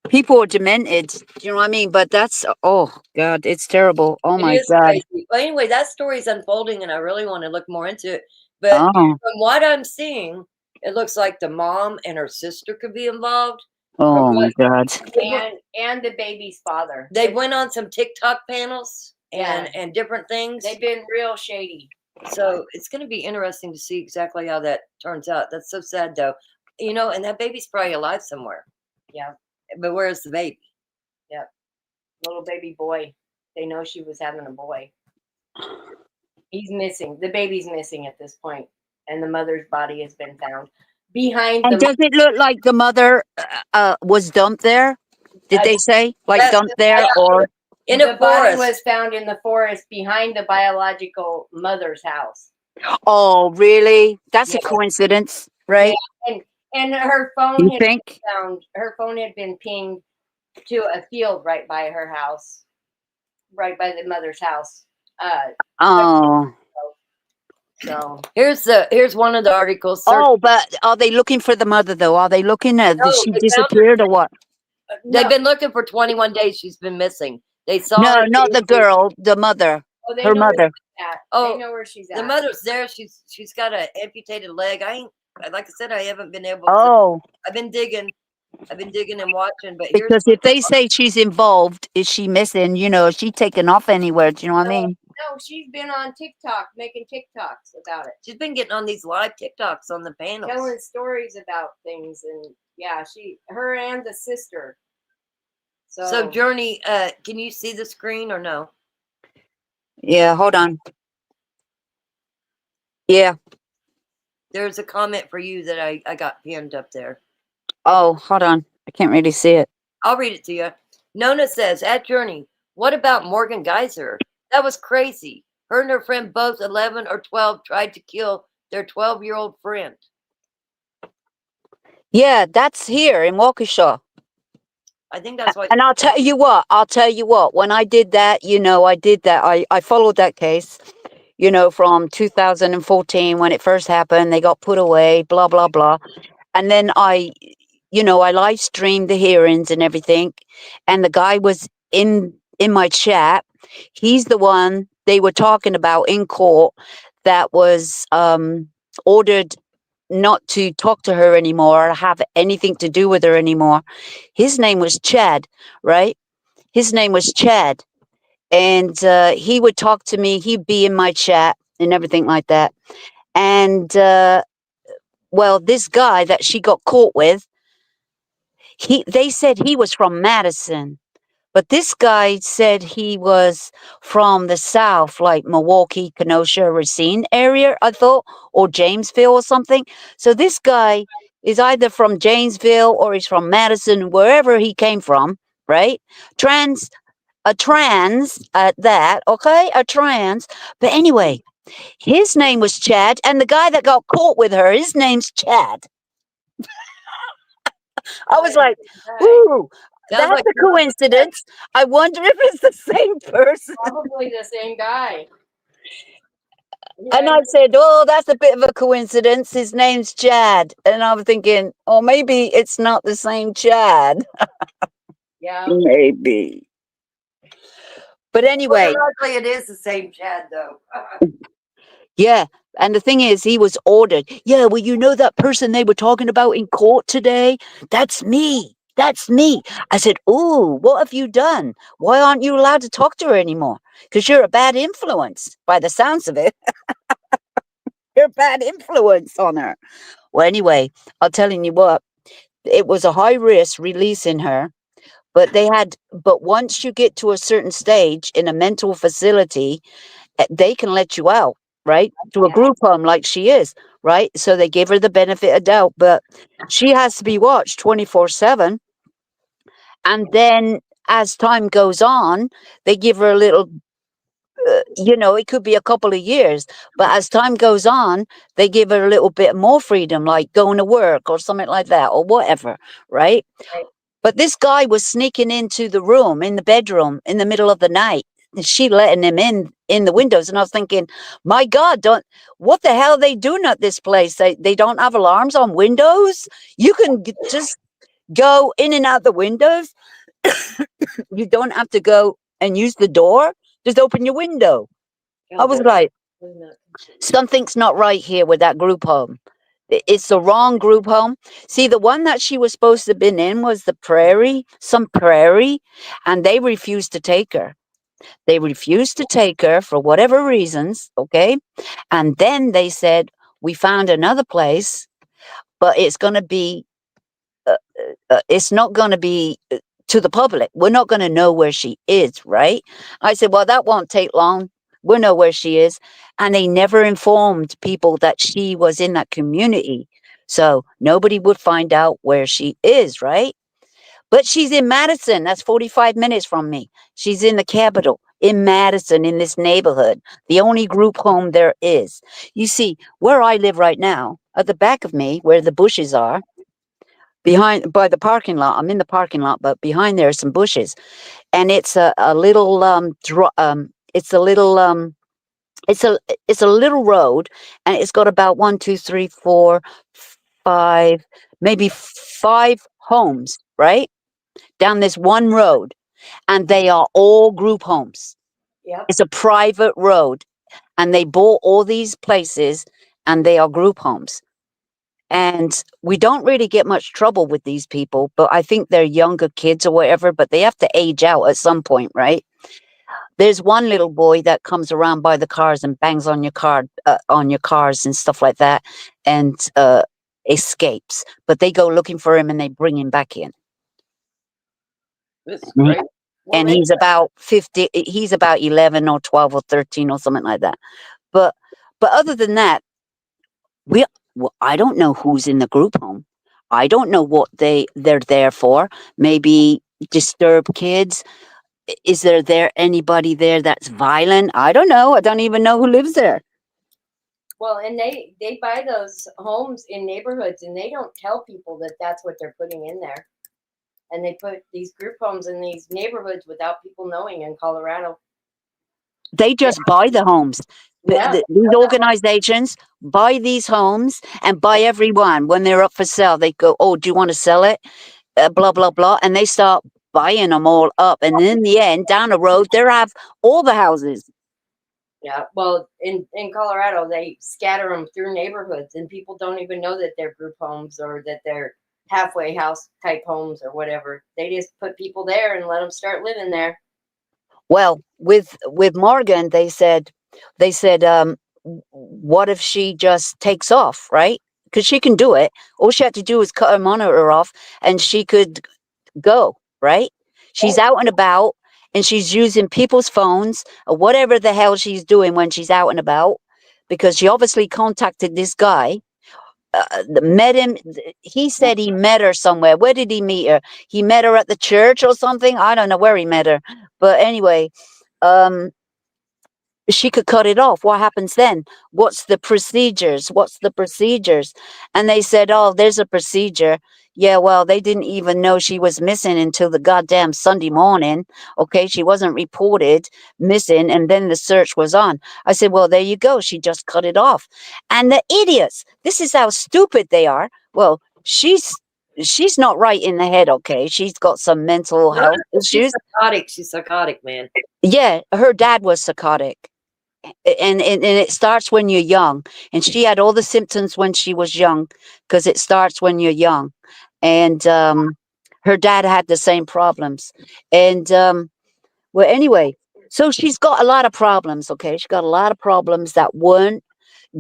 People are demented. Do you know what I mean? But that's, oh God, it's terrible. Oh It my is God. crazy. Well, anyway, that story is unfolding, and I really want to look more into it. But Oh, from what I'm seeing, it looks like the mom and her sister could be involved. From oh what my God. And the baby's father. they went on some TikTok panels Yeah. and different things. They've been real shady. So it's going to be interesting to see exactly how that turns out. That's so sad, though. You know, and that baby's probably alive somewhere. Yeah. But where's the baby? Yep. Little baby boy. They know she was having a boy. He's missing. The baby's missing at this point, and the mother's body has been found behind And the. does it look like the mother was dumped there? Did they say like That- dumped there or? In the a body forest. was found in the forest behind the biological mother's house. Oh, really? That's a Yeah. coincidence, right? And her phone You had think? been found. Her phone had been pinged to a field right by her house, right by the mother's house. Oh. So Here's one of the articles. Oh, but are they looking for the mother though? Are they looking at No, she they found her disappeared or what? They've been looking for 21 days. She's been missing. They saw No, her. not the girl, the mother. oh, they Her know where mother. she's at. Oh, They know where she's at. The mother's there. She's got an amputated leg. Like I said, I haven't been able to. Oh, I've been digging and watching. But here's because if they say she's involved, is she missing? You know, is she taken off anywhere? Do you know what I mean? No, she's been on TikTok making TikToks about it, she's been getting on these live TikToks on the panels. telling stories about things, and yeah, her and the sister. So Journey, can you see the screen or no? Yeah, hold on. Yeah. There's a comment for you that I got pinned up there. Oh, hold on. I can't really see it. I'll read it to you. Nona says, at Journey, what about Morgan Geyser? That was crazy. Her and her friend, both 11 or 12, tried to kill their 12-year-old friend. Yeah, that's here in Waukesha. I think that's why. And I'll tell you what, when I did that, you know, I followed that case, you know, from 2014 when it first happened. They got put away, blah, blah, blah. And then I live streamed the hearings and everything. And the guy was in my chat. He's the one they were talking about in court that was ordered not to talk to her anymore or have anything to do with her anymore. His name was Chad, right? His name was Chad. And he would talk to me. He'd be in my chat and everything like that. And, well, this guy that she got caught with, they said he was from Madison. But this guy said he was from the South, like Milwaukee, Kenosha, Racine area, I thought, or Jamesville or something. So this guy is either from Janesville or he's from Madison, wherever he came from, right? A trans at that, okay? A trans. But anyway, his name was Chad, and the guy that got caught with her, his name's Chad. I was like, ooh. That's like a coincidence. I wonder if it's the same person. probably the same guy. And I said, oh, that's a bit of a coincidence. His name's Chad. And I'm thinking, oh, maybe it's not the same Chad. Yeah. Maybe. But anyway. More likely it is the same Chad, though. Yeah. And the thing is, he was ordered. Yeah, well, you know that person they were talking about in court today? That's me. That's me. I said, ooh, what have you done? Why aren't you allowed to talk to her anymore? Because you're a bad influence, by the sounds of it. You're a bad influence on her. Well, anyway, I'm telling you what, it was a high risk releasing her. But once you get to a certain stage in a mental facility, they can let you out, right? To a group home like she is, right? So they give her the benefit of doubt, but she has to be watched 24/7. And then as time goes on, they give her a little, it could be a couple of years, but as time goes on, they give her a little bit more freedom, like going to work or something like that or whatever, right? But this guy was sneaking into the room, in the bedroom, in the middle of the night. And she letting him in the windows. And I was thinking, my God, what the hell are they doing at this place? They don't have alarms on windows? You can just go in and out the windows. You don't have to go and use the door. Just open your window. I was like, something's not right here with that group home. It's the wrong group home. See, the one that she was supposed to have been in was the Prairie, some Prairie, and they refused to take her. They refused to take her for whatever reasons, okay? And then they said, we found another place, but it's going to be, it's not going to be to the public. We're not going to know where she is, right? I said, well, that won't take long. We'll know where she is. And they never informed people that she was in that community. So nobody would find out where she is, right? But she's in Madison. That's 45 minutes from me. She's in the capital, in Madison, in this neighborhood, the only group home there is. You see, where I live right now, at the back of me, where the bushes are, behind by the parking lot. I'm in the parking lot, but behind there are some bushes, and it's a little it's a little it's a little road, and it's got about 1, 2, 3, 4, 5, maybe 5 homes, right? Down this one road, and they are all group homes. Yep. It's a private road, and they bought all these places, and they are group homes. And we don't really get much trouble with these people, but I think they're younger kids or whatever, but they have to age out at some point, right? There's one little boy that comes around by the cars and bangs on your cars and stuff like that, and escapes. But they go looking for him and they bring him back in. This is Mhm. great. Well, And they- he's about 50. He's about 11 or 12 or 13 or something like that. But other than that, I don't know who's in the group home. I don't know what they're there for. Maybe disturb kids. Is there anybody there that's violent? I don't know. I don't even know who lives there. Well, and they buy those homes in neighborhoods, and they don't tell people that that's what they're putting in there. And they put these group homes in these neighborhoods without people knowing in Colorado. They just buy the homes. Yeah. These organizations buy these homes and buy everyone. When they're up for sale, they go, oh, do you want to sell it? Blah, blah, blah. And they start buying them all up. And in the end, down the road, they have all the houses. Yeah. Well, in Colorado, they scatter them through neighborhoods, and people don't even know that they're group homes or that they're halfway house type homes or whatever. They just put people there and let them start living there. Well, with Morgan, they said, what if she just takes off, right? Because she can do it. All she had to do was cut her monitor off, and she could go, right? She's out and about, and she's using people's phones or whatever the hell she's doing when she's out and about, because she obviously contacted this guy. Met him. He said he met her somewhere. Where did he meet her? He met her at the church or something. I don't know where he met her, but anyway, she could cut it off. What happens then? What's the procedures? And they said, oh, there's a procedure. Yeah, well, they didn't even know she was missing until the goddamn Sunday morning. Okay, she wasn't reported missing, and then the search was on. I said, well, there you go. She just cut it off. And the idiots, this is how stupid they are. Well, she's not right in the head, okay? She's got some mental health issues. She's psychotic, man. Yeah, her dad was psychotic. And it starts when you're young, and she had all the symptoms when she was young, because it starts when you're young. And her dad had the same problems. And well, anyway, so she's got a lot of problems. Okay, she got a lot of problems that weren't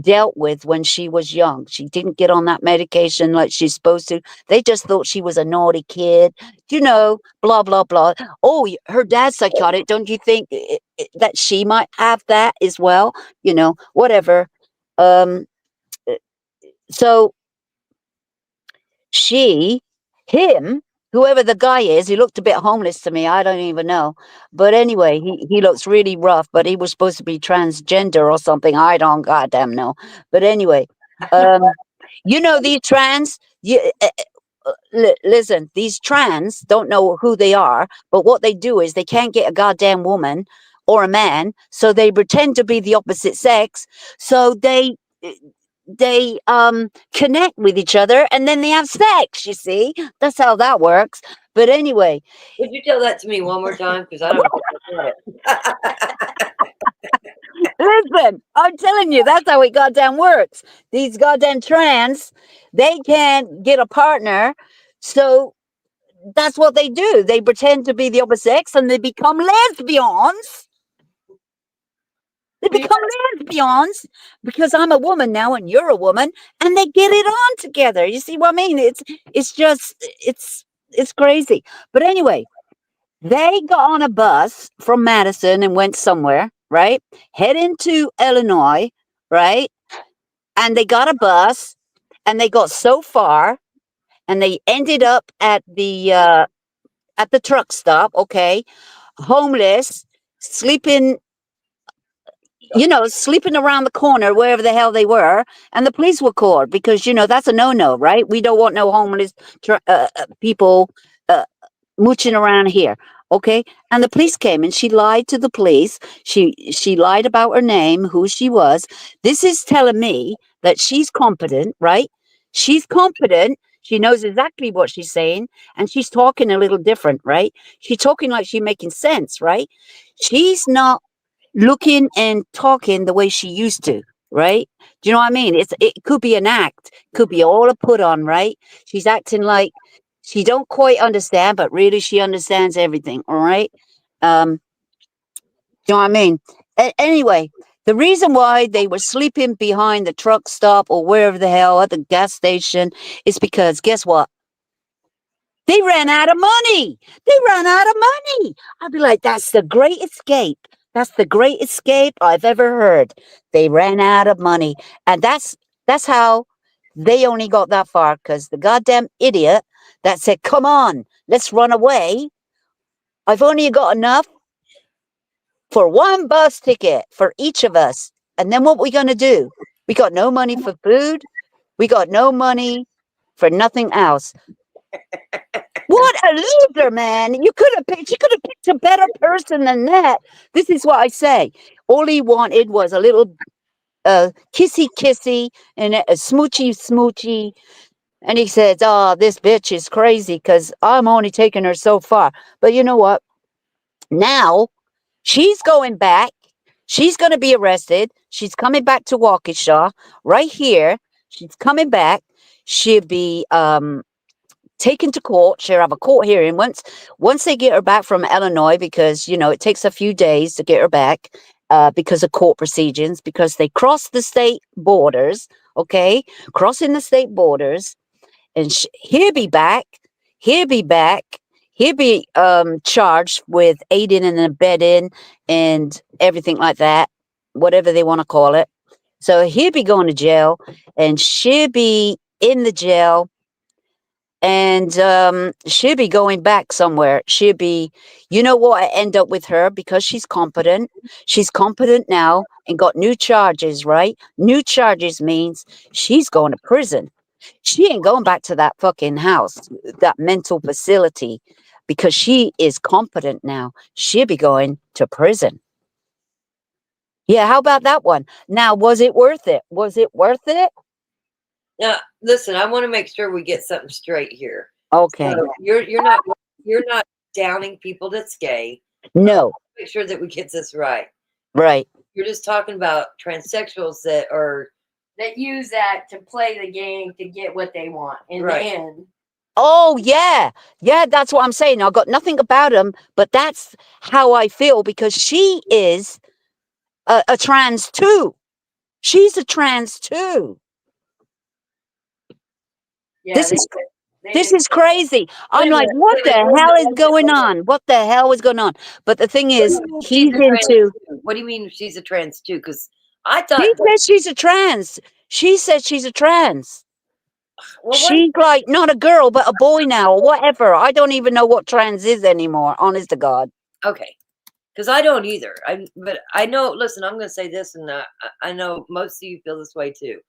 dealt with when she was young. She didn't get on that medication like she's supposed to. They just thought she was a naughty kid, blah, blah, blah. Oh, her dad's psychotic. Don't you think that she might have that as well? Whatever. So him, whoever the guy is, he looked a bit homeless to me. I don't even know. But anyway, he looks really rough, but he was supposed to be transgender or something. I don't goddamn know. But anyway, these trans, listen, these trans don't know who they are, but what they do is they can't get a goddamn woman or a man, so they pretend to be the opposite sex. So they connect with each other and then they have sex. You see, that's how that works. But anyway, Would you tell that to me one more time? Because I don't get it. listen, I'm telling you, that's how it goddamn works. These goddamn trans, they can't get a partner, so that's what they do. They pretend to be the opposite sex and they become lesbians. They become lesbians because I'm a woman now and you're a woman, and they get it on together. You see what I mean? It's crazy. But anyway, they got on a bus from Madison and went somewhere, right? Heading to Illinois, right? And they got a bus and they got so far and they ended up at the truck stop, okay? Homeless, sleeping, sleeping around the corner, wherever the hell they were, and the police were called because, that's a no-no, right? We don't want no homeless people mooching around here, okay? And the police came and she lied to the police. She lied about her name, who she was. This is telling me that she's competent, right? She's competent. She knows exactly what she's saying, and she's talking a little different, right? She's talking like she's making sense, right? She's not looking and talking the way she used to, right? Do you know what I mean? It could be an act, could be all a put on, right? She's acting like she don't quite understand, but really she understands everything, all right? Do you know what I mean? Anyway, the reason why they were sleeping behind the truck stop or wherever the hell at the gas station is because guess what? They ran out of money. They ran out of money. I'd be like, that's the great escape. That's the great escape I've ever heard. They ran out of money. And that's how they only got that far, because the goddamn idiot that said, come on, let's run away. I've only got enough for one bus ticket for each of us. And then what we going to do? We got no money for food. We got no money for nothing else. What a loser, man. She could have picked a better person than that. This is what I say. All he wanted was a little kissy and a smoochy. And he says, oh, this bitch is crazy because I'm only taking her so far. But you know what? Now she's going back. She's going to be arrested. She's coming back to Waukesha right here. She's coming back. She'll be taken to court. She'll have a court hearing once they get her back from Illinois, because it takes a few days to get her back because of court proceedings, because they cross the state borders. Okay, crossing the state borders, and he'll be back. He'll be charged with aiding and abetting and everything like that, whatever they want to call it. So he'll be going to jail, and she'll be in the jail. And she'll be going back somewhere. She'll be, you know what I end up with her, because she's competent. She's competent now and got new charges, right? New charges means she's going to prison. She ain't going back to that fucking house, that mental facility, because she is competent now. She'll be going to prison. Yeah, how about that one? Now, was it worth it? Was it worth it? Now, listen, I want to make sure we get something straight here. Okay. So you're not downing people that's gay. No. Make sure that we get this right. Right. You're just talking about transsexuals that use that to play the game to get what they want in the end. Oh, yeah. Yeah, that's what I'm saying. I got nothing about him, but that's how I feel, because she is a trans too. She's a trans too. Yeah, this is crazy. I'm like, what the hell is going on? What the hell is going on? But the thing is, he's into. What do you mean she's a trans too? Because I thought she said she's a trans. She said she's a trans. Well, she's like not a girl, but a boy now, or whatever. I don't even know what trans is anymore. Honest to God. Okay, because I don't either. But I know. Listen, I'm going to say this, and I know most of you feel this way too.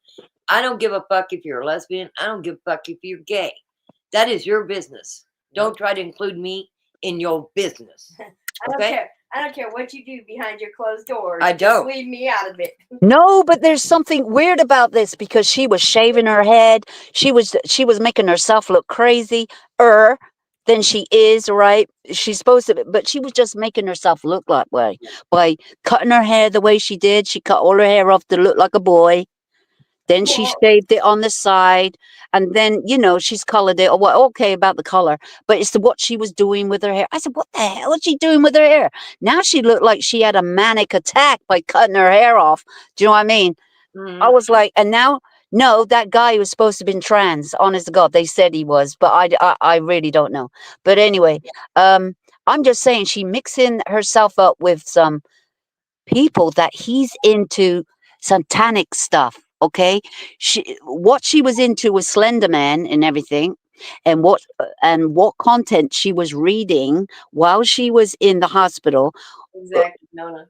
I don't give a fuck if you're a lesbian. I don't give a fuck if you're gay. That is your business. Don't try to include me in your business. I don't care. I don't care what you do behind your closed doors. I don't. Just leave me out of it. No, but there's something weird about this because she was shaving her head. She was making herself look crazy than she is, right? She's supposed to, but she was just making herself look that way by cutting her hair the way she did. She cut all her hair off to look like a boy. Then she Well, shaved it on the side, and then she's colored it. Well, okay about the color, but it's what she was doing with her hair. I said, "What the hell is she doing with her hair?" Now she looked like she had a manic attack by cutting her hair off. Do you know what I mean? I Mhm. was like, and now, no, that guy was supposed to have been trans. Honest to God, they said he was, but I really don't know. But anyway, I'm just saying she mixing herself up with some people that he's into satanic stuff. Okay, what she was into was Slender Man and everything, and what content she was reading while she was in the hospital. exactly, Nona.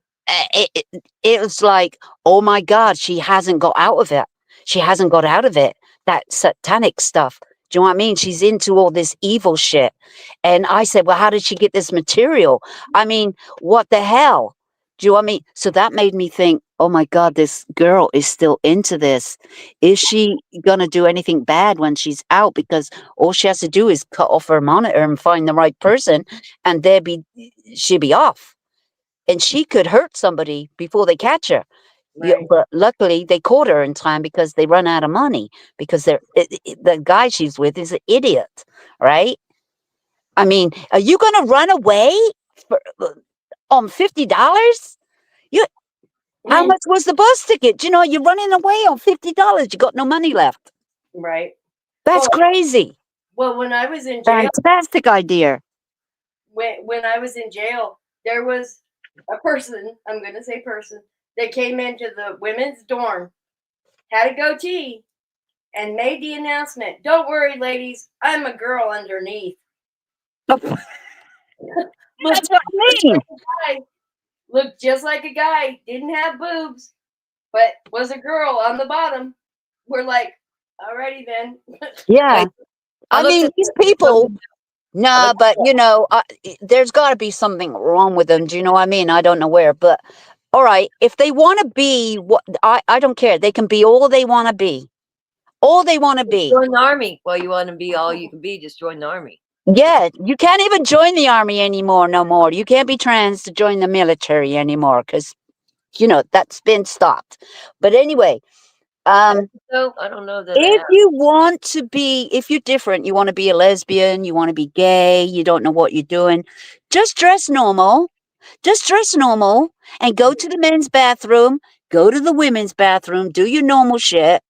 It was like, oh my God, she hasn't got out of it. She hasn't got out of it. That satanic stuff. Do you know what I mean? She's into all this evil shit. And I said, well, how did she get this material? I mean, what the hell? Do you know what I mean? So that made me think, oh my God, this girl is still into this. Is she going to do anything bad when she's out? Because all she has to do is cut off her monitor and find the right person, and she'll be off. And she could hurt somebody before they catch her. Yeah, Right. but luckily they caught her in time because they run out of money because the guy she's with is an idiot, right? I mean, are you going to run away on $50? You How much was the bus ticket? You're running away on $50. You got no money left. Right. That's Well, crazy. well, when I was in jail, Fantastic idea. when I was in jail, there was a person, I'm going to say person, that came into the women's dorm, had a goatee, and made the announcement, "Don't worry, ladies, I'm a girl underneath." That's Looked what I mean. like a guy, looked just like a guy, didn't have boobs, but was a girl on the bottom. We're like, alrighty then. Yeah. I I looked mean, at these people, I nah, looked but there's got to be something wrong with them. Do you know what I mean? I don't know where, but all right. If they want to be what I don't care. They can be all they want to be. All they want to be. join the army. Well, you want to be all you can be, just join the army. Yeah, you can't even join the army anymore. No more. You can't be trans to join the military anymore because that's been stopped. But anyway, So I don't know that I if have. you want to be, if you're different, you want to be a lesbian, you want to be gay, you don't know what you're doing, just dress normal. Just dress normal and go to the men's bathroom, go to the women's bathroom, do your normal shit,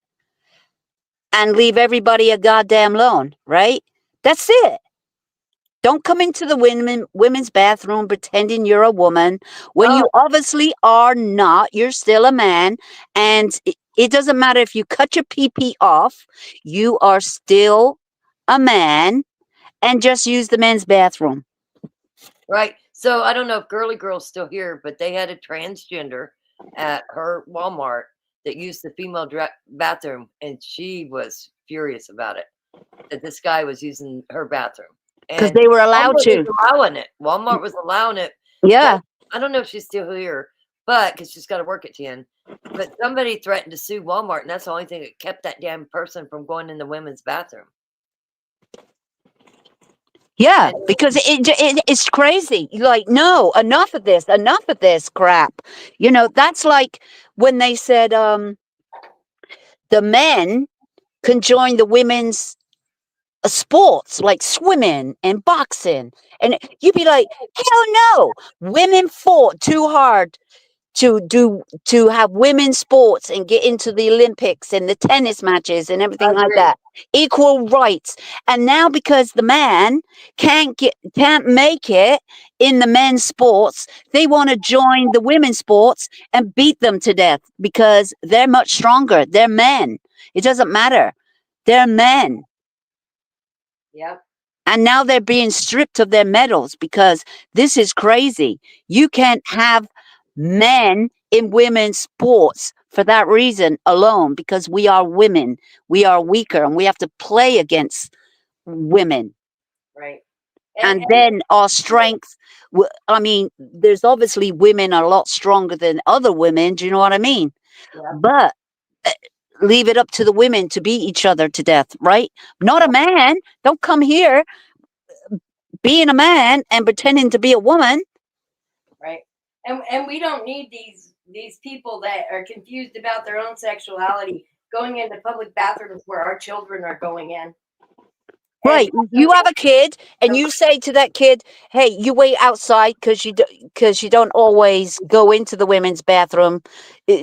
and leave everybody a goddamn alone, right? That's it. Don't come into the women's bathroom pretending you're a woman when Oh, you obviously are not. You're still a man, and it doesn't matter if you cut your pee off. You are still a man, and just use the men's bathroom. right. So I don't know if Girly Girl's still here, but they had a transgender at her Walmart that used the female bathroom, and she was furious about it. That this guy was using her bathroom, Because and they were allowed Walmart was to. allowing it. Walmart was allowing it. Yeah. I don't know if she's still here, but because she's got to work at 10. But somebody threatened to sue Walmart, and that's the only thing that kept that damn person from going in the women's bathroom. Yeah, because it's crazy. Like, no, enough of this crap. That's like when they said the men can join the women's sports like swimming and boxing, and you'd be like, hell no, women fought too hard to have women's sports and get into the Olympics and the tennis matches and everything like that. Equal rights. And now because the man can't make it in the men's sports, they want to join the women's sports and beat them to death because they're much stronger. They're men. It doesn't matter. They're men. Yep. And now they're being stripped of their medals because this is crazy. You can't have men in women's sports for that reason alone because we are women. We are weaker and we have to play against women. Right. And then our strength, I mean, there's obviously women are a lot stronger than other women. Do you know what I mean? yeah, But leave it up to the women to beat each other to death, right? Not a man. Don't come here being a man and pretending to be a woman. right. And we don't need these people that are confused about their own sexuality going into public bathrooms where our children are going in. Right. You have a kid and you say to that kid, hey, you wait outside because you don't always go into the women's bathroom.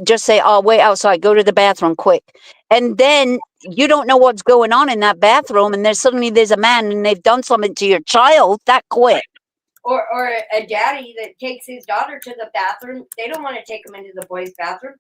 Just say, oh, wait outside, go to the bathroom quick. And then you don't know what's going on in that bathroom. And there's a man and they've done something to your child that quick. Or a daddy that takes his daughter to the bathroom. They don't want to take them into the boys' bathroom.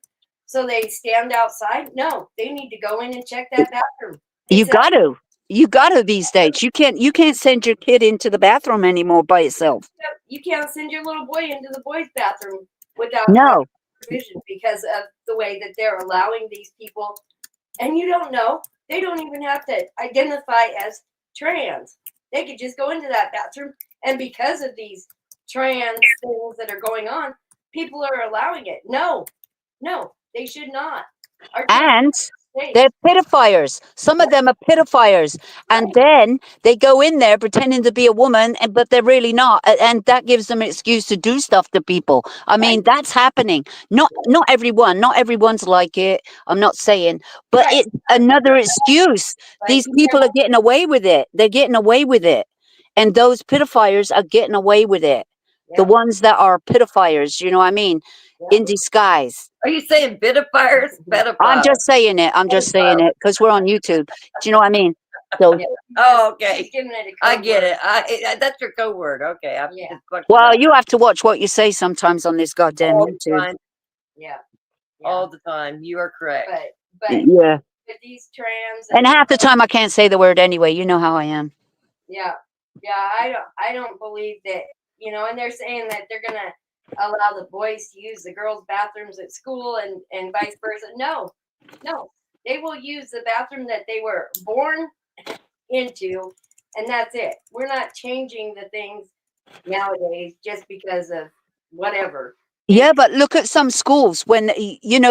So they stand outside. No, they need to go in and check that bathroom. You got to. You got to these days. You can't send your kid into the bathroom anymore by itself. You can't send your little boy into the boys' bathroom without No. supervision because of the way that they're allowing these people. And you don't know. They don't even have to identify as trans. They could just go into that bathroom. And because of these trans things that are going on, people are allowing it. No, they should not. And they're pedophiles. Some of them are pedophiles. And then they go in there pretending to be a woman, but they're really not. And that gives them an excuse to do stuff to people. I mean, that's happening. Not everyone. Not everyone's like it. I'm not saying. But it's another excuse. These people are getting away with it. They're getting away with it. And those pedophiles are getting away with it. The ones that are pedophiles, you know what I mean? In disguise. Are you saying pedophiles? Pedophiles. I'm just saying it. I'm just saying it because we're on YouTube. Do you know what I mean? So, oh, okay. I get it. That's your code word. Okay. Well, you have to watch what you say sometimes on this goddamn all the YouTube. time. Yeah. All the time. You are correct. But Yeah. with these trans And half the time I can't say the word anyway. You know how I am. yeah, I don't believe that, and they're saying that they're gonna allow the boys to use the girls' bathrooms at school and vice versa. No, they will use the bathroom that they were born into, and that's it. We're not changing the things nowadays just because of whatever. Yeah, but look at some schools when,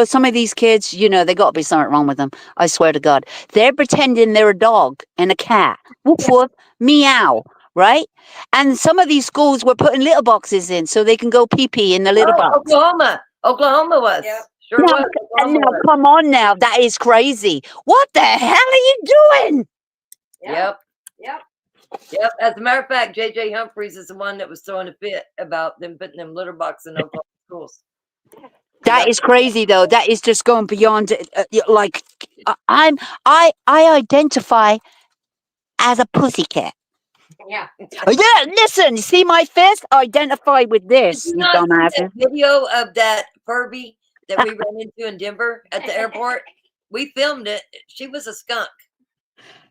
some of these kids, they got to be something wrong with them. I swear to God. They're pretending they're a dog and a cat. Woof, woof, meow, right? And some of these schools were putting litter boxes in so they can go pee-pee in the litter box. Oklahoma was. Yep. Sure now, was. And now, come on now. That is crazy. What the hell are you doing? Yep. As a matter of fact, J.J. Humphreys is the one that was throwing a fit about them putting them litter boxes in Oklahoma schools. That is crazy, though. That is just going beyond. I identify as a pussycat. Yeah. Yeah. Listen, you see my fist? I identify with this. Did you You not see dumbasses. that video of that Furby that we ran into in Denver at the airport? We filmed it. She was a skunk.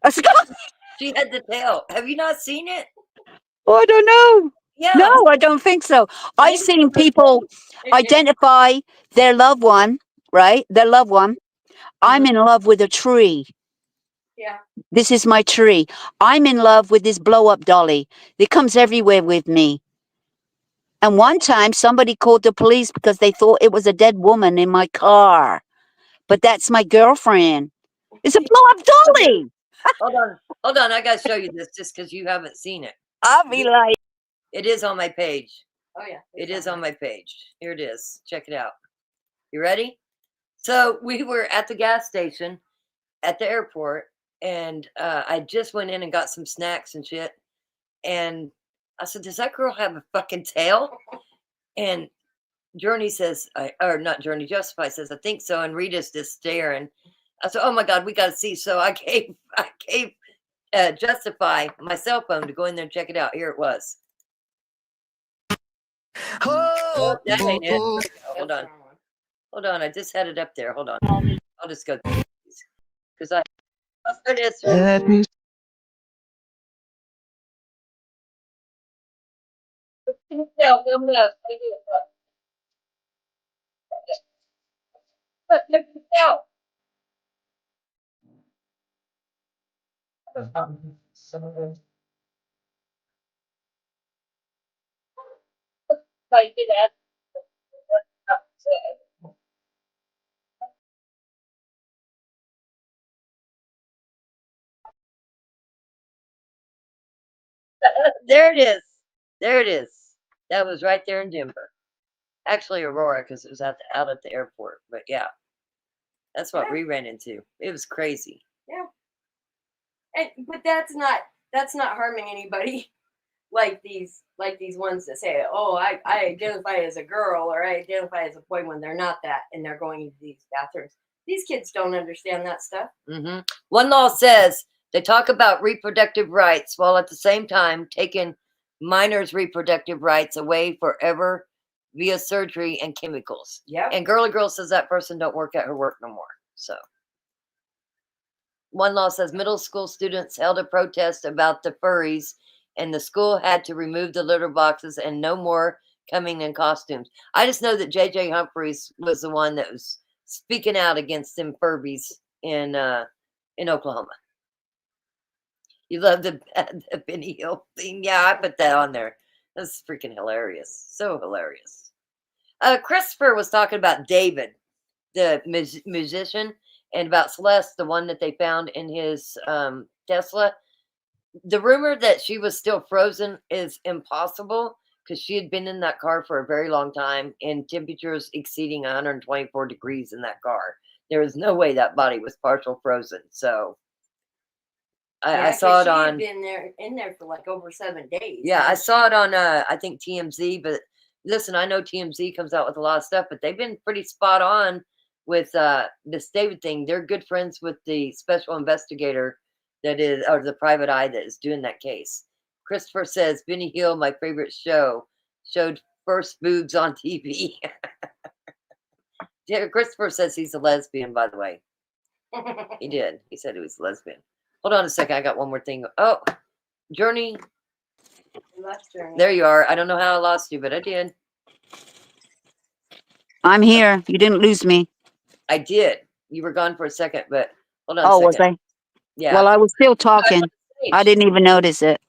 A skunk? She had the tail. Have you not seen it? Oh, I don't know. Yeah. No, I don't think so. I've seen people identify their loved one, right? Their loved one. I'm in love with a tree. Yeah. This is my tree. I'm in love with this blow-up dolly. It comes everywhere with me. And one time somebody called the police because they thought it was a dead woman in my car. But that's my girlfriend. It's a blow-up dolly. Hold on. I got to show you this just because you haven't seen it. I'll be like. It is on my page. Oh, yeah. It is on my page. Here it is. Check it out. You ready? So we were at the gas station at the airport, and I just went in and got some snacks and shit. And I said, does that girl have a fucking tail? And Journey says, or not Journey, Justify says, I think so. And Rita's just staring. I said, oh my God, we got to see. So I gave Justify my cell phone to go in there and check it out. Here it was. Oh, that ain't it. Hold on. I just had it up there. Hold on. I'll just go because there it is. Let me There it is. There it is. That was right there in Denver. Actually, Aurora, because it was out at the airport. But yeah, that's what Yeah. we ran into. It was crazy. Yeah. But that's not harming anybody like these ones that say, oh, I identify as a girl or I identify as a boy when they're not that and they're going into these bathrooms. These kids don't understand that stuff. Mm-hmm. One law says they talk about reproductive rights while at the same time taking minors' reproductive rights away forever via surgery and chemicals. Yeah. And Girly Girl says that person don't work at her work no more. So one law says middle school students held a protest about the furries and the school had to remove the litter boxes and no more coming in costumes. I just know that JJ Humphreys was the one that was speaking out against them Furbies in Oklahoma. You love the Benny Hill thing? Yeah, I put that on there. That's freaking hilarious. So hilarious. Christopher was talking about David, the musician, and about Celeste, the one that they found in his Tesla. The rumor that she was still frozen is impossible because she had been in that car for a very long time in temperatures exceeding 124 degrees in that car. There was no way that body was partial frozen. So I saw it on. Been in there for like over 7 days. Yeah, I saw it on I think TMZ. But listen, I know TMZ comes out with a lot of stuff, but they've been pretty spot on with this David thing. They're good friends with the special investigator that is, or the private eye that is doing that case. Christopher says Benny Hill, my favorite show, showed first boobs on TV. Yeah, Christopher says he's a lesbian, by the way. He did. He said he was a lesbian. Hold on a second. I got one more thing. Oh, Journey. Journey. There you are. I don't know how I lost you, but I did. I'm here. You didn't lose me. I did. You were gone for a second, but hold on a Oh, second. was I? Yeah. Well, I was still talking. I didn't even notice it.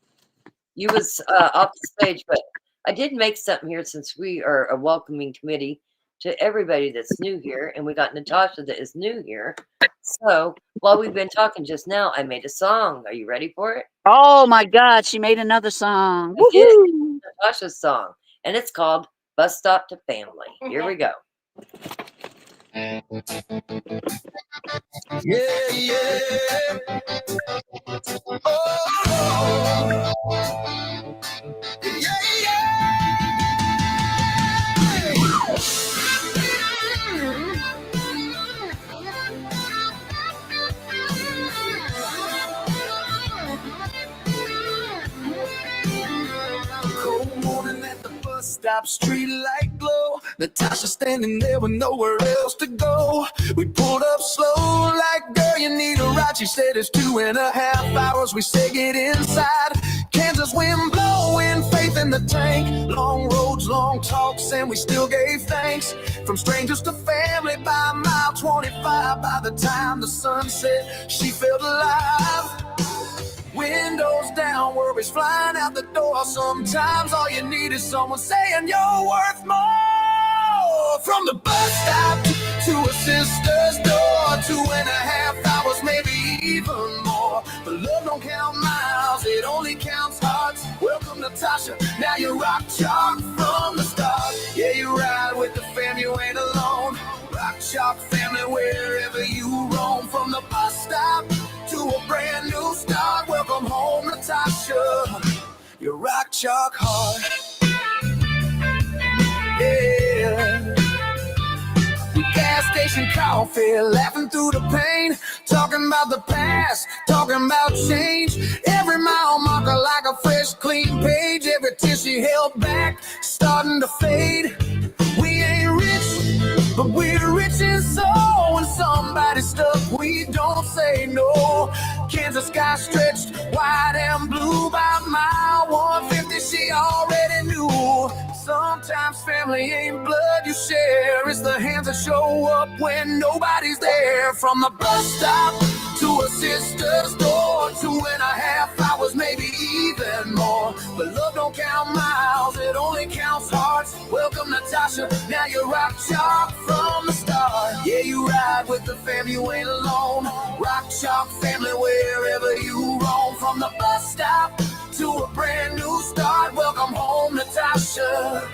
You was off the stage, but I did make something here since we are a welcoming committee to everybody that's new here, and we got Natasha that is new here. So while we've been talking just now, I made a song. Are you ready for it? Oh my God, she made another song. I did. Woohoo! Natasha's song, and it's called "Bus Stop to Family." Here we go. Yeah, yeah. Oh, yeah, cold morning at the bus stop, street light glow. Natasha standing there with nowhere else to go. We pulled up slow, like, girl, you need a ride. She said it's 2.5 hours. We say get inside. Kansas wind blowing, faith in the tank. Long roads, long talks, and we still gave thanks. From strangers to family by mile 25. By the time the sun set, she felt alive. Windows down, worries flying out the door. Sometimes all you need is someone saying you're worth more. From the bus stop to a sister's door, 2.5 hours, maybe even more. But love don't count miles, it only counts hearts. Welcome, Natasha, now you rock chalk from the start. Yeah, you ride with the fam, you ain't alone. Rock chalk family, wherever you roam. From the bus stop to a brand new start. Welcome home, Natasha, your rock chalk heart. Yeah. Gas station coffee, laughing through the pain, talking about the past, talking about change. Every mile marker like a fresh, clean page. Every tear she held back, starting to fade. We ain't rich, but we're rich in soul. When somebody's stuck, we don't say no. Kansas sky stretched wide and blue. By mile 150, she already knew. Sometimes family ain't blood you share. It's the hands that show up when nobody's there. From the bus stop to a sister's door, 2.5 hours, maybe even more. But love don't count miles, it only counts hearts. Well, Natasha. Now you rock chalk from the start. Yeah, you ride with the fam, you ain't alone. Rock chalk family wherever you roam. From the bus stop to a brand new start. Welcome home, Natasha.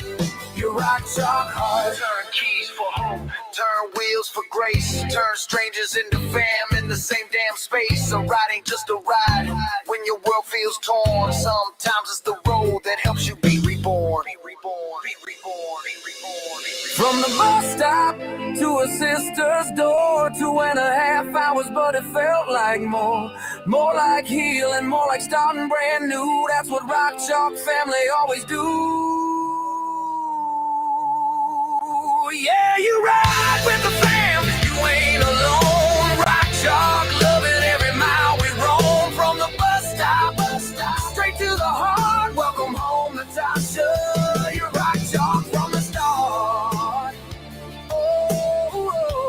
You rock chalk hard. Turn keys for hope, turn wheels for grace. Turn strangers into fam in the same damn space. A ride ain't just a ride when your world feels torn. Sometimes it's the road that helps you be reborn. Be reborn, be reborn, be reborn, be reborn. From the bus stop to a sister's door, 2.5 hours, but it felt like more. More like healing, more like starting brand new. That's what Rock Chalk family always do. Yeah, you ride with the fam, you ain't alone. Rock Chalk, loving every mile we roam. From the bus stop, straight to the heart. Welcome home, Natasha. You rock Chalk from the start. Oh,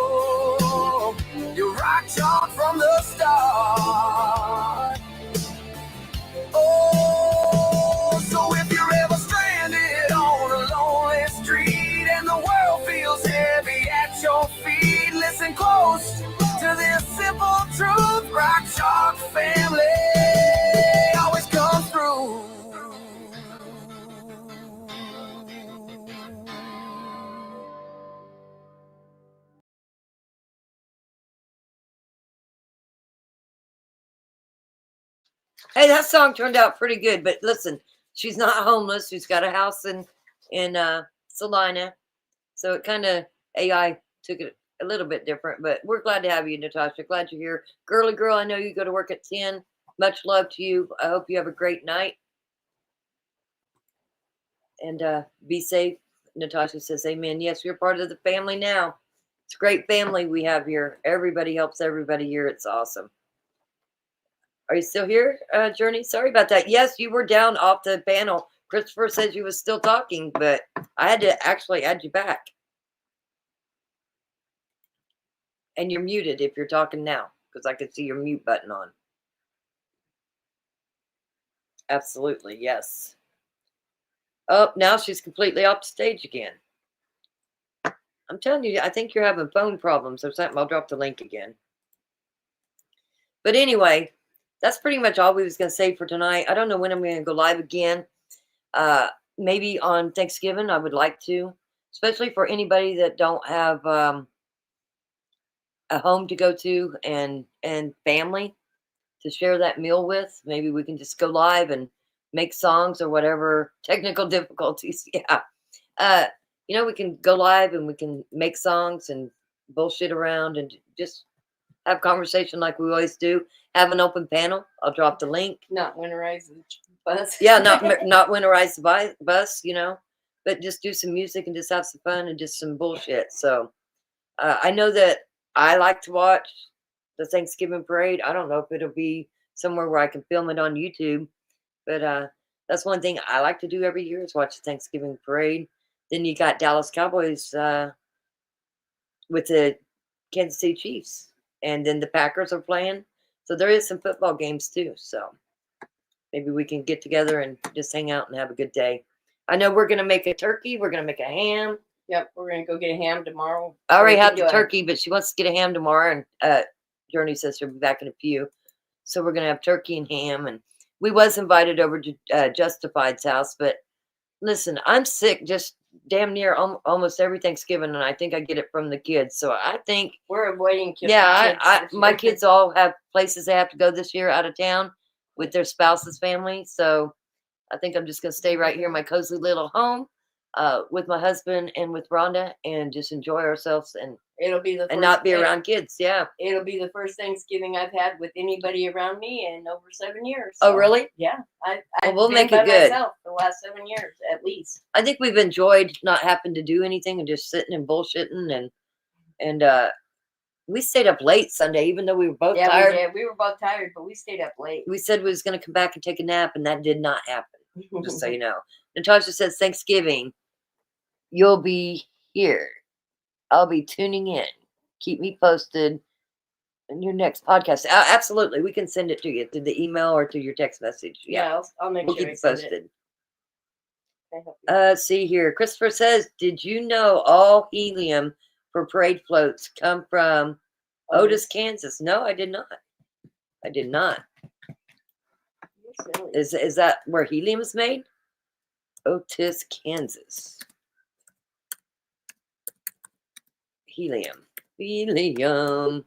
you rock Chalk from the start. Oh, so if you're ever stranded on a lonely street and the world feels heavy at your feet, listen close to this simple truth. Rock Chalk family always comes through. Hey, that song turned out pretty good. But listen, she's not homeless. She's got a house in Salina, so it kind of AI took it a little bit different. But we're glad to have you, Natasha. Glad you're here, girly girl. I know you go to work at 10. Much love to you. I hope you have a great night and be safe. Natasha says, "Amen." Yes, you're part of the family now. It's a great family we have here. Everybody helps everybody here. It's awesome. Are you still here, Journey? Sorry about that. Yes, you were down off the panel. Christopher says you was still talking, but I had to actually add you back. And you're muted if you're talking now, because I can see your mute button on. Absolutely, yes. Oh, now she's completely off the stage again. I'm telling you, I think you're having phone problems or something. I'll drop the link again. But anyway, that's pretty much all we was going to say for tonight. I don't know when I'm going to go live again. Maybe on Thanksgiving, I would like to, especially for anybody that don't have a home to go to and family to share that meal with. Maybe we can just go live and make songs or whatever technical difficulties. Yeah. We can go live and we can make songs and bullshit around and just have conversation like we always do. Have an open panel. I'll drop the link. Not winterize the bus. Yeah, not winterize the bus, but just do some music and just have some fun and just some bullshit. So I know that I like to watch the Thanksgiving parade. I don't know if it'll be somewhere where I can film it on YouTube, but that's one thing I like to do every year is watch the Thanksgiving parade. Then you got Dallas Cowboys with the Kansas City Chiefs, and then the Packers are playing. So there is some football games too. So maybe we can get together and just hang out and have a good day. I know we're going to make a turkey. We're going to make a ham. Yep, we're going to go get a ham tomorrow. I already have the turkey, but she wants to get a ham tomorrow. And Journey says she'll be back in a few. So we're going to have turkey and ham. And we was invited over to Justified's house. But listen, I'm sick just damn near almost every Thanksgiving. And I think I get it from the kids. So I think we're avoiding kids. Yeah, my kids all have places they have to go this year out of town with their spouse's family. So I think I'm just going to stay right here in my cozy little home with my husband and with Rhonda and just enjoy ourselves and it'll be and not be around kids. Yeah. It'll be the first Thanksgiving I've had with anybody around me in over 7 years. So, oh, really? Yeah. We'll make it good. Myself for the last 7 years, at least. I think we've enjoyed not having to do anything and just sitting and bullshitting and we stayed up late Sunday, even though we were both tired. Yeah, we were both tired, but we stayed up late. We said we was going to come back and take a nap, and that did not happen, just so you know. Natasha says, Thanksgiving, you'll be here. I'll be tuning in. Keep me posted on your next podcast. Absolutely. We can send it to you through the email or through your text message. Yeah, I'll make we'll sure keep you posted. Can I help you? See here. Christopher says, did you know all helium for parade floats come from Otis, Kansas? No, I did not. I did not. You're silly. Is that where helium is made? Otis, Kansas. Helium. Helium.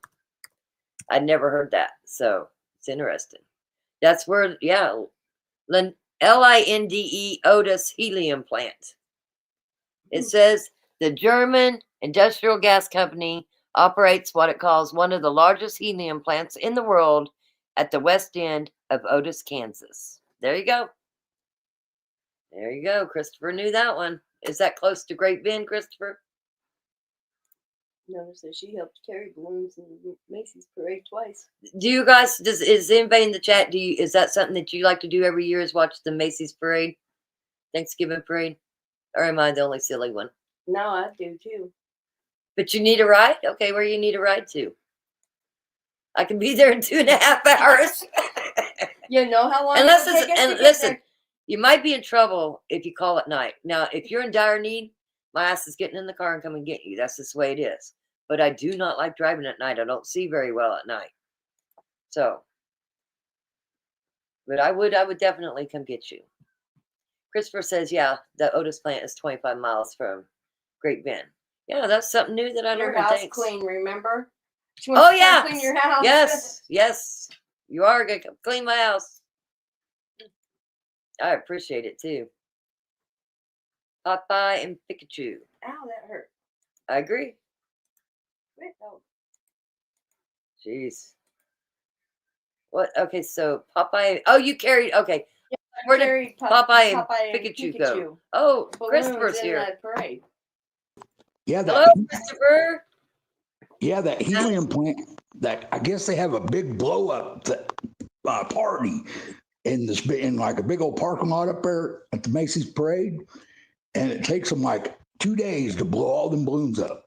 I'd never heard that, so it's interesting. That's where, yeah, Linde Otis helium plant. It says the German industrial gas company operates what it calls one of the largest helium plants in the world at the west end of Otis, Kansas. There you go. There you go. Christopher knew that one. Is that close to Great Bend, Christopher? Notice that she helped carry balloons in the Macy's parade twice. Do you guys, is anybody in the chat, is that something that you like to do every year, is watch the Macy's parade? Thanksgiving parade? Or am I the only silly one? No, I do too. But you need a ride? Okay, where you need a ride to? I can be there in 2.5 hours. You know how long Unless it'll it's, take us to and get listen, there? you might be in trouble if you call at night. Now, if you're in dire need, my ass is getting in the car and come and get you. That's just the way it is. But I do not like driving at night. I don't see very well at night. So, but I would definitely come get you. Christopher says, yeah, the Otis plant is 25 miles from Great Bend. Yeah, that's something new that I Your learned. house Thanks. clean, remember? She wants Oh to come yeah, clean your house. yes, yes. You are gonna come clean my house. I appreciate it too. Popeye and Pikachu. Ow, that hurt. I agree. Quit, though. Jeez. What? Okay, so Popeye. Oh, you carried. Okay. Where did Carried Popeye and and Pikachu go? Oh, balloons Christopher's in here. the parade. Yeah, Hello, that Christopher. yeah, that helium plant. That I guess they have a big blow up party in like a big old parking lot up there at the Macy's parade, and it takes them like 2 days to blow all them balloons up.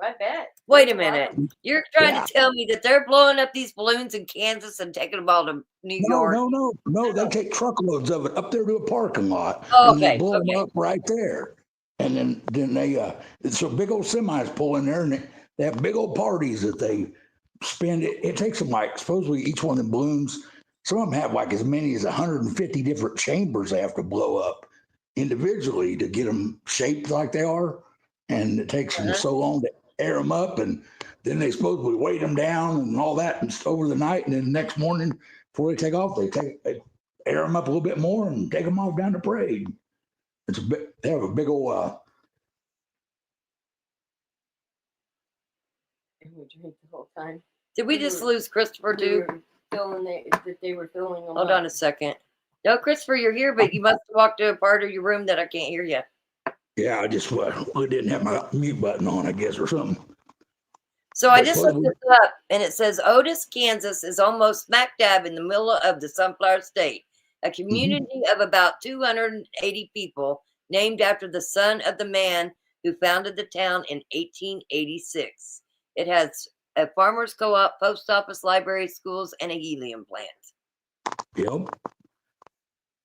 I bet. Wait a That's minute. awesome. You're trying Yeah. to tell me that they're blowing up these balloons in Kansas and taking them all to New York? No. They take truckloads of it up there to a parking lot, Oh, and they okay, blow them okay. up right there. And then they so big old semis pull in there, and they have big old parties that they spend. It takes them like supposedly each one of the balloons. Some of them have like as many as 150 different chambers they have to blow up individually to get them shaped like they are, and it takes them so long to air them up, and then they supposedly weight them down and all that and over the night, and then the next morning before they take off, they air them up a little bit more and take them off down the parade. It's a big, they have a big old And we drank the whole time. Did we just lose Christopher We too? were that they were filling them Hold up. on a second. No, Christopher, you're here, but you must have walked to a part of your room that I can't hear you. yeah, I just we didn't have my mute button on, I guess, or something. So I But just supposedly- looked this up, and it says Otis, Kansas is almost smack dab in the middle of the Sunflower State, a community of about 280 people named after the son of the man who founded the town in 1886. It has a farmer's co-op, post office, library, schools, and a helium plant. Yep.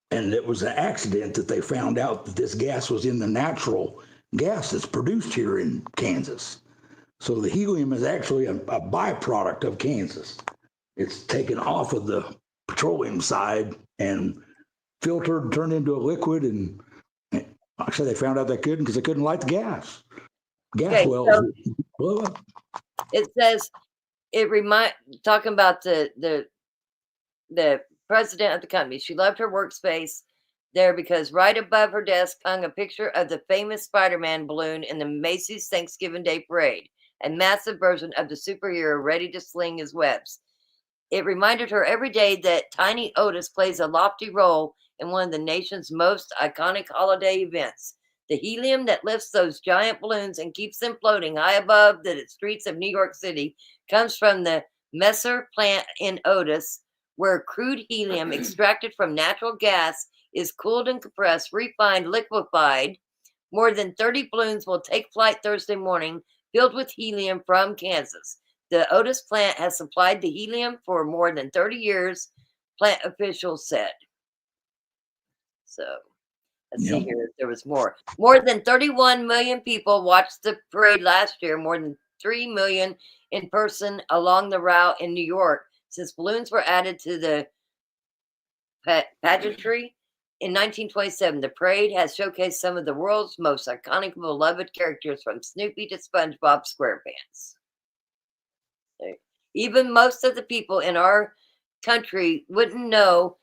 And it was an accident that they found out that this gas was in the natural gas that's produced here in Kansas. So the helium is actually a byproduct of Kansas. It's taken off of the petroleum side and filtered, turned into a liquid. And actually, they found out they couldn't because they couldn't light the gas. Gas Okay, wells so- blew up. It says talking about the president of the company. She loved her workspace there because right above her desk hung a picture of the famous Spider-Man balloon in the Macy's Thanksgiving Day Parade, a massive version of the superhero ready to sling his webs. It reminded her every day that Tiny Otis plays a lofty role in one of the nation's most iconic holiday events. The helium that lifts those giant balloons and keeps them floating high above the streets of New York City comes from the Messer plant in Otis, where crude helium extracted from natural gas is cooled and compressed, refined, liquefied. More than 30 balloons will take flight Thursday morning, filled with helium from Kansas. The Otis plant has supplied the helium for more than 30 years, plant officials said. So Let's see here. There was more. More than 31 million people watched the parade last year. More than 3 million in person along the route in New York. Since balloons were added to the pageantry in 1927, the parade has showcased some of the world's most iconic, beloved characters, from Snoopy to SpongeBob SquarePants. Even most of the people in our country wouldn't know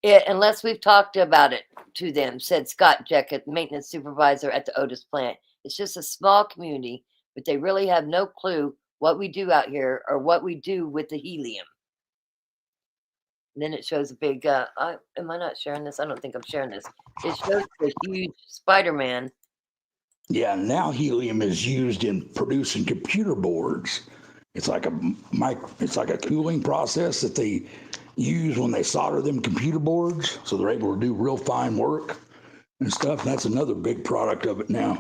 it unless we've talked about it to them, said Scott Jeckett, maintenance supervisor at the Otis plant. It's just a small community, but they really have no clue what we do out here or what we do with the helium. And then it shows a big, am I not sharing this? I don't think I'm sharing this. It shows a huge Spider-Man. Yeah, now helium is used in producing computer boards. It's like a cooling process that they use when they solder them computer boards, so they're able to do real fine work and stuff. And that's another big product of it now.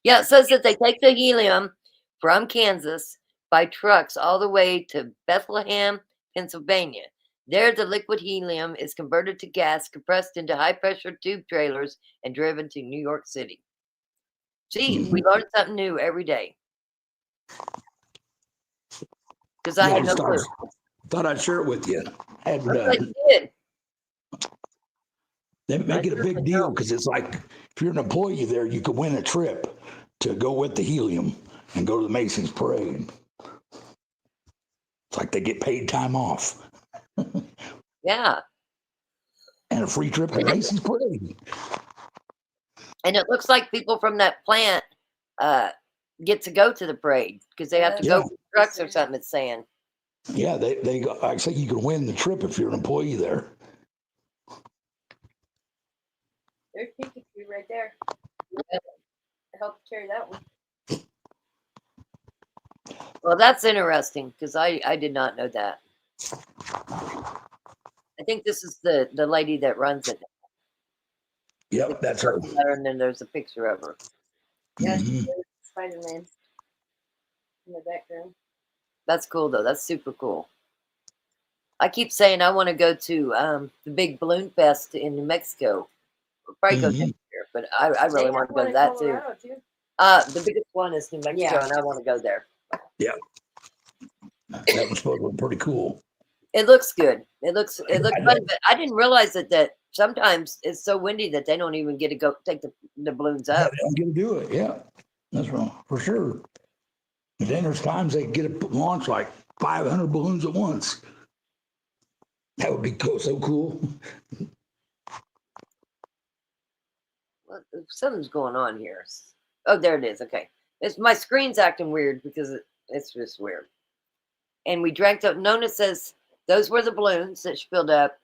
Yeah, it says that they take the helium from Kansas by trucks all the way to Bethlehem, Pennsylvania. There, the liquid helium is converted to gas, compressed into high-pressure tube trailers, and driven to New York City. See, we learn something new every day. Because I had no clue. Thought I'd share it with you. I'm glad you did. They make it a big deal because it's like if you're an employee there, you could win a trip to go with the helium and go to the Masons parade. It's like they get paid time off. Yeah. And a free trip to the Masons parade. And it looks like people from that plant get to go to the parade because they have to go with trucks or something, it's saying. Yeah, they go, I say you can win the trip if you're an employee there. There's Pikachu right there. I helped carry that one. Well, that's interesting because I did not know that. I think this is the lady that runs it. Yep, that's her. And then there's a picture of her. Yeah, Spider-Man in the background. That's cool, though. That's super cool. I keep saying I want to go to the big balloon fest in New Mexico. We'll probably go next year, but I really want to go to that too. The biggest one is New Mexico, and I want to go there. Yeah, that was supposed to be pretty cool. It looks good. It looks fun, but I didn't realize that sometimes it's so windy that they don't even get to go take the balloons up. Yeah, they don't get to do it. Yeah, that's wrong for sure. And then there's times they get to launch like 500 balloons at once. That would be cool, so cool. Well, something's going on here. Oh, there it is. Okay, my screen's acting weird because it's just weird. And we drank the. Nona says those were the balloons that she filled up,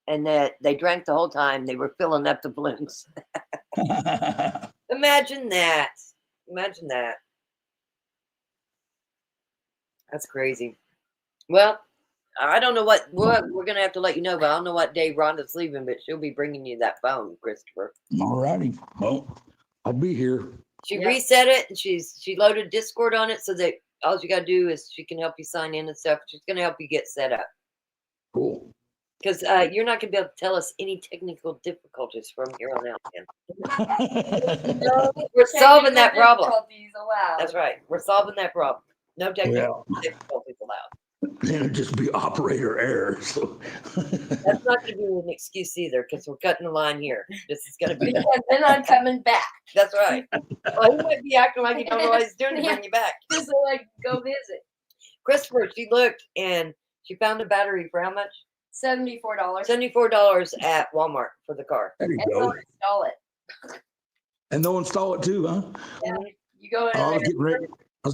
and that they drank the whole time. They were filling up the balloons. Imagine that. Imagine that. That's crazy. Well, I don't know what we're going to have to let you know, but I don't know what day Rhonda's leaving, but she'll be bringing you that phone, Christopher. All righty. Well, I'll be here. She reset it, and she loaded Discord on it so that all you got to do is she can help you sign in and stuff. She's going to help you get set up. Cool. Because you're not going to be able to tell us any technical difficulties from here on out, man. No, We're solving that problem. Allowed. That's right. We're solving that problem. No technical difficulties allowed. Then it'd just be operator error. So that's not going to be an excuse either, because we're cutting the line here. This is going to be. And then I'm coming back. That's right. Well, he might be acting like he don't know what he's doing to bring you back. Just so I can go visit. Christopher, she looked and she found a battery for how much? $74. $74 at Walmart for the car. There you And go. they'll install it. And they'll install it too, huh? Yeah. You go in I was there.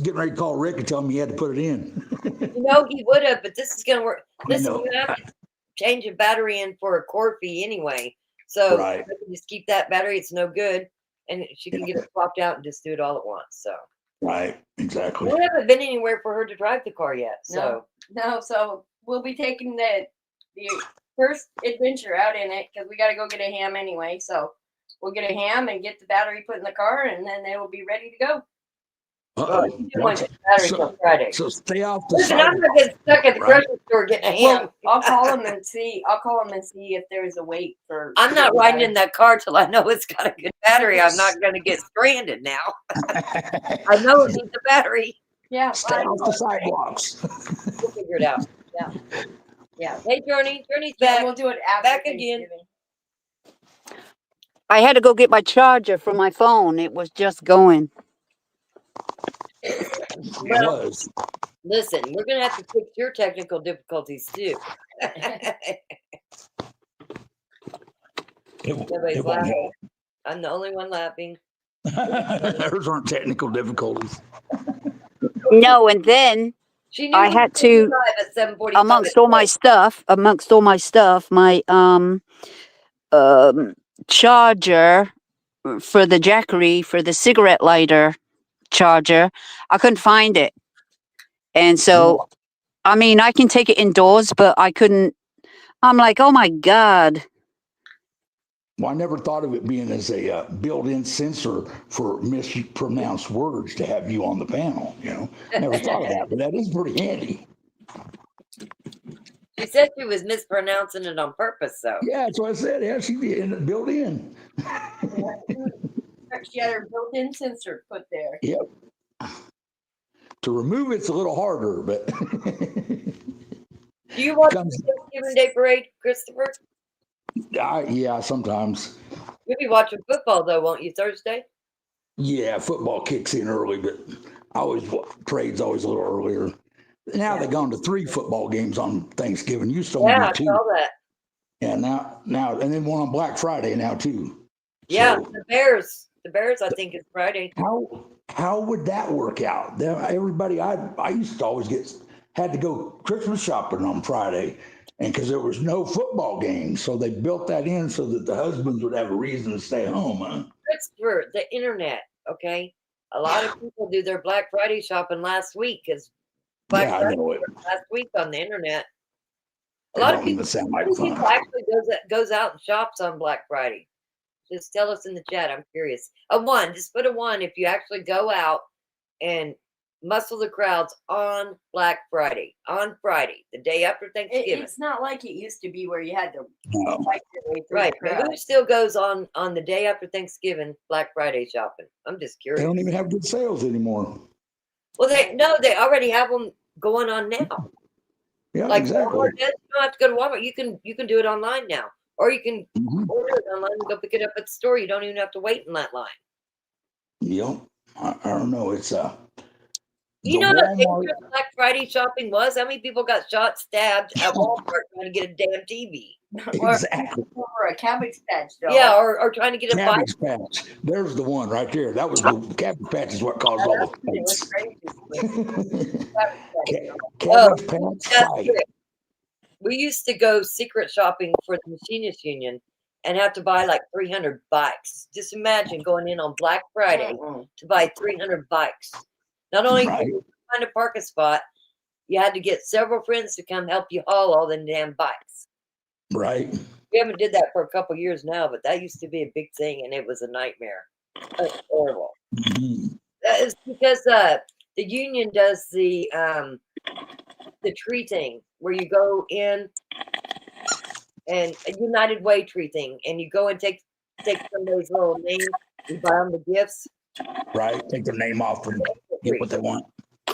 getting ready to call Rick and tell him he had to put it in. You know, he would have, but this is going to work. Listen, you have to change a battery in for a core fee anyway. So you can just keep that battery. It's no good. And she can get it swapped out and just do it all at once. So right, exactly. We haven't been anywhere for her to drive the car yet. So No, so we'll be taking the first adventure out in it because we got to go get a ham anyway. So we'll get a ham and get the battery put in the car, and then they will be ready to go. Well, Uh-oh. you do want to get batteries till Friday. So stay off the Listen, I'm sidewalk. not getting stuck at the right? grocery store getting a ham. Well, I'll call them and see. I'll call them and see if there's a wait for. I'm not riding in that car till I know it's got a good battery. I'm not going to get stranded now. I know it needs a battery. Yeah, Stay off the sidewalks. We'll figure it out. yeah. Hey, Journey's Yeah, back. we'll do it after Back again. Thanksgiving. I had to go get my charger for my phone. It was just going. It Well, was. listen, we're going to have to fix your technical difficulties too. Nobody's It won't laughing. help. I'm the only one laughing. Hers aren't technical difficulties. No, and then She knew I we had were gonna to, be live at 7:45. amongst all my stuff, my charger for the Jackery for the cigarette lighter charger, I couldn't find it. And so, I mean, I can take it indoors, but I couldn't. I'm like, oh my God. Well, I never thought of it being as a built-in sensor for mispronounced words to have you on the panel. You know, never thought of that, but that is pretty handy. She said she was mispronouncing it on purpose, though. Yeah, that's what I said. Yeah, she did built in. She had her built-in sensor put there. Yep. To remove it's a little harder, but Do you watch the Thanksgiving Day parade, Christopher? yeah, sometimes. You'll be watching football though, won't you? Thursday. Yeah, football kicks in early, but parade's always a little earlier. Now they've gone to 3 football games on Thanksgiving. Used to only Yeah, I be 2. saw that. Yeah, now, and then one on Black Friday now too. Yeah, So the Bears. The Bears, I think, is Friday. how would that work out? Everybody, I used to always had to go Christmas shopping on Friday, and because there was no football game, so they built that in so that the husbands would have a reason to stay home. Huh? Christopher, the internet. Okay, a lot of people do their Black Friday shopping last week because Black Yeah, I Friday know it. was last week on the internet. A It lot of don't even people, sound how like many fun. people actually goes out and shops on Black Friday? Just tell us in the chat. I'm curious. A 1. Just put a 1 if you actually go out and muscle the crowds on Black Friday. On Friday, the day after Thanksgiving. It's not like it used to be where you had to No. fight your way through Right. the But crowd. who still goes on the day after Thanksgiving Black Friday shopping? I'm just They curious. don't even have good sales anymore. Well, they already have them going on now. Yeah, Like exactly. Walmart does. You don't have to go to Walmart. You can do it online now, or you can Mhm. order it online and go pick it up at the store. You don't even have to wait in that line. Yep. I don't know. It's You the know what Walmart. dangerous Black Friday shopping was? How many people got shot, stabbed at Walmart trying to get a damn TV? Exactly. Or a Cabbage Patch doll. Yeah, or trying to get a bike. Cabbage Patch. There's the one right there. That was the Cabbage Patch is what caused all the It was fights. crazy. Cabbage Patch That's fight. it. We used to go secret shopping for the Machinists Union and have to buy like 300 bikes. Just imagine going in on Black Friday to buy 300 bikes. Not only Right. did you find a parking spot, you had to get several friends to come help you haul all the damn bikes. Right. We haven't did that for a couple years now, but that used to be a big thing, and it was a nightmare. It was horrible. Mhm. It's because the union does the tree thing where you go in and a United Way tree thing, and you go and take somebody's little name, you buy them the gifts. Right. Take their name off and get what they want.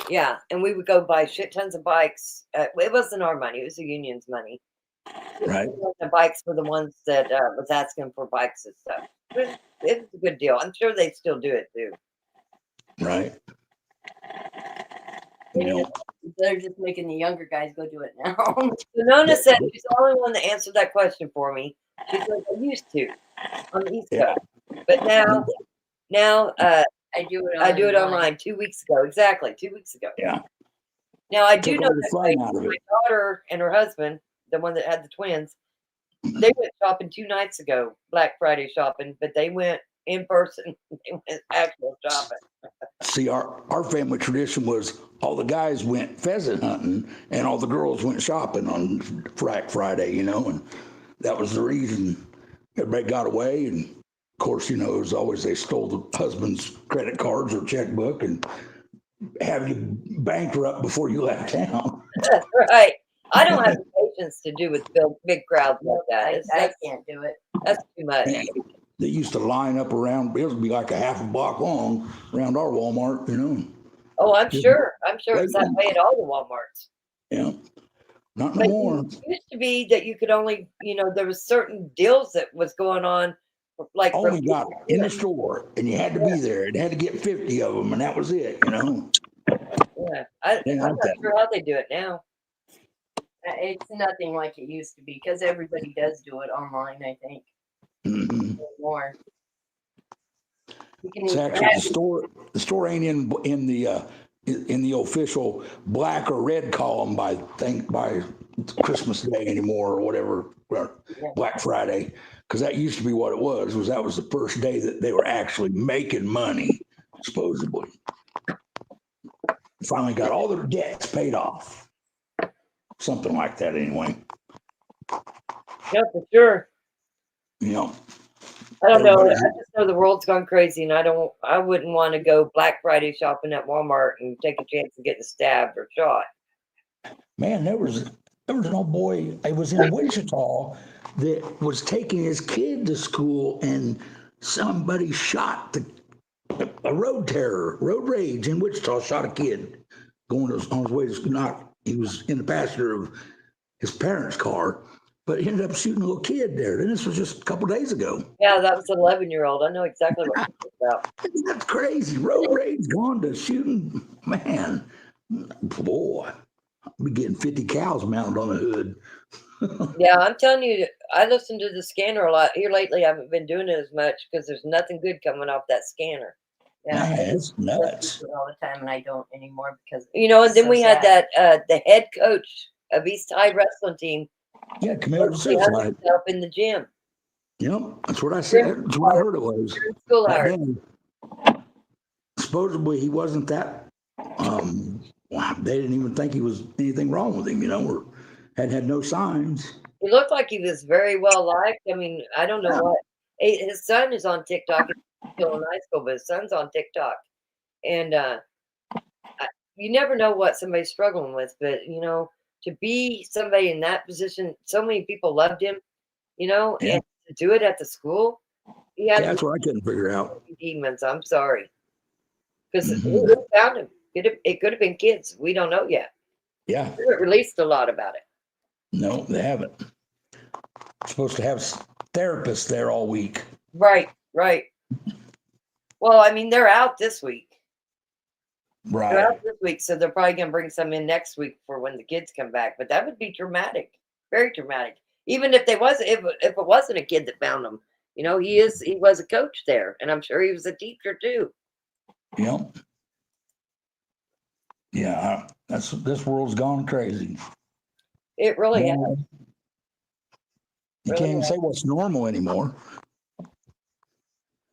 Yeah, and we would go buy shit tons of bikes. It wasn't our money; it was the union's money. Right. The bikes were the ones that was asking for bikes and stuff. It was a good deal. I'm sure they still do it too. Right. Yeah. They're just making the younger guys go do it now. So Nona said she's the only one that answered that question for me. She's like, I used to on the East Coast, but now I do it online 2 weeks ago. Exactly 2 weeks ago. Yeah. Now I do Took know all the that fun my out of it. daughter and her husband, the one that had the twins, they went shopping 2 nights ago, Black Friday shopping, but they went in person. They went actual shopping. See, our family tradition was all the guys went pheasant hunting and all the girls went shopping on Black Friday, you know, and that was the reason everybody got away. And of course, you know, it was always they stole the husband's credit cards or checkbook and have you bankrupt before you left town. That's right. I don't have the patience to do with big crowds like that. I can't do it. That's too much. Man, they used to line up around, it would be like a half a block long around our Walmart, you know. Oh, I'm Just sure. I'm sure it's that waiting. way at all the Walmarts. Yeah, not But anymore. it used to be that you could only, there was certain deals that was going on, like Only got in the store, and you had to be there. It had to get 50 of them, and that was it, you know. Yeah, I'm not sure how they do it now. It's nothing like it used to be because everybody does do it online, I think. More. It's actually the store ain't in the official black or red column by Christmas Day anymore, or whatever, Black Friday, because that used to be what it was that was the first day that they were actually making money, supposedly. Finally got all their debts paid off, something like that anyway. Yeah, for sure. You know, I don't know. I just know the world's gone crazy, and I wouldn't want to go Black Friday shopping at Walmart and take a chance of getting stabbed or shot. Man, there was an old boy. I was in Wichita that was taking his kid to school, and somebody shot a road rage in Wichita. Shot a kid on his way to school. He was in the passenger of his parents' car, but he ended up shooting a little kid there. And this was just a couple days ago. Yeah, that was an 11-year-old. I know exactly what you're talking about. That's crazy. Road rage gone to shooting. Man, boy, I'll be getting 50 cows mounted on the hood. Yeah, I'm telling you, I listen to the scanner a lot. Here lately, I haven't been doing it as much because there's nothing good coming off that scanner. Yeah, Man, it's nuts. all the time, and I don't anymore because and then we had that the head coach of East High wrestling team. Yeah, committed suicide. Himself in the gym. Yep, that's what I said. That's what I heard it was. School hours. Supposedly he wasn't that. They didn't even think he was anything wrong with him, or had no signs. He looked like he was very well liked. I mean, I don't know what. His son is on TikTok. He's still in high school, but his son's on TikTok, and you never know what somebody's struggling with. But to be somebody in that position, so many people loved him, and to do it at the school, That's what I couldn't figure out. Demons. I'm sorry, because who found him? It could have been kids. We don't know yet. Yeah, they haven't released a lot about it. No, they haven't. Supposed to have therapists there all week. Right. Well, I mean, they're out this week. Right. They're out this week, so they're probably going to bring some in next week for when the kids come back. But that would be dramatic, very dramatic. Even if it wasn't a kid that found him, he was a coach there, and I'm sure he was a teacher too. Yep. Yeah, this world's gone crazy. It really has. You can't even say what's normal anymore.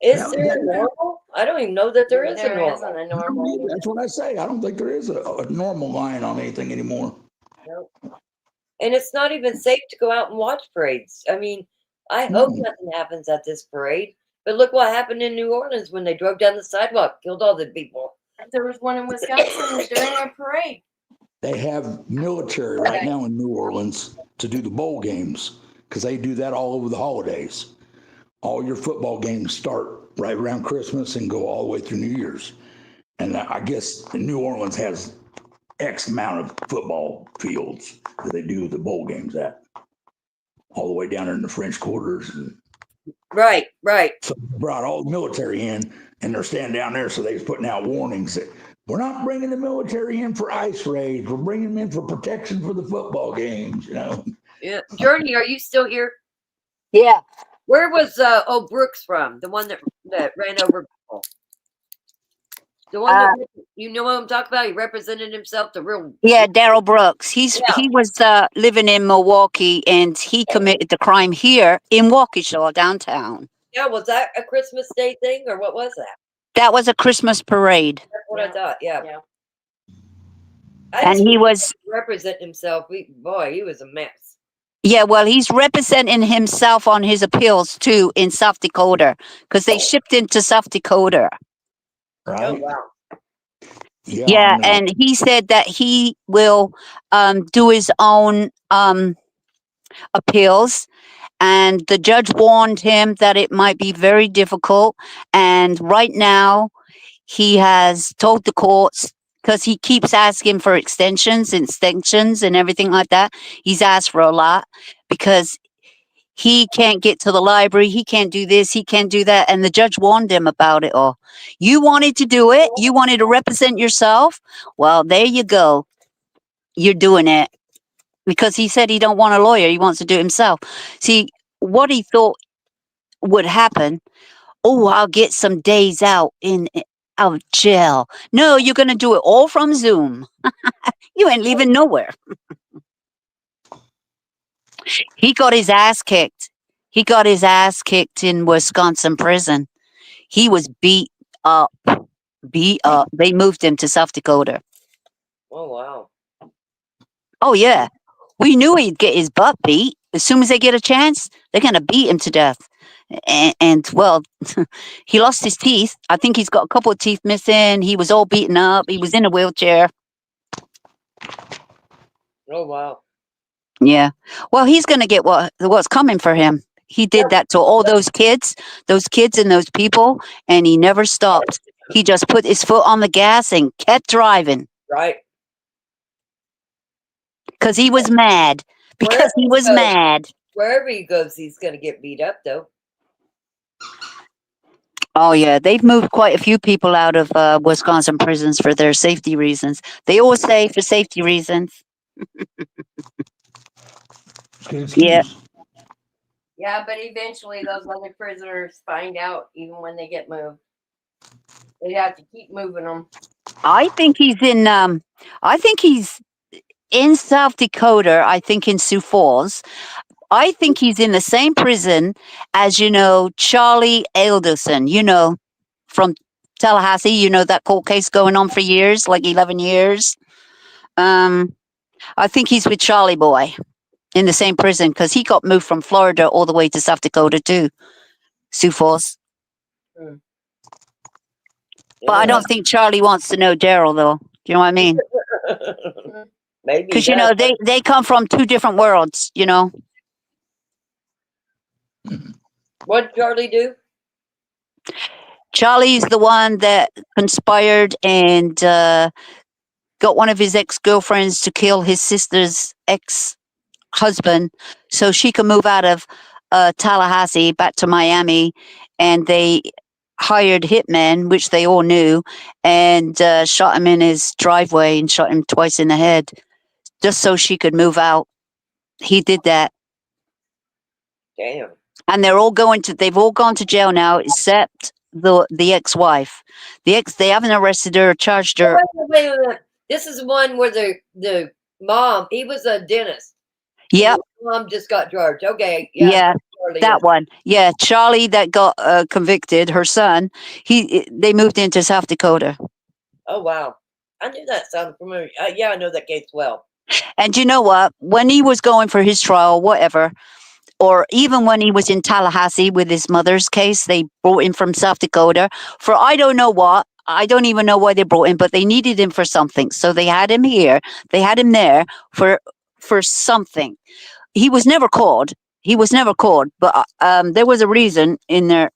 Is there a normal? I don't even know that there is a normal. Isn't a normal. That's what I say. I don't think there is a normal line on anything anymore. Nope. And it's not even safe to go out and watch parades. I mean, I hope nothing happens at this parade. But look what happened in New Orleans when they drove down the sidewalk, killed all the people. There was one in Wisconsin during a parade. They have military right now in New Orleans to do the bowl games because they do that all over the holidays. All your football games start right around Christmas and go all the way through New Year's. And I guess New Orleans has X amount of football fields that they do the bowl games at, all the way down there in the French quarters. Right. So they brought all the military in, and they're standing down there, so they was putting out warnings that we're not bringing the military in for ice raids. We're bringing them in for protection for the football games, Yeah. Journey, are you still here? Yeah. Where was Brooks from? The one that ran over people. The one that, you know what I'm talking about? He represented himself, the real. Yeah, Daryl Brooks. He was living in Milwaukee, and he committed the crime here in Waukesha downtown. Yeah, was that a Christmas Day thing, or what was that? That was a Christmas parade. That's what I thought. Yeah. And he was represent himself. He was a mess. Yeah, well, he's representing himself on his appeals too in South Dakota because they shipped into South Dakota. Right. Oh, wow. Yeah, Yeah, I know. and he said that he will do his own appeals. And the judge warned him that it might be very difficult. And right now, he has told the courts, because he keeps asking for extensions and everything like that. He's asked for a lot because he can't get to the library. He can't do this. He can't do that. And the judge warned him about it all. You wanted to do it. You wanted to represent yourself. Well, there you go. You're doing it, because he said he don't want a lawyer. He wants to do it himself. See, what he thought would happen. Oh, I'll get some days out of jail. No, you're going to do it all from Zoom. You ain't leaving nowhere. He got his ass kicked. He got his ass kicked in Wisconsin prison. He was beat up. Beat up. They moved him to South Dakota. Oh wow. Oh, yeah. We knew he'd get his butt beat. As soon as they get a chance, they're going to beat him to death. And well, he lost his teeth. I think he's got a couple of teeth missing. He was all beaten up. He was in a wheelchair. Oh wow. Yeah. Well, he's going to get what's coming for him. He did that to all those kids and those people, and he never stopped. He just put his foot on the gas and kept driving Right. because he was mad. Because he was mad. Wherever he goes, he's gonna get beat up though. Oh, yeah. They've moved quite a few people out of Wisconsin prisons for their safety reasons. They always say for safety reasons. Yeah. Yeah, but eventually those other prisoners find out even when they get moved. They have to keep moving them. I think he's in South Dakota. I think in Sioux Falls. I think he's in the same prison as, Charlie Alderson, from Tallahassee, that court case going on for years, like 11 years. I think he's with Charlie Boy in the same prison because he got moved from Florida all the way to South Dakota too, Sioux Falls. But I don't think Charlie wants to know Daryl, though. Do you know what I mean? Maybe because they come from two different worlds. What'd Charlie do? Charlie's the one that conspired and got one of his ex-girlfriends to kill his sister's ex-husband so she could move out of Tallahassee back to Miami. And they hired hitmen, which they all knew, and shot him in his driveway and shot him twice in the head just so she could move out. He did that. Damn. And they've all gone to jail now except the ex-wife. They haven't arrested her or charged her. Wait. This is one where the mom, he was a dentist. Yep. Mom just got charged. Okay. Yeah, that one. Yeah, Charlie that got convicted, her son, they moved into South Dakota. Oh, wow. I knew that sounded familiar. Yeah, I know that case well. And you know what? When he was going for his trial, whatever, or even when he was in Tallahassee with his mother's case, they brought him from South Dakota for I don't know what. I don't even know why they brought him, but they needed him for something. So they had him here. They had him there for something. He was never called. But there was a reason in their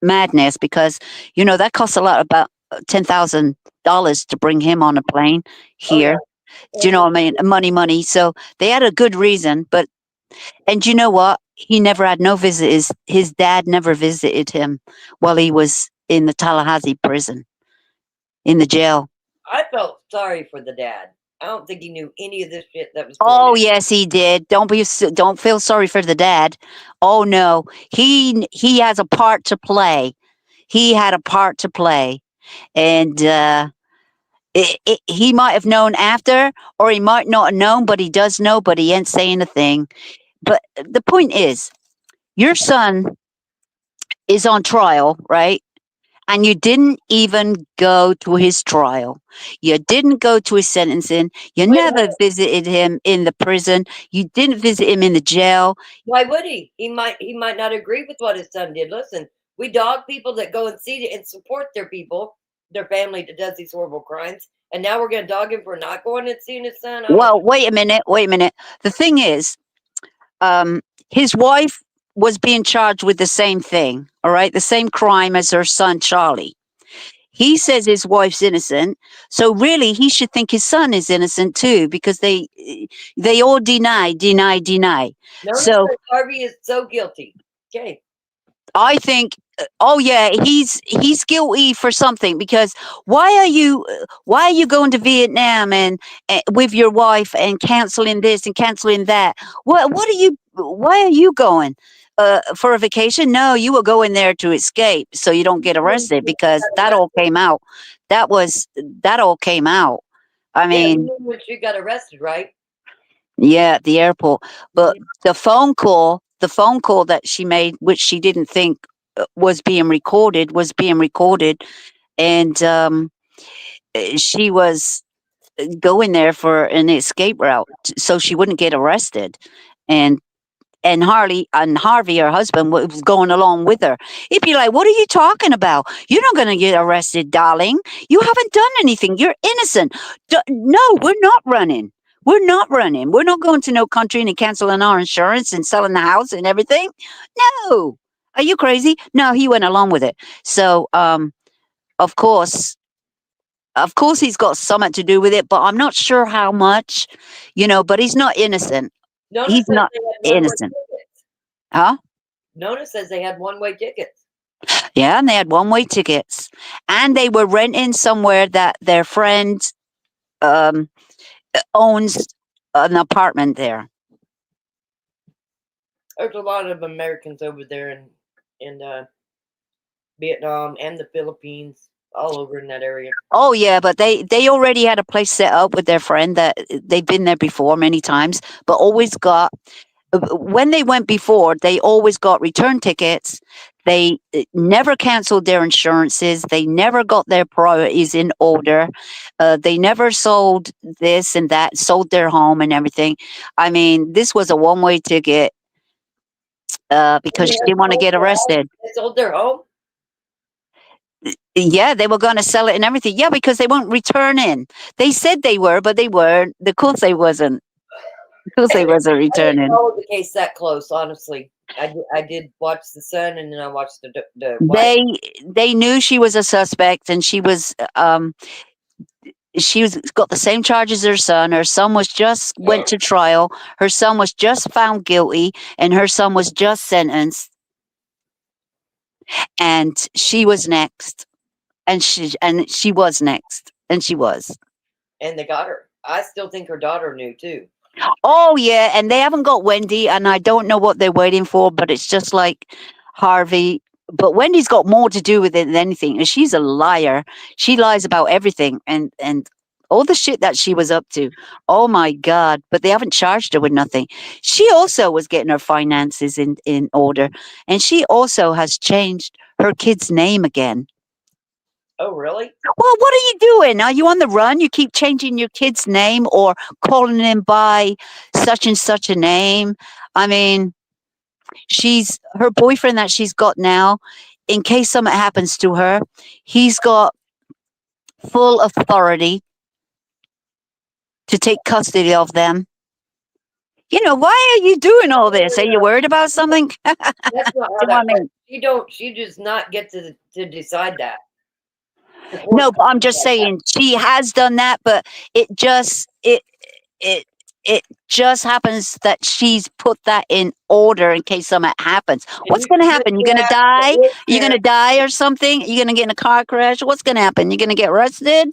madness because, that costs a lot, about $10,000 to bring him on a plane here. Oh, yeah. Do you know what I mean? Money. So they had a good reason, and you know what? He never had no visitors. His dad never visited him while he was in the Tallahassee prison, in the jail. I felt sorry for the dad. I don't think he knew any of this shit that was going Oh, on. yes, he did. Don't feel sorry for the dad. Oh no, he has a part to play. He had a part to play, and he might have known after, or he might not have known, but he does know. But he ain't saying a thing. But the point is, your son is on trial, right? And you didn't even go to his trial. You didn't go to his sentencing. You never visited him in the prison. You didn't visit him in the jail. Why would he? He might not agree with what his son did. Listen, we dog people that go and see it and support their people, their family that does these horrible crimes. And now we're going to dog him for not going and seeing his son. Well, wait a minute. The thing is, his wife was being charged with the same thing. All right. The same crime as her son, Charlie. He says his wife's innocent. So really he should think his son is innocent too, because they all deny. Notice So that Harvey is so guilty. Okay. I think, oh yeah, he's guilty for something, because why are you going to Vietnam and with your wife and canceling this and canceling that? Why are you going for a vacation? No, you were going there to escape so you don't get arrested, because that all came out. That all came out. I mean, when she got arrested, right? yeah, at the airport. But the phone call that she made, which she didn't think was being recorded, and she was going there for an escape route so she wouldn't get arrested, and Harvey, her husband, was going along with her. He'd be like, "What are you talking about? You're not going to get arrested, darling. You haven't done anything. You're innocent. No, we're not running. We're not running. We're not going to no country and canceling our insurance and selling the house and everything. No. Are you crazy?" No, he went along with it. So, of course, he's got something to do with it, but I'm not sure how much, but he's not innocent. Nona says Not they had one-way innocent. tickets. Huh? Nona says they had one-way tickets. Yeah, and they had one-way tickets, and they were renting somewhere that their friend owns an apartment there. There's a lot of Americans over there in Vietnam and the Philippines, all over in that area. Oh yeah, but they already had a place set up with their friend that they've been there before many times, but always got, when they went before, they always got return tickets. They never canceled their insurances. They never got their priorities in order. They never sold this and that, sold their home and everything. I mean, this was a one-way ticket because she didn't want to get arrested. They sold their home? Yeah, they were going to sell it and everything. Yeah, because they weren't returning. They said they were, but they weren't. Of course they wasn't. Of course they wasn't I returning. didn't follow the case that close, honestly. I did watch the son, and then I watched the wife. They knew she was a suspect, and she was got the same charges as her son. Her son was just went to trial. Her son was just found guilty, and her son was just sentenced. And she was next, and she was next, and she was. And they got her. I still think her daughter knew too. Oh yeah, and they haven't got Wendy, and I don't know what they're waiting for, but it's just like Harvey. But Wendy's got more to do with it than anything, and she's a liar. She lies about everything, and all the shit that she was up to. Oh my God! But they haven't charged her with nothing. She also was getting her finances in order, and she also has changed her kid's name again. Oh, really? Well, what are you doing? Are you on the run? You keep changing your kid's name or calling him by such and such a name. I mean, her boyfriend that she's got now, in case something happens to her, he's got full authority to take custody of them. Why are you doing all this? Are you worried about something? That's not how that works. She does not get to decide that. No, but I'm just saying she has done that, but it just happens that she's put that in order in case something happens. What's going to happen? You're going to die? You're going to die or something? You're going to get in a car crash? What's going to happen? You're going to get arrested?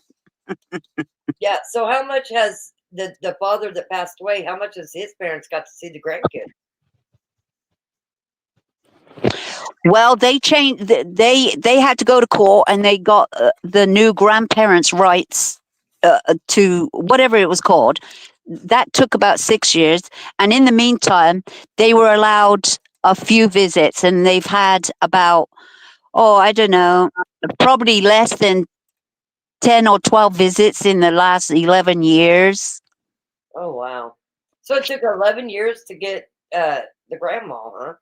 Yeah. So how much has the father that passed away, how much has his parents got to see the grandkids? Well, they changed. They had to go to court, and they got the new grandparents' rights to whatever it was called. That took about 6 years, and in the meantime, they were allowed a few visits, and they've had about, I don't know, probably less than 10 or 12 visits in the last 11 years. Oh wow! So it took 11 years to get the grandma, huh?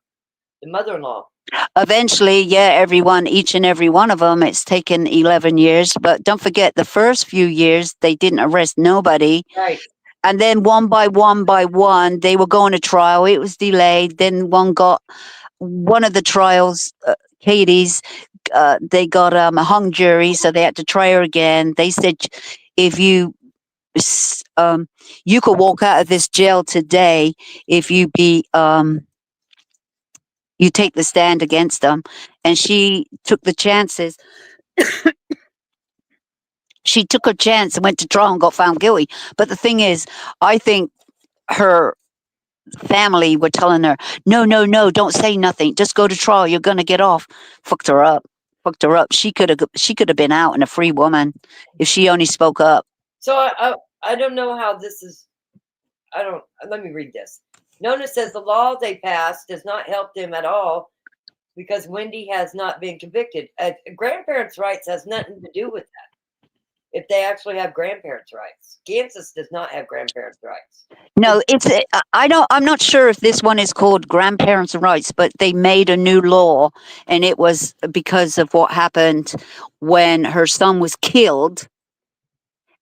the mother-in-law. Eventually, yeah, each and every one of them, it's taken 11 years. But don't forget, the first few years, they didn't arrest nobody. Right. And then one by one, they were going to trial. It was delayed. Then one of the trials, Katie's, they got a hung jury, so they had to try her again. They said, if you could walk out of this jail today if you take the stand against them. And she took the chances. She took her chance and went to trial and got found guilty. But the thing is, I think her family were telling her, no, don't say nothing. Just go to trial. You're going to get off. Fucked her up. She could have been out and a free woman if she only spoke up. So I don't know how this is. Let me read this. Nona says the law they passed does not help them at all because Wendy has not been convicted. Grandparents' rights has nothing to do with that. If they actually have grandparents' rights, Kansas does not have grandparents' rights. No, I'm not sure if this one is called grandparents' rights, but they made a new law, and it was because of what happened when her son was killed,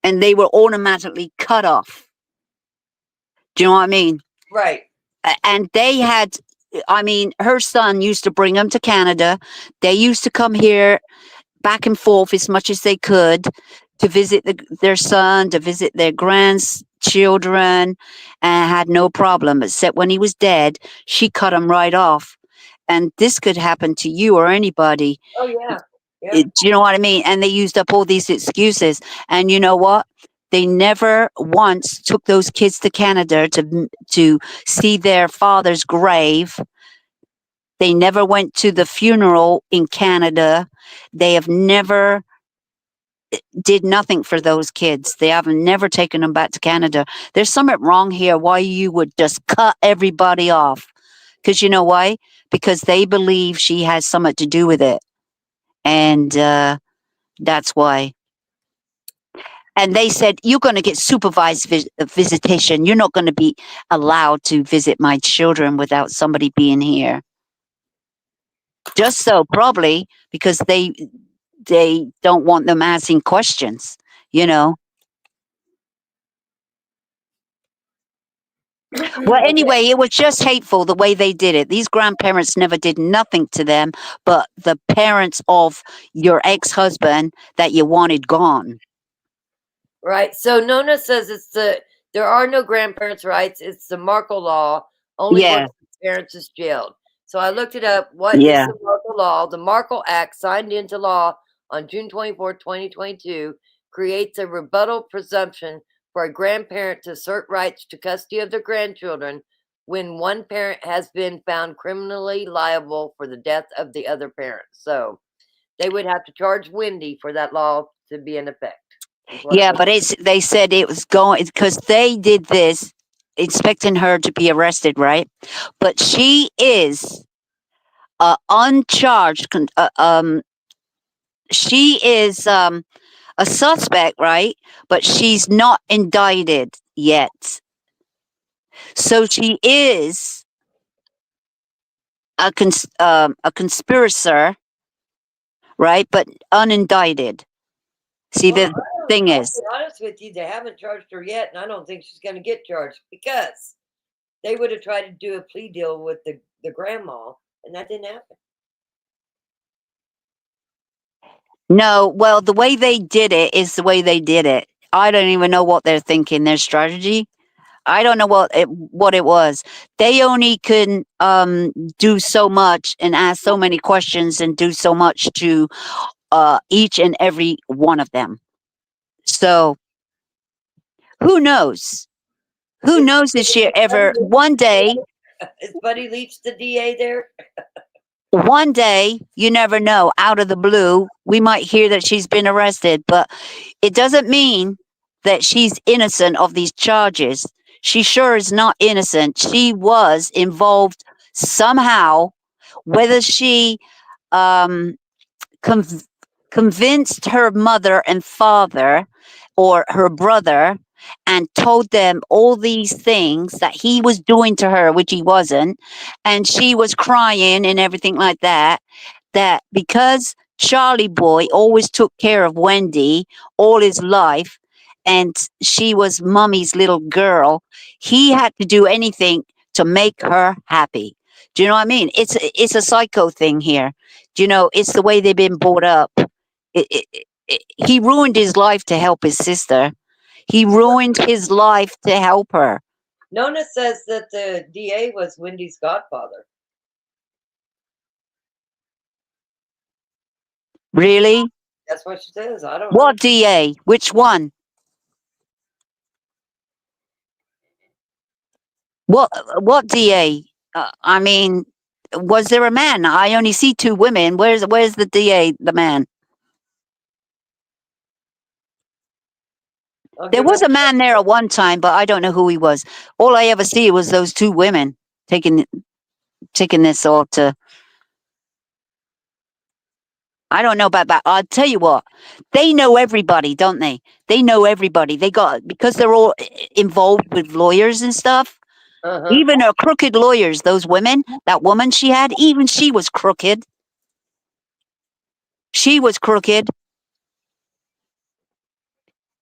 and they were automatically cut off. Do you know what I mean? Right. And they had, her son used to bring them to Canada. They used to come here back and forth as much as they could to visit their son, to visit their grandchildren, and had no problem. Except when he was dead, she cut him right off. And this could happen to you or anybody. Oh, yeah. Do you know what I mean? And they used up all these excuses. And you know what? They never once took those kids to Canada to see their father's grave. They never went to the funeral in Canada. They have never did nothing for those kids. They have never taken them back to Canada. There's something wrong here. Why you would just cut everybody off? Because you know why? Because they believe she has something to do with it. And that's why. And they said, you're going to get supervised visitation. You're not going to be allowed to visit my children without somebody being here. Just so, probably, because they don't want them asking questions, you know. Well, anyway, it was just hateful the way they did it. These grandparents never did nothing to them, but the parents of your ex-husband that you wanted gone. Right. So Nona says there are no grandparents' rights. It's the Markle law. Only Yeah. once the parents is jailed. So I looked it up. What is Yeah. the Markle law? The Markle Act, signed into law on June 24, 2022, creates a rebuttal presumption for a grandparent to assert rights to custody of their grandchildren when one parent has been found criminally liable for the death of the other parent. So they would have to charge Wendy for that law to be in effect. Yeah, but they said it was going because they did this expecting her to be arrested, right? But she is uncharged. She is a suspect, right? But she's not indicted yet. So she is a conspirator, right? But unindicted. See, the thing is, I'll be honest with you, they haven't charged her yet, and I don't think she's going to get charged because they would have tried to do a plea deal with the grandma, and that didn't happen. no, well, the way they did it is the way they did it. I don't even know what they're thinking, their strategy. I don't know what it was. They only can do so much and ask so many questions and do so much to each and every one of them. So who knows? Who knows if she ever one day Is Buddy Leach the DA there? one day, you never know, out of the blue, we might hear that she's been arrested, but it doesn't mean that she's innocent of these charges. She sure is not innocent. She was involved somehow, whether she convinced her mother and father or her brother and told them all these things that he was doing to her, which he wasn't. And she was crying and everything like that. That because Charlie Boy always took care of Wendy all his life, and she was Mummy's little girl, he had to do anything to make her happy. Do you know what I mean? It's a psycho thing here. Do you know? It's the way they've been brought up. He ruined his life to help his sister. He ruined his life to help her. Nona says that the DA was Wendy's godfather. Really? That's what she says. I don't know. What DA? Which one? What DA? I mean, was there a man? I only see two women. Where's the DA? The man? There was a man there at one time, but I don't know who he was. All I ever see was those two women taking this all to. I don't know about that. I'll tell you what. They know everybody, don't they? They know everybody. They got because they're all involved with lawyers and stuff. Even her crooked lawyers, those women, that woman she had, even she was crooked. She was crooked.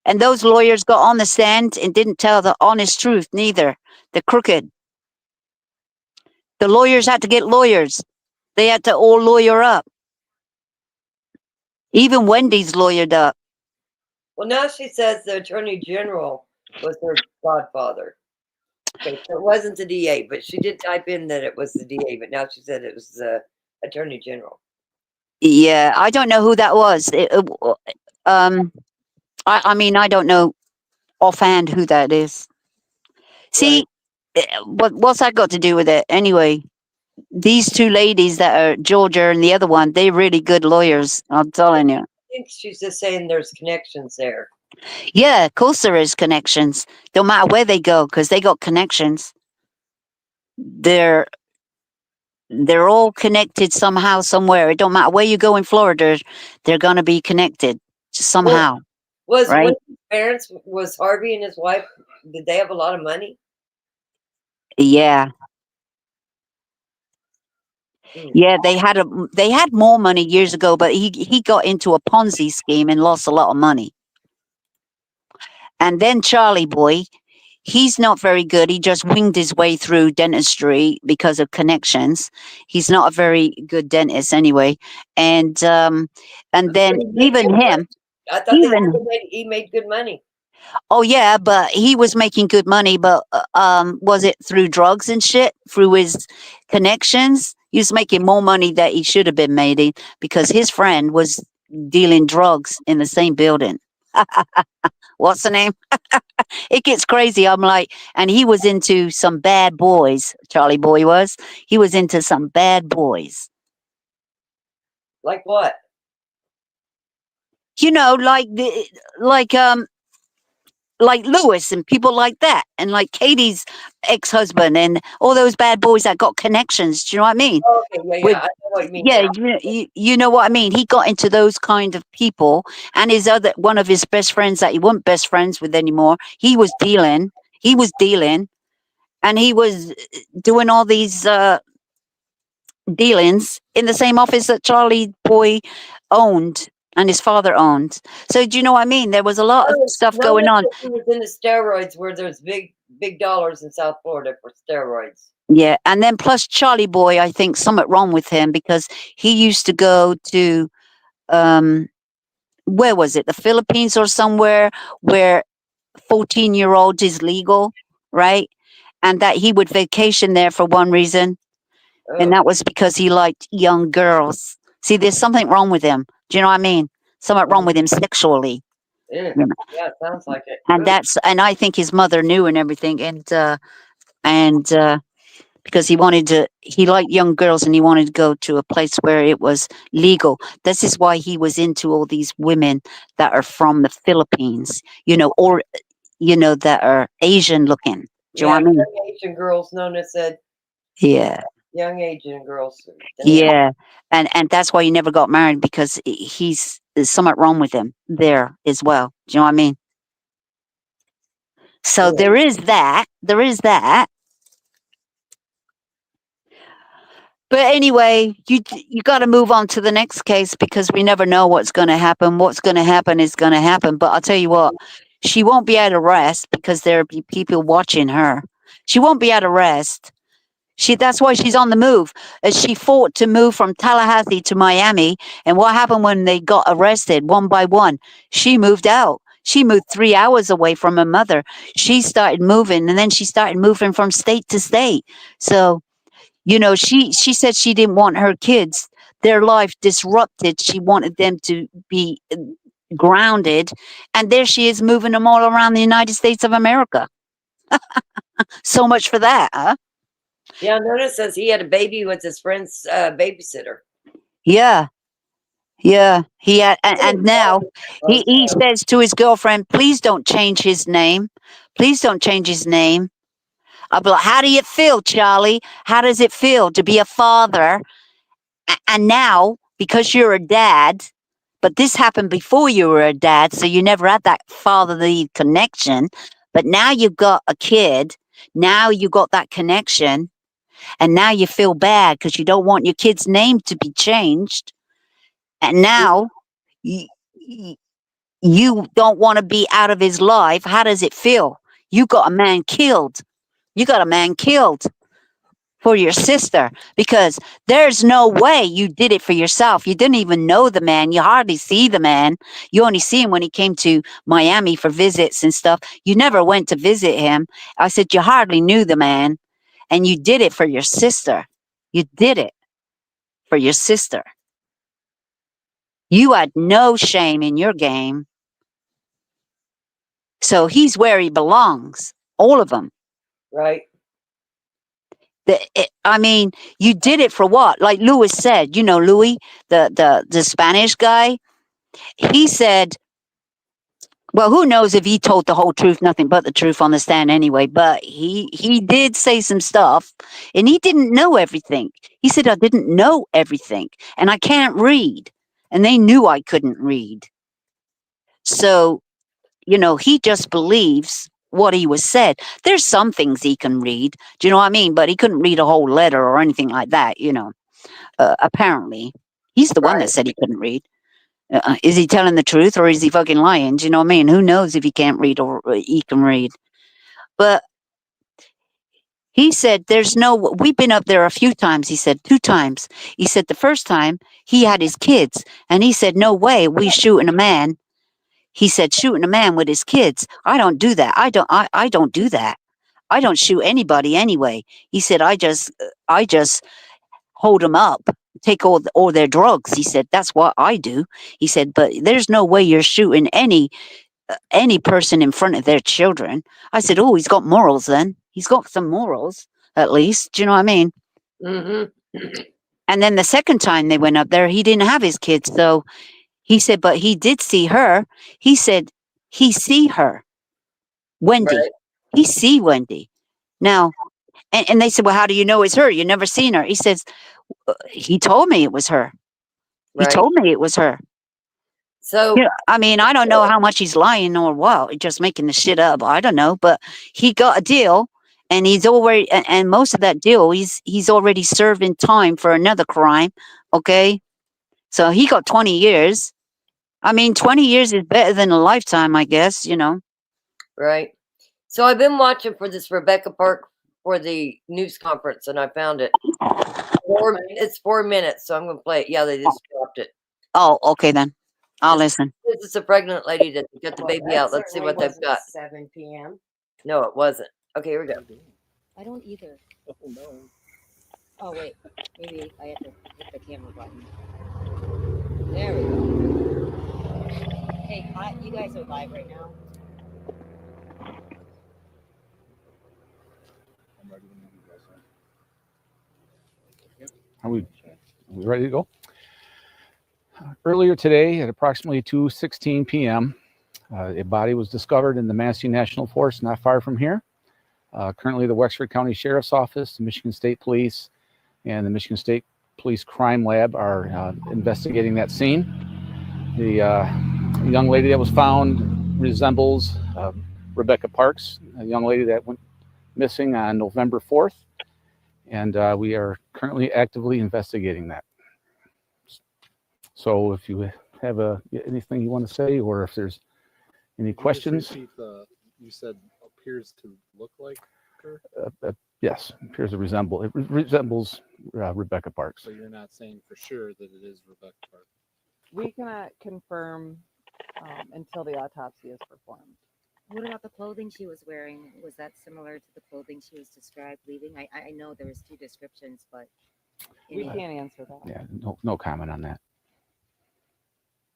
And those lawyers got on the stand and didn't tell the honest truth neither. They're crooked. The lawyers had to get lawyers. They had to all lawyer up. Even Wendy's lawyered up. Well, now she says the attorney general was her godfather. Okay, so it wasn't the DA, but she did type in that it was the DA, but now she said it was the attorney general. Yeah, I don't know who that was. I mean, I don't know offhand who that is. See, what's that got to do with it? Anyway, these two ladies that are Georgia and the other one, they're really good lawyers. I'm telling you. I think she's just saying there's connections there. Yeah, of course there is connections. Don't matter where they go, because they got connections. They're all connected somehow, somewhere. It don't matter where you go in Florida, they're gonna be connected somehow. Was right? Wendy's parents, was Harvey and his wife, did they have a lot of money? Yeah. Yeah, they had more money years ago, but he got into a Ponzi scheme and lost a lot of money. And then Charlie Boy, he's not very good. He just winged his way through dentistry because of connections. He's not a very good dentist anyway. And then even him, I thought he made good money. oh yeah, but he was making good money, but was it through drugs and shit? Through his connections? He was making more money that he should have been making because his friend was dealing drugs in the same building. What's the name? It gets crazy. I'm like, and he was into some bad boys. Charlie Boy was. He was into some bad boys. Like what? You know, like Lewis and people like that, and like Katie's ex-husband and all those bad boys that got connections. Do you know what I mean? Oh, okay, yeah, I know what you mean. Yeah, you know what I mean. He got into those kind of people, and one of his best friends that he wasn't best friends with anymore. He was dealing, and he was doing all these dealings in the same office that Charlie Boy owned and his father owned. So do you know what I mean? There was a lot of stuff going on. He was into steroids, where there's big dollars in South Florida for steroids. Yeah, and then plus Charlie Boy, I think something wrong with him because he used to go to where was it? The Philippines or somewhere where 14-year-old is legal, right? And that he would vacation there for one reason. And that was because he liked young girls. See, there's something wrong with him. Do you know what I mean? Something wrong with him sexually. Yeah, You know? yeah, it sounds like it. And I think his mother knew and everything. And because he liked young girls and he wanted to go to a place where it was legal. This is why he was into all these women that are from the Philippines, or, that are Asian looking. Do you know what I mean? Young Asian girls, Nona said. Yeah. Young Asian girls. Yeah. And that's why he never got married because there's something wrong with him there as well. Do you know what I mean? So there is that. There is that. But anyway, you got to move on to the next case because we never know what's going to happen. What's going to happen is going to happen. But I'll tell you what, she won't be at arrest because there'll be people watching her. She won't be at arrest. That's why she's on the move. She fought to move from Tallahassee to Miami. And what happened when they got arrested one by one? She moved out. She moved 3 hours away from her mother. She started moving, and then she started moving from state to state. So, she said she didn't want her kids, their life disrupted. She wanted them to be grounded. And there she is moving them all around the United States of America. So much for that, huh? Yeah, notice says he had a baby with his friend's babysitter. Yeah. Yeah. He had, and now he says to his girlfriend, please don't change his name. Please don't change his name. I'll be like, how do you feel, Charlie? How does it feel to be a father? And now, because you're a dad, but this happened before you were a dad, so you never had that fatherly connection. But now you've got a kid. Now you got that connection. And now you feel bad because you don't want your kid's name to be changed. And now you don't want to be out of his life. How does it feel? You got a man killed. You got a man killed for your sister because there's no way you did it for yourself. You didn't even know the man. You hardly see the man. You only see him when he came to Miami for visits and stuff. You never went to visit him. I said, you hardly knew the man. And you did it for your sister. You did it for your sister. You had no shame in your game. So he's where he belongs. All of them. Right. You did it for what? Like Louis said, Louis, the Spanish guy, he said, well, who knows if he told the whole truth, nothing but the truth on the stand anyway, but he did say some stuff and he didn't know everything. He said, I didn't know everything and I can't read. And they knew I couldn't read. So, he just believes what he was said. There's some things he can read. Do you know what I mean? But he couldn't read a whole letter or anything like that, apparently. He's the one that said he couldn't read. Is he telling the truth or is he fucking lying? Do you know what I mean? Who knows if he can't read or he can read? But he said, we've been up there a few times. He said 2 times. He said the first time he had his kids and he said, no way, we shooting a man. He said, shooting a man with his kids. I don't do that. I don't do that. I don't shoot anybody anyway. He said, I just hold them up, take all their drugs. He said, that's what I do. He said, but there's no way you're shooting any person in front of their children. I said, oh, he's got morals then. He's got some morals, at least. Do you know what I mean? Mm-hmm. And then the second time they went up there, he didn't have his kids. So he said, but he did see her. He said, he see her. Wendy. Right. He see Wendy. Now, and they said, well, how do you know it's her? You never seen her. He says, he told me it was her. Right. He told me it was her. So, I don't know how much he's lying or what, just making the shit up. I don't know, but he got a deal and he's already, and most of that deal, he's already serving time for another crime. Okay. So he got 20 years. 20 years is better than a lifetime, I guess, Right. So I've been watching for this Rebecca Park for the news conference and I found it. It's 4 minutes, so I'm going to play it. Yeah, they just dropped it. Oh, okay then. I'll listen. This is a pregnant lady that got the baby out. Let's see what they've got. 7 p.m. No, it wasn't. Okay, here we go. I don't either. Oh, no. Oh, wait. Maybe I have to hit the camera button. There we go. Hey, you guys are live right now. Are we ready to go? Earlier today at approximately 2:16 p.m., a body was discovered in the Manistee National Forest not far from here. Currently, the Wexford County Sheriff's Office, the Michigan State Police, and the Michigan State Police Crime Lab are investigating that scene. The young lady that was found resembles Rebecca Parks, a young lady that went missing on November 4th. And we are currently actively investigating that. So if you have anything you want to say, or if there's any questions. You said appears to look like her? Yes, appears to resemble. It resembles Rebecca Parks. So you're not saying for sure that it is Rebecca Parks? We cannot confirm until the autopsy is performed. What about the clothing she was wearing? Was that similar to the clothing she was described leaving? I know there was two descriptions, but we can't answer that. Yeah, no comment on that.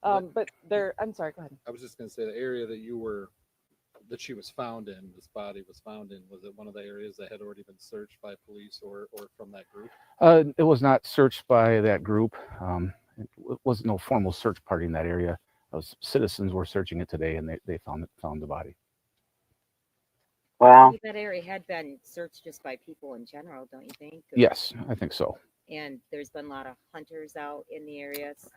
But there, I'm sorry, go ahead. I was just going to say the area that she was found in, this body was found in, was it one of the areas that had already been searched by police or from that group? It was not searched by that group. It was no formal search party in that area. Citizens were searching it today, and they found the body. Wow. That area had been searched just by people in general, don't you think? Yes, I think so. And there's been a lot of hunters out in the areas.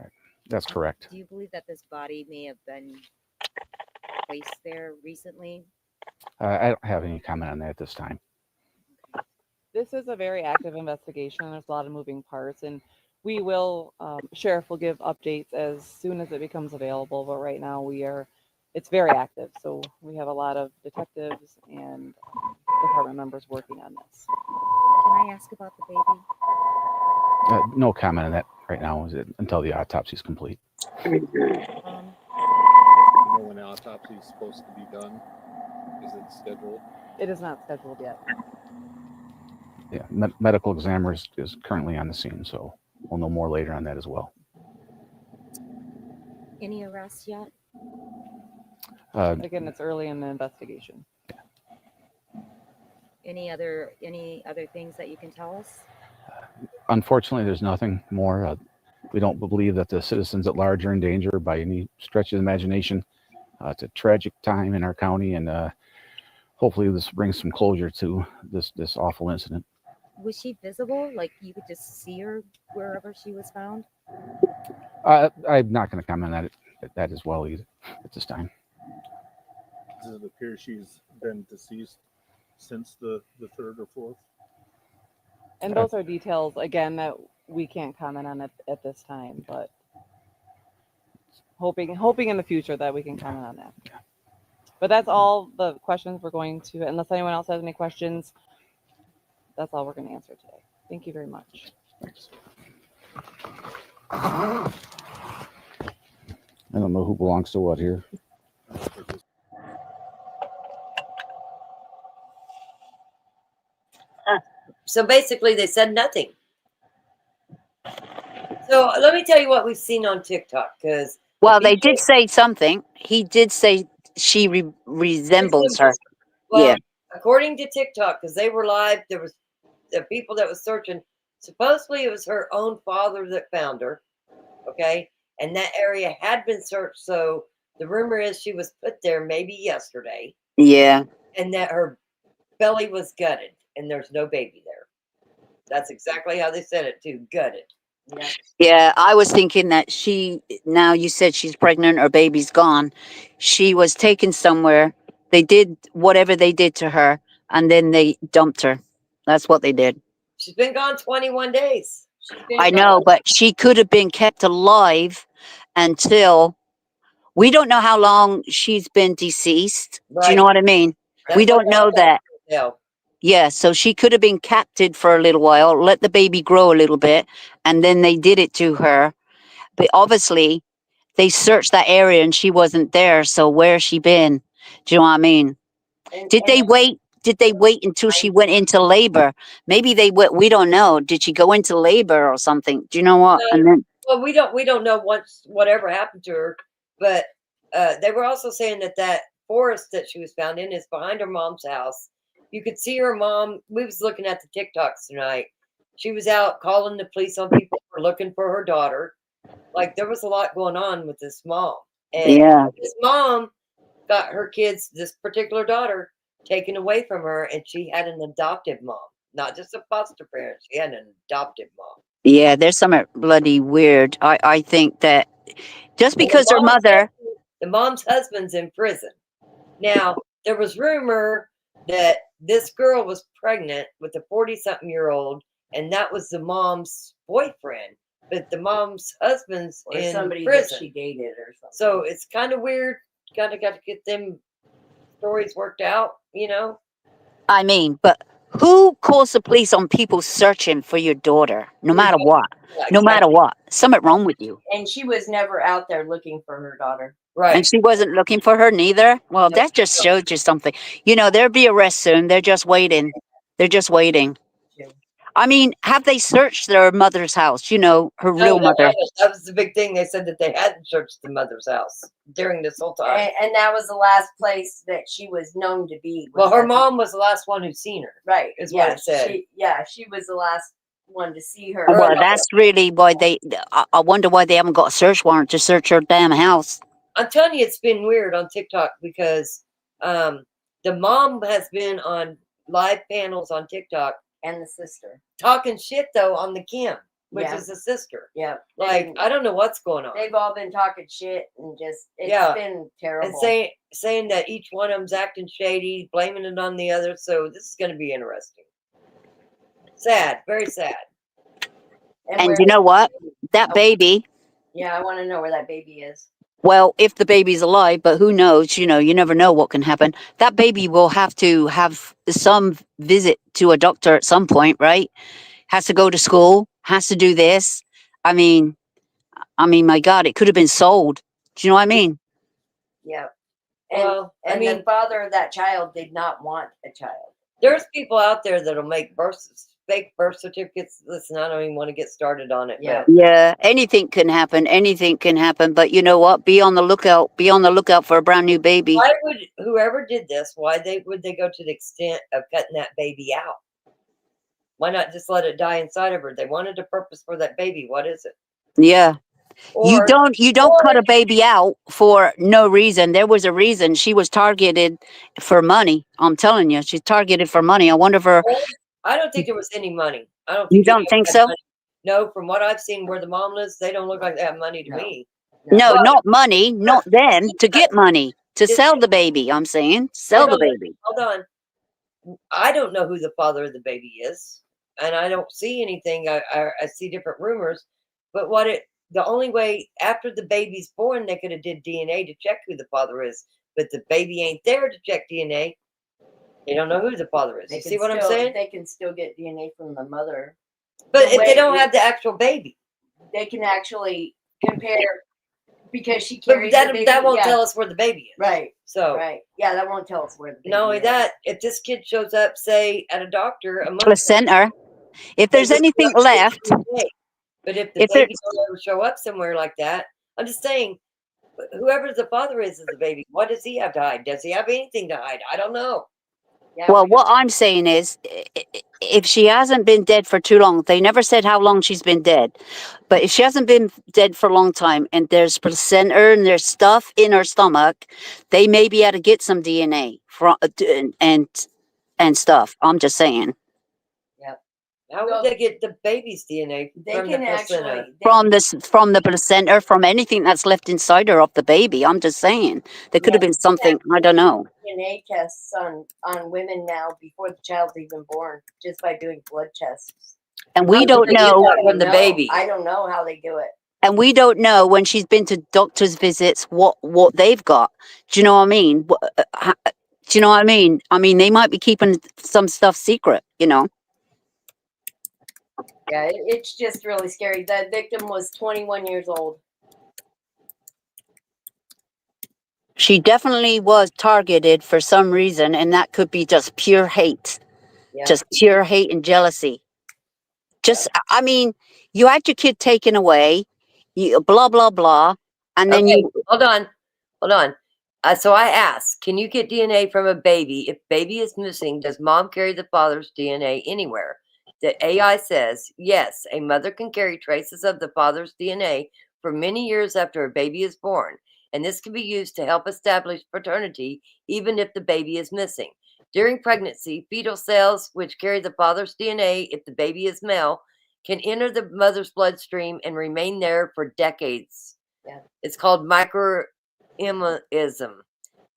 That's correct. Do you believe that this body may have been placed there recently? I don't have any comment on that at this time. This is a very active investigation. There's a lot of moving parts, and we will, Sheriff will give updates as soon as it becomes available. But right now it's very active. So we have a lot of detectives and department members working on this. Can I ask about the baby? No comment on that right now until the autopsy is complete. Do you know when the autopsy is supposed to be done? Is it scheduled? It is not scheduled yet. Yeah, medical examiner is currently on the scene, so we'll know more later on that as well. Any arrests yet? Again, it's early in the investigation. Any other things that you can tell us? Unfortunately, there's nothing more. We don't believe that the citizens at large are in danger by any stretch of the imagination. It's a tragic time in our county, and hopefully this brings some closure to this awful incident. Was she visible? Like you could just see her wherever she was found? I'm not going to comment on that as well either at this time. Does it appear she's been deceased since the 3rd or 4th? And those are details, again, that we can't comment on at this time, but hoping in the future that we can comment on that. But that's all the questions we're going to, unless anyone else has any questions, that's all we're going to answer today. Thank you very much. Thanks. I don't know who belongs to what here. So basically, they said nothing. So let me tell you what we've seen on TikTok, because Well, they did say something. He did say she resembles her. Well, Yeah. according to TikTok, because they were live, there was the people that was searching. Supposedly, it was her own father that found her. Okay, and that area had been searched. So the rumor is she was put there maybe yesterday. Yeah. And that her belly was gutted, and there's no baby there. That's exactly how they said it too. Gutted. Yeah. Yeah, I was thinking that now you said she's pregnant, her baby's gone. She was taken somewhere. They did whatever they did to her, and then they dumped her. That's what they did. She's been gone 21 days. I know, but she could have been kept alive until we don't know how long she's been deceased. Do you know what I mean? That's we don't know that. No. Yeah, so she could have been captured for a little while, let the baby grow a little bit, and then they did it to her. But obviously, they searched that area and she wasn't there. So where's she been? Do you know what I mean? Did they wait? Did they wait until she went into labor? Maybe they went. We don't know. Did she go into labor or something? Do you know what? And then, Well, we don't know whatever happened to her, but they were also saying that forest that she was found in is behind her mom's house. You could see her mom. We was looking at the TikToks tonight. She was out calling the police on people for looking for her daughter. Like there was a lot going on with this mom. And yeah. This mom got her kids, this particular daughter, taken away from her, and she had an adoptive mom, not just a foster parent. She had an adoptive mom. Yeah, there's something bloody weird. I think that just because her mother. The mom's husband's in prison. Now, there was rumor that this girl was pregnant with a 40-something-year-old, and that was the mom's boyfriend. But the mom's husband's Or in somebody that prison. she dated or something. So it's kind of weird. Got to get them stories worked out, you know. I mean, but who calls the police on people searching for your daughter? No matter what. No matter what. Something wrong with you. And she was never out there looking for her daughter. Right. And she wasn't looking for her neither. Well, that just shows you something. You know, there'll be arrests soon. They're just waiting. They're just waiting. I mean, have they searched their mother's house? You know, her real No, mother. that was the big thing. They said that they hadn't searched the mother's house during this whole time. And that was the last place that she was known to be. Well, her mom was the last one who'd seen her. Right. Is what it said. She was the last one to see her. Well, that's really why I wonder why they haven't got a search warrant to search her damn house. I'm telling you, it's been weird on TikTok because the mom has been on live panels on TikTok. And the sister. Talking shit, though, on the Kim, which Yeah. is the sister. Yeah. Like, I don't know what's going on. They've all been talking shit and just, it's been terrible. And saying that each one of them's acting shady, blaming it on the other. So this is going to be interesting. Sad. Very sad. And you know what? That baby, Yeah, I want to know where that baby is. well, if the baby's alive, but who knows, you know, you never know what can happen. That baby will have to have some visit to a doctor at some point, right? Has to go to school, has to do this. I mean, my God, it could have been sold. Do you know what I mean? Yeah. And, the father of that child did not want a child. There's people out there that'll make fake birth certificates. Listen, I don't even want to get started on it. Yeah. Yeah, anything can happen. Anything can happen. But you know what? Be on the lookout. Be on the lookout for a brand new baby. Why would whoever did this? Would they go to the extent of cutting that baby out? Why not just let it die inside of her? They wanted a purpose for that baby. What is it? Yeah. You Or- don't cut a baby out for no reason. There was a reason. She was targeted for money. I'm telling you, she's targeted for money. I wonder if her. I don't think there was any money. I don't. You Think don't anybody think had so? money. No, from what I've seen, where the mom lives, they don't look like they have money to me. No, But- not money. Not them. To get money to sell the baby. I'm saying sell the Hold on, baby. Hold on. I don't know who the father of the baby is, and I don't see anything. I see different rumors, but the only way after the baby's born, they could have did DNA to check who the father is, but the baby ain't there to check DNA. They don't know who the father is. They You can see what I'm still- saying? They can still get DNA from the mother. But The if they way- don't have the actual baby, They can actually compare because she but carries that the baby. that won't yeah. tell us where the baby is. Right. So Right. Yeah, that won't tell us where the baby not only is. that, if this kid shows up, say at a doctor a month Placenta. If there's they anything look like left, DNA. But if the if there- baby don't ever show up somewhere like that, I'm just saying, whoever the father is of the baby, what does he have to hide? Does he have anything to hide? I don't know. Yeah, well, what I'm saying is, if she hasn't been dead for too long, they never said how long she's been dead. But if she hasn't been dead for a long time, and there's placenta and there's stuff in her stomach, they may be able to get some DNA from and stuff. I'm just saying. How would they get the baby's DNA They from can the placenta? From the placenta, from anything that's left inside her of the baby. I'm just saying. There could have been something, I don't know. DNA tests on women now before the child's even born, just by doing blood tests. And we How don't do they get know that from the No, baby? I don't know how they do it. and we don't know when she's been to doctor's visits what they've got. Do you know what I mean? Do you know what I mean? I mean, they might be keeping some stuff secret, you know. Yeah, it's just really scary. The victim was 21 years old. She definitely was targeted for some reason, and that could be just pure hate. Yeah. Just pure hate and jealousy. Just, I mean, you had your kid taken away, you, blah, blah, blah, and then Okay, you... hold on. So I asked, can you get DNA from a baby? If baby is missing, does mom carry the father's DNA anywhere? The AI says, yes, a mother can carry traces of the father's DNA for many years after a baby is born, and this can be used to help establish paternity even if the baby is missing. During pregnancy, fetal cells, which carry the father's DNA if the baby is male, can enter the mother's bloodstream and remain there for decades. Yeah. It's called microemism.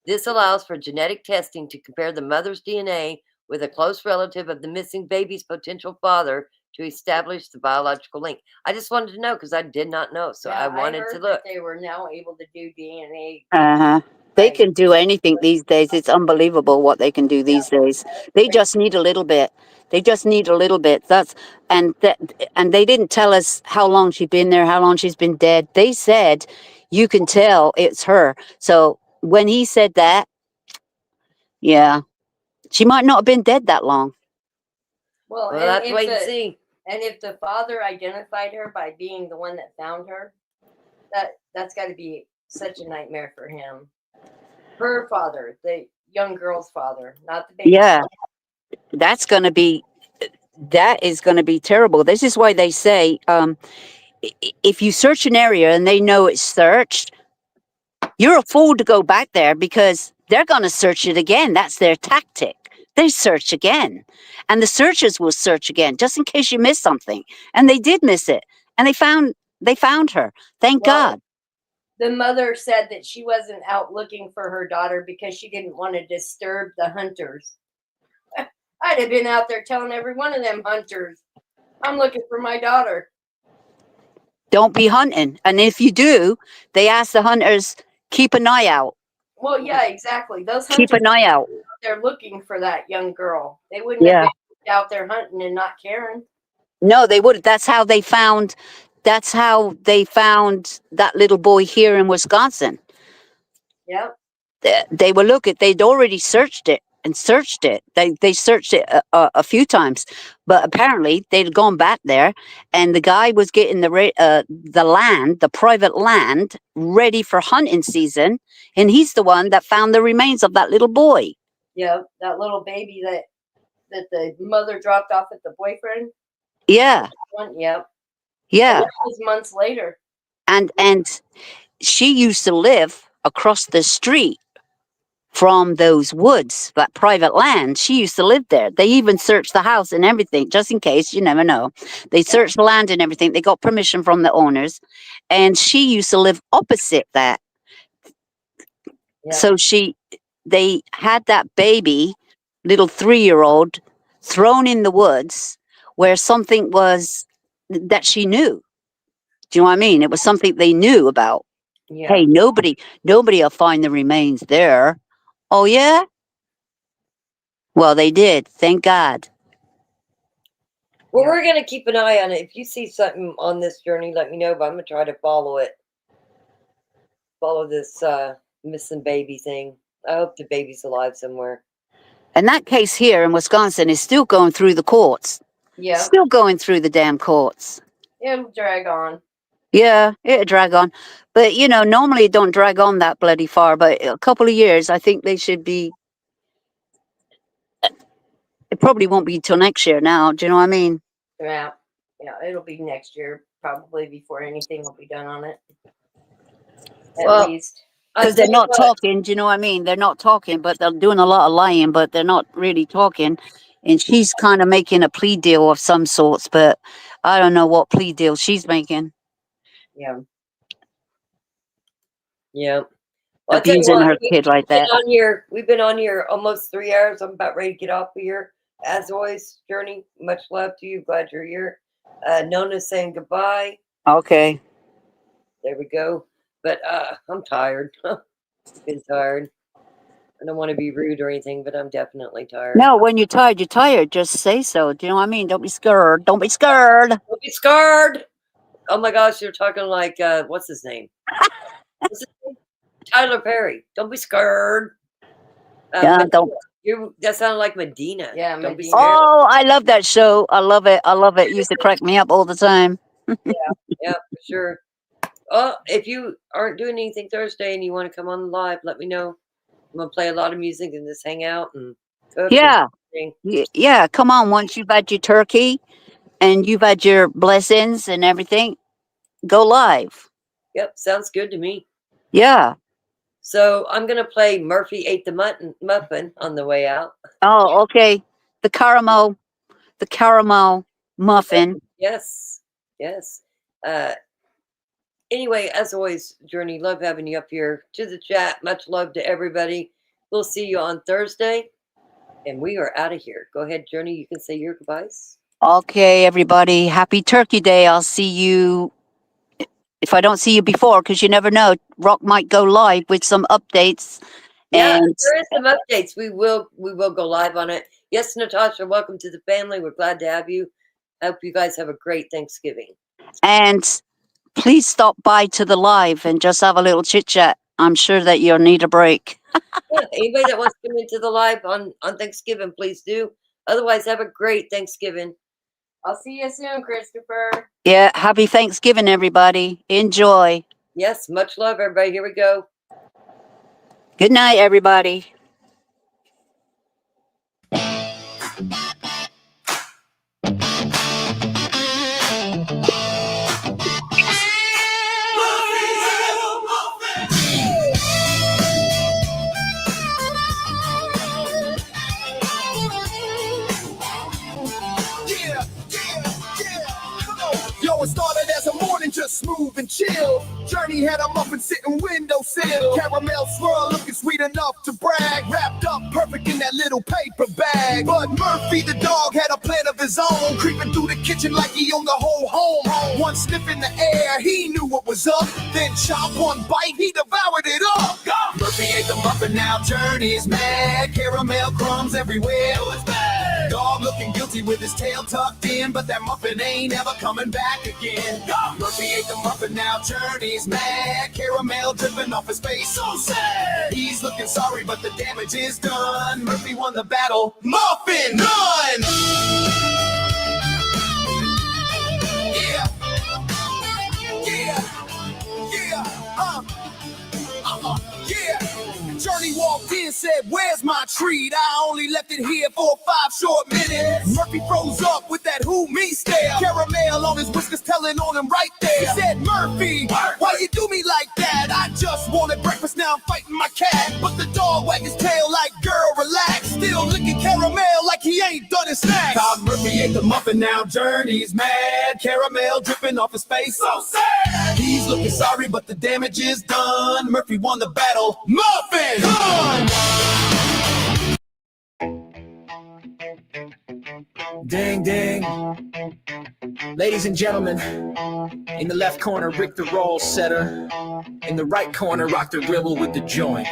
This allows for genetic testing to compare the mother's DNA with a close relative of the missing baby's potential father to establish the biological link. I just wanted to know because I did not know, so I wanted to heard look. that they were now able to do DNA. Uh-huh. They can do anything these days. It's unbelievable what they can do these days. They just need a little bit. They just need a little bit. And they didn't tell us how long she'd been there, how long she's been dead. They said you can tell it's her. So when he said that, yeah, she might not have been dead that long. Well, We'll and have to if wait and the see. and if the father identified her by being the one that found her, that's got to be such a nightmare for him. Her father, the young girl's father, not the baby. Yeah, that is going to be terrible. This is why they say if you search an area and they know it's searched, you're a fool to go back there because they're going to search it again. That's their tactic. They search again. And the searchers will search again just in case you miss something. And they did miss it. And they found her. Thank God. The mother said that she wasn't out looking for her daughter because she didn't want to disturb the hunters. I'd have been out there telling every one of them hunters, I'm looking for my daughter. Don't be hunting. And if you do, they ask the hunters, keep an eye out. Well, yeah, exactly. Those Keep hunters an eye out. they're looking for that young girl. They wouldn't have Yeah. been out there hunting and not caring. No, they wouldn't. That's how they found that little boy here in Wisconsin. Yep. They were looking, they'd already searched it. They searched it a few times, but apparently they'd gone back there, and the guy was getting the private land, ready for hunting season, and he's the one that found the remains of that little boy. Yep. That little baby that the mother dropped off at the boyfriend. Yeah, Yep. yeah. And that was months later. And she used to live across the street from those woods, that private land. She used to live there. They even searched the house and everything, just in case, you never know. They searched the land and everything. They got permission from the owners. And she used to live opposite that. Yeah. So they had that baby, little 3-year-old, thrown in the woods where something was that she knew. Do you know what I mean? It was something they knew about. Yeah. Hey, nobody will find the remains there. Oh, yeah? Well, they did. Thank God. Well, we're going to keep an eye on it. If you see something on this journey, let me know, but I'm going to try to follow it. Follow this missing baby thing. I hope the baby's alive somewhere. And that case here in Wisconsin is still going through the courts. Yeah. Still going through the damn courts. It'll drag on. Yeah, it'll drag on. But, normally it don't drag on that bloody far. But a couple of years, I think they should be. It probably won't be till next year now. Do you know what I mean? Yeah. Yeah. It'll be next year, probably before anything will be done on it. At least. Because they're not talking. Do you know what I mean? They're not talking, but they're doing a lot of lying, but they're not really talking. And she's kind of making a plea deal of some sorts, but I don't know what plea deal she's making. Yeah. Yeah. Well, Abusing her kid like that. We've been on here almost 3 hours. I'm about ready to get off of here. As always, Journey, much love to you. Glad you're here. Nona's saying goodbye. Okay. There we go. But I'm tired. Been tired. I don't want to be rude or anything, but I'm definitely tired. No, when you're tired, you're tired. Just say so. Do you know what I mean? Don't be scared. Don't be scared. Don't be scared. Oh my gosh, you're talking like what's his name? What's his name? Tyler Perry. Don't be scared. Yeah, don't. That sounded like Medina. Yeah, don't be scared. Oh, I love that show. I love it. I love it. It used to crack me up all the time. Yeah, for sure. Oh, if you aren't doing anything Thursday and you want to come on live, let me know. I'm gonna play a lot of music and just hang out and cook. Yeah. And Yeah. Come on. Once you've had your turkey and you've had your blessings and everything, go live. Yep, sounds good to me. Yeah. So I'm gonna play Murphy Ate the Muffin on the way out. Oh, okay. The caramel muffin. Yes. Yes. Anyway, as always, Journey, love having you up here. To the chat, much love to everybody. We'll see you on Thursday, and we are out of here. Go ahead, Journey. You can say your goodbyes. Okay, everybody. Happy Turkey Day. I'll see you if I don't see you before, because you never know. Rock might go live with some updates. Yeah, And there is some updates. We will go live on it. Yes, Natasha, welcome to the family. We're glad to have you. Hope you guys have a great Thanksgiving. and please stop by to the live and just have a little chit chat. I'm sure that you'll need a break. Yeah, anybody that wants to come into the live on Thanksgiving, please do. Otherwise, have a great Thanksgiving. I'll see you soon, Christopher. Yeah, happy Thanksgiving, everybody. Enjoy. Yes, much love, everybody. Here we go. Good night, everybody. Yo, it started as a morning, just smooth and chill. Journey had a muffin sitting windowsill. Caramel swirl looking sweet enough to brag. Wrapped up perfect in that little paper bag. But Murphy the dog had a plan of his own. Creeping through the kitchen like he owned the whole home. One sniff in the air, he knew what was up. Then chop one bite, he devoured it up. Murphy ate the muffin, now Journey's mad. Caramel crumbs everywhere. Dog looking guilty with his tail tucked in, but that muffin ain't ever coming back again. Murphy ate the muffin, now Journey's mad. Caramel dripping off his face, so sad. He's looking sorry, but the damage is done. Murphy won the battle. Muffin done! Yeah. Yeah. Yeah. Journey walked in, said, where's my treat? I only left it here for 5 short minutes. Murphy froze up with that who me stare. Caramel on his whiskers telling on him right there. He said, Murphy, why you do me like that? I just wanted breakfast, now I'm fighting my cat. But the dog wagged his tail like, girl, relax. Still licking caramel like he ain't done his snacks. Todd Murphy ate the muffin, now Journey's mad. Caramel dripping off his face, so sad. He's looking sorry, but the damage is done. Murphy won the battle. Muffin done! Ding, ding. Ladies and gentlemen, in the left corner, Rick the roll setter. In the right corner, Rock the Gribble with the joint.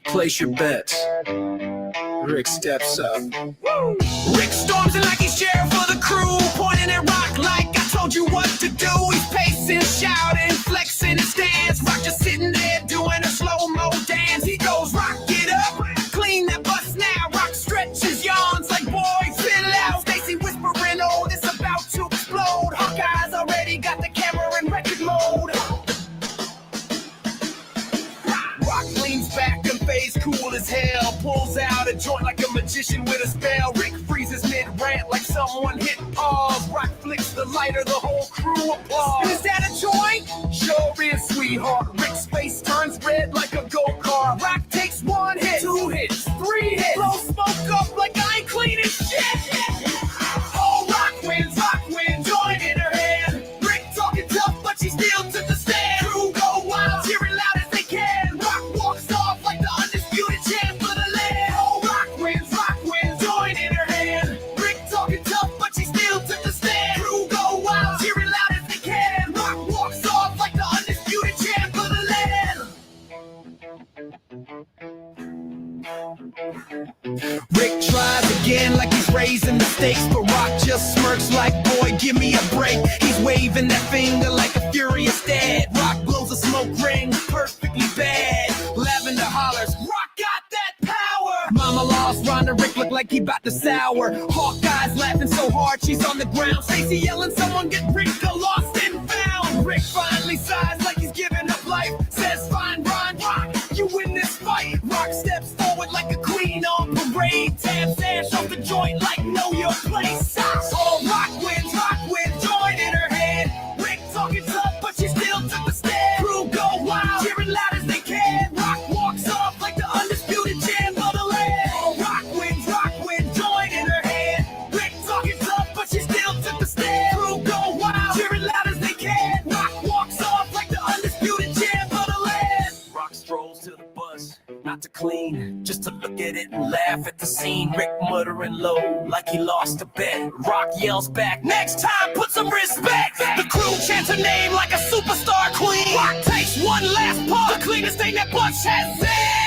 Place your bets. Rick steps up. Woo! Rick storms in like he's sheriff for the crew, pointing at Rock like I told you what to do. He's pacing, shouting, flexing his stance. Rock just sitting there doing a slow-mo dance. He goes, Rock, get up, clean that bus now. Rock stretches, yawns like, boy, fill out. Stacy whispering, oh, this about to explode. Hawkeye's already got the camera in record mode. Rock leans back and face cool as hell. Pulls out a joint like a magician with a spell. Rick freezes mid-rant like someone hit pause. Rock flicks the lighter, the whole crew applauds. Is that a joint? Sure is, sweetheart. Rick's face turns red like a go-kart. Rock takes 1 hit, 2 hits, 3 hits. Blow smoke up like I ain't cleaning shit. Oh, Rock wins, joint in her hand. Rick talking tough, but she still took the stand. Crew go wild, cheering loud as they can. Rock walks off like the undisputed champ of the land. Oh, Rock wins, joint in her hand. Rick talking tough, but she still took the stand. Crew go wild, cheering loud as they can. Rock walks off like the undisputed champ of the land. Rick tries again like he's raising the stakes, but Rock just smirks like, boy, give me a break. He's waving that finger like a furious dad. Rock blows a smoke ring perfectly bad. Lavender hollers, Rock got that power. Mama lost, Rhonda, Rick look like he about to sour. Hawkeye's laughing so hard she's on the ground. Stacy yelling, someone get Rick a lost and found. Rick finally sighs like he's giving up life. Says, fine, Ron, Rock, you win this fight. Rock steps forward like a queen on parade. Tabs ash off the joint like know your place. Oh, Rock wins, joint in her hand. Rick talking tough, but she still took the stand. Crew go wild, cheering loud as they can. Rock walks off like the undisputed champ of the land. Oh, Rock wins, joint in her hand. Rick talking tough, but she still took the stand. Crew go wild, cheering loud as they can. Rock walks off like the not to clean, just to look at it and laugh at the scene. Rick muttering low like he lost a bet. Rock yells back, next time put some respect. The crew chants her name like a superstar queen. Rock takes one last puff, the cleanest thing that Butch has said.